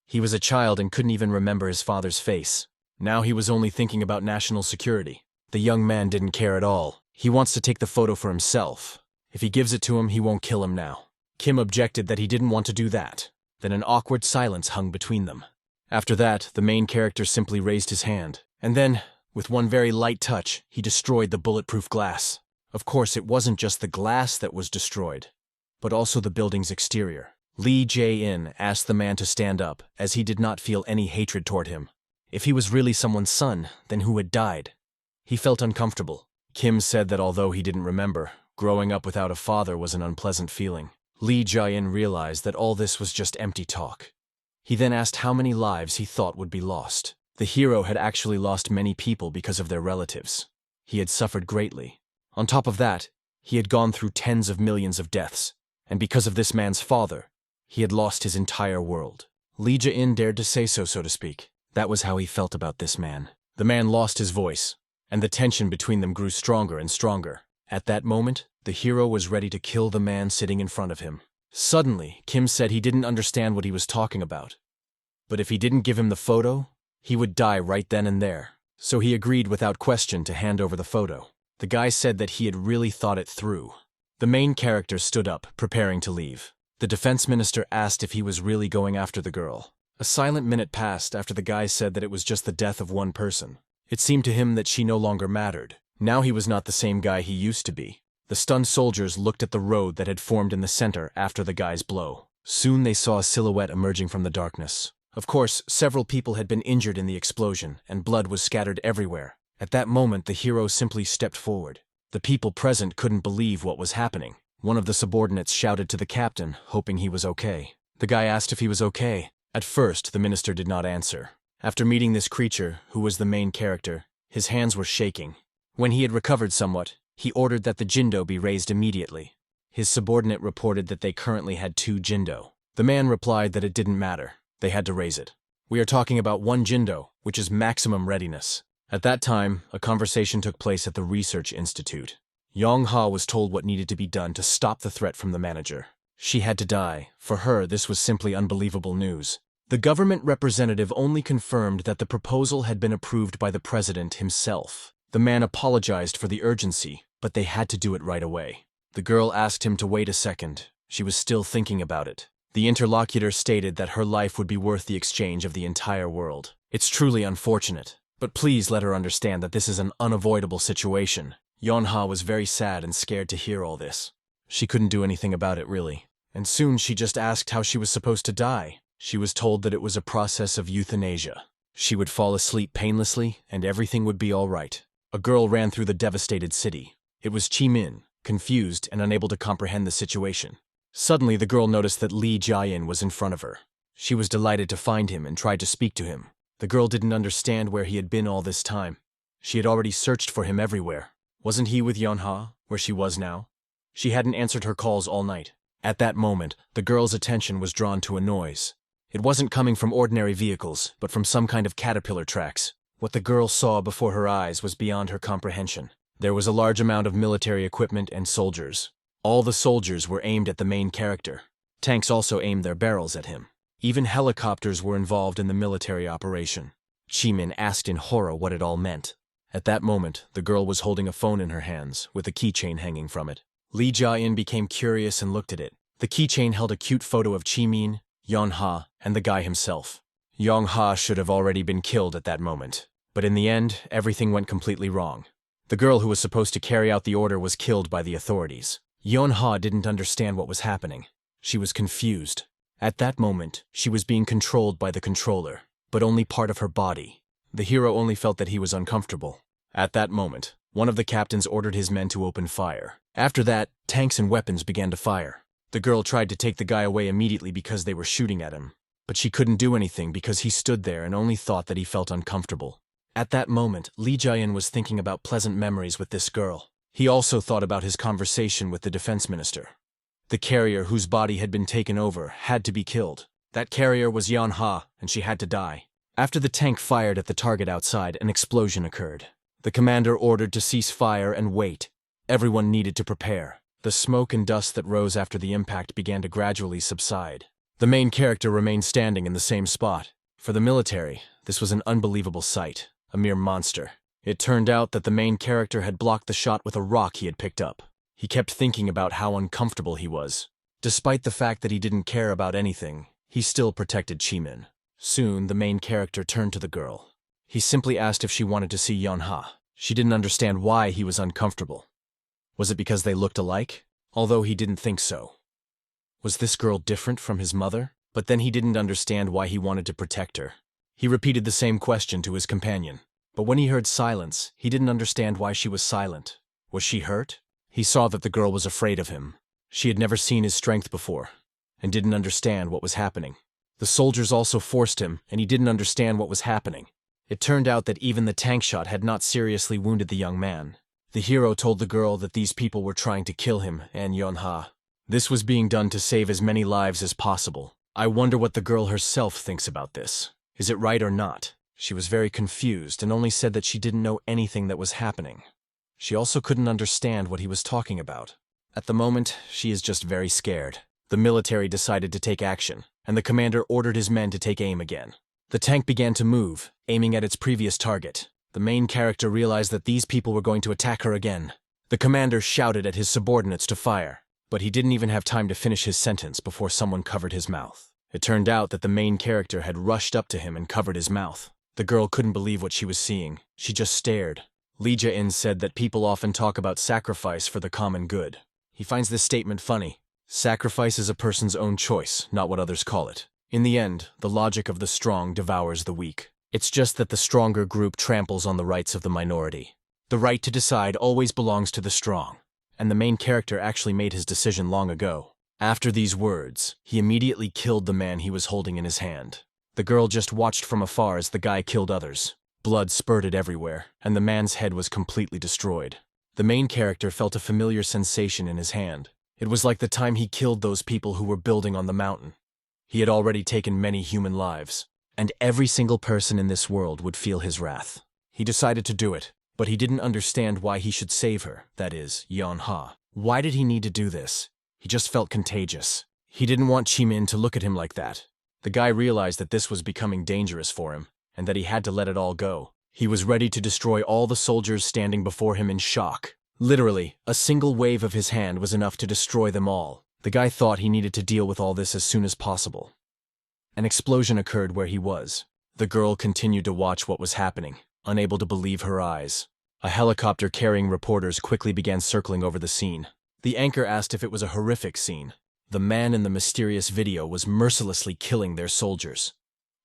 Speaker 1: He was a child and couldn't even remember his father's face. Now he was only thinking about national security. The young man didn't care at all. He wants to take the photo for himself. If he gives it to him, he won't kill him now. Kim objected that he didn't want to do that. Then an awkward silence hung between them. After that, the main character simply raised his hand. And then, with one very light touch, he destroyed the bulletproof glass. Of course, it wasn't just the glass that was destroyed, but also the building's exterior. Lee Jae-in asked the man to stand up, as he did not feel any hatred toward him. If he was really someone's son, then who had died? He felt uncomfortable. Kim said that although he didn't remember, growing up without a father was an unpleasant feeling. Lee Jae-in realized that all this was just empty talk. He then asked how many lives he thought would be lost. The hero had actually lost many people because of their relatives. He had suffered greatly. On top of that, he had gone through tens of millions of deaths, and because of this man's father, he had lost his entire world. Lee Jae-in dared to say so to speak. That was how he felt about this man. The man lost his voice, and the tension between them grew stronger and stronger. At that moment, the hero was ready to kill the man sitting in front of him. Suddenly, Kim said he didn't understand what he was talking about. But if he didn't give him the photo, he would die right then and there. So he agreed without question to hand over the photo. The guy said that he had really thought it through. The main character stood up, preparing to leave. The defense minister asked if he was really going after the girl. A silent minute passed after the guy said that it was just the death of one person. It seemed to him that she no longer mattered. Now he was not the same guy he used to be. The stunned soldiers looked at the road that had formed in the center after the guy's blow. Soon they saw a silhouette emerging from the darkness. Of course, several people had been injured in the explosion, and blood was scattered everywhere. At that moment, the hero simply stepped forward. The people present couldn't believe what was happening. One of the subordinates shouted to the captain, hoping he was okay. The guy asked if he was okay. At first, the minister did not answer. After meeting this creature, who was the main character, his hands were shaking. When he had recovered somewhat, he ordered that the jindo be raised immediately. His subordinate reported that they currently had 2 jindo. The man replied that it didn't matter. They had to raise it. We are talking about 1 jindo, which is maximum readiness. At that time, a conversation took place at the research institute. Yong-ha was told what needed to be done to stop the threat from the manager. She had to die. For her, this was simply unbelievable news. The government representative only confirmed that the proposal had been approved by the president himself. The man apologized for the urgency, but they had to do it right away. The girl asked him to wait a second. She was still thinking about it. The interlocutor stated that her life would be worth the exchange of the entire world. It's truly unfortunate, but please let her understand that this is an unavoidable situation. Yonha was very sad and scared to hear all this. She couldn't do anything about it, really. And soon she just asked how she was supposed to die. She was told that it was a process of euthanasia. She would fall asleep painlessly, and everything would be all right. A girl ran through the devastated city. It was Chi-min, confused and unable to comprehend the situation. Suddenly, the girl noticed that Lee Jae-in was in front of her. She was delighted to find him and tried to speak to him. The girl didn't understand where he had been all this time. She had already searched for him everywhere. Wasn't he with Yonha, where she was now? She hadn't answered her calls all night. At that moment, the girl's attention was drawn to a noise. It wasn't coming from ordinary vehicles, but from some kind of caterpillar tracks. What the girl saw before her eyes was beyond her comprehension. There was a large amount of military equipment and soldiers. All the soldiers were aimed at the main character. Tanks also aimed their barrels at him. Even helicopters were involved in the military operation. Chi-min asked in horror what it all meant. At that moment, the girl was holding a phone in her hands, with a keychain hanging from it. Lee Jae-in became curious and looked at it. The keychain held a cute photo of Jimin, Yeon-ha, and the guy himself. Yeon-ha should have already been killed at that moment. But in the end, everything went completely wrong. The girl who was supposed to carry out the order was killed by the authorities. Yeon-ha didn't understand what was happening. She was confused. At that moment, she was being controlled by the controller, but only part of her body. The hero only felt that he was uncomfortable. At that moment, one of the captains ordered his men to open fire. After that, tanks and weapons began to fire. The girl tried to take the guy away immediately because they were shooting at him. But she couldn't do anything because he stood there and only thought that he felt uncomfortable. At that moment, Lee Jin was thinking about pleasant memories with this girl. He also thought about his conversation with the defense minister. The carrier whose body had been taken over had to be killed. That carrier was Yeon-ha, and she had to die. After the tank fired at the target outside, an explosion occurred. The commander ordered to cease fire and wait. Everyone needed to prepare. The smoke and dust that rose after the impact began to gradually subside. The main character remained standing in the same spot. For the military, this was an unbelievable sight, a mere monster. It turned out that the main character had blocked the shot with a rock he had picked up. He kept thinking about how uncomfortable he was. Despite the fact that he didn't care about anything, he still protected Jimin. Soon, the main character turned to the girl. He simply asked if she wanted to see Yeon-ha. She didn't understand why he was uncomfortable. Was it because they looked alike? Although he didn't think so. Was this girl different from his mother? But then he didn't understand why he wanted to protect her. He repeated the same question to his companion. But when he heard silence, he didn't understand why she was silent. Was she hurt? He saw that the girl was afraid of him. She had never seen his strength before, and didn't understand what was happening. The soldiers also forced him, and he didn't understand what was happening. It turned out that even the tank shot had not seriously wounded the young man. The hero told the girl that these people were trying to kill him and Yeon-ha. This was being done to save as many lives as possible. I wonder what the girl herself thinks about this. Is it right or not? She was very confused and only said that she didn't know anything that was happening. She also couldn't understand what he was talking about. At the moment, she is just very scared. The military decided to take action, and the commander ordered his men to take aim again. The tank began to move, aiming at its previous target. The main character realized that these people were going to attack her again. The commander shouted at his subordinates to fire, but he didn't even have time to finish his sentence before someone covered his mouth. It turned out that the main character had rushed up to him and covered his mouth. The girl couldn't believe what she was seeing. She just stared. Lee Jin said that people often talk about sacrifice for the common good. He finds this statement funny. Sacrifice is a person's own choice, not what others call it. In the end, the logic of the strong devours the weak. It's just that the stronger group tramples on the rights of the minority. The right to decide always belongs to the strong. And the main character actually made his decision long ago. After these words, he immediately killed the man he was holding in his hand. The girl just watched from afar as the guy killed others. Blood spurted everywhere, and the man's head was completely destroyed. The main character felt a familiar sensation in his hand. It was like the time he killed those people who were building on the mountain. He had already taken many human lives, and every single person in this world would feel his wrath. He decided to do it, but he didn't understand why he should save her, that is, Yeon-ha. Why did he need to do this? He just felt contagious. He didn't want Jimin to look at him like that. The guy realized that this was becoming dangerous for him, and that he had to let it all go. He was ready to destroy all the soldiers standing before him in shock. Literally, a single wave of his hand was enough to destroy them all. The guy thought he needed to deal with all this as soon as possible. An explosion occurred where he was. The girl continued to watch what was happening, unable to believe her eyes. A helicopter carrying reporters quickly began circling over the scene. The anchor asked if it was a horrific scene. The man in the mysterious video was mercilessly killing their soldiers.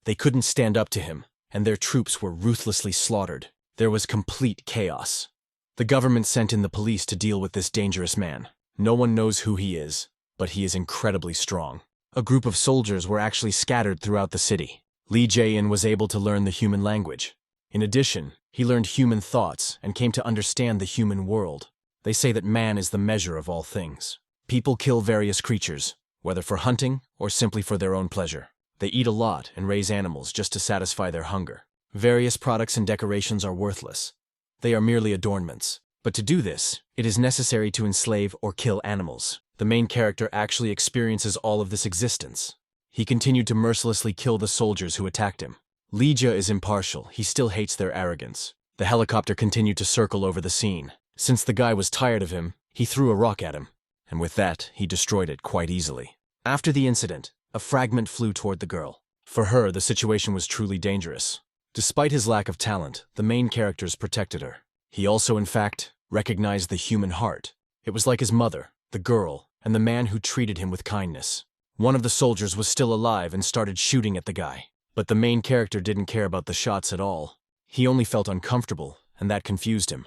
Speaker 1: They couldn't stand up to him, and their troops were ruthlessly slaughtered. There was complete chaos. The government sent in the police to deal with this dangerous man. No one knows who he is, but he is incredibly strong. A group of soldiers were actually scattered throughout the city. Lee Jae-in was able to learn the human language. In addition, he learned human thoughts and came to understand the human world. They say that man is the measure of all things. People kill various creatures, whether for hunting or simply for their own pleasure. They eat a lot and raise animals just to satisfy their hunger. Various products and decorations are worthless. They are merely adornments. But to do this, it is necessary to enslave or kill animals. The main character actually experiences all of this existence. He continued to mercilessly kill the soldiers who attacked him. Lee Jin is impartial. He still hates their arrogance. The helicopter continued to circle over the scene. Since the guy was tired of him, he threw a rock at him. and with that, he destroyed it quite easily. After the incident, a fragment flew toward the girl. For her, the situation was truly dangerous. Despite his lack of talent, the main characters protected her. He also, in fact, recognized the human heart. It was like his mother, the girl, and the man who treated him with kindness. One of the soldiers was still alive and started shooting at the guy. But the main character didn't care about the shots at all. He only felt uncomfortable, and that confused him.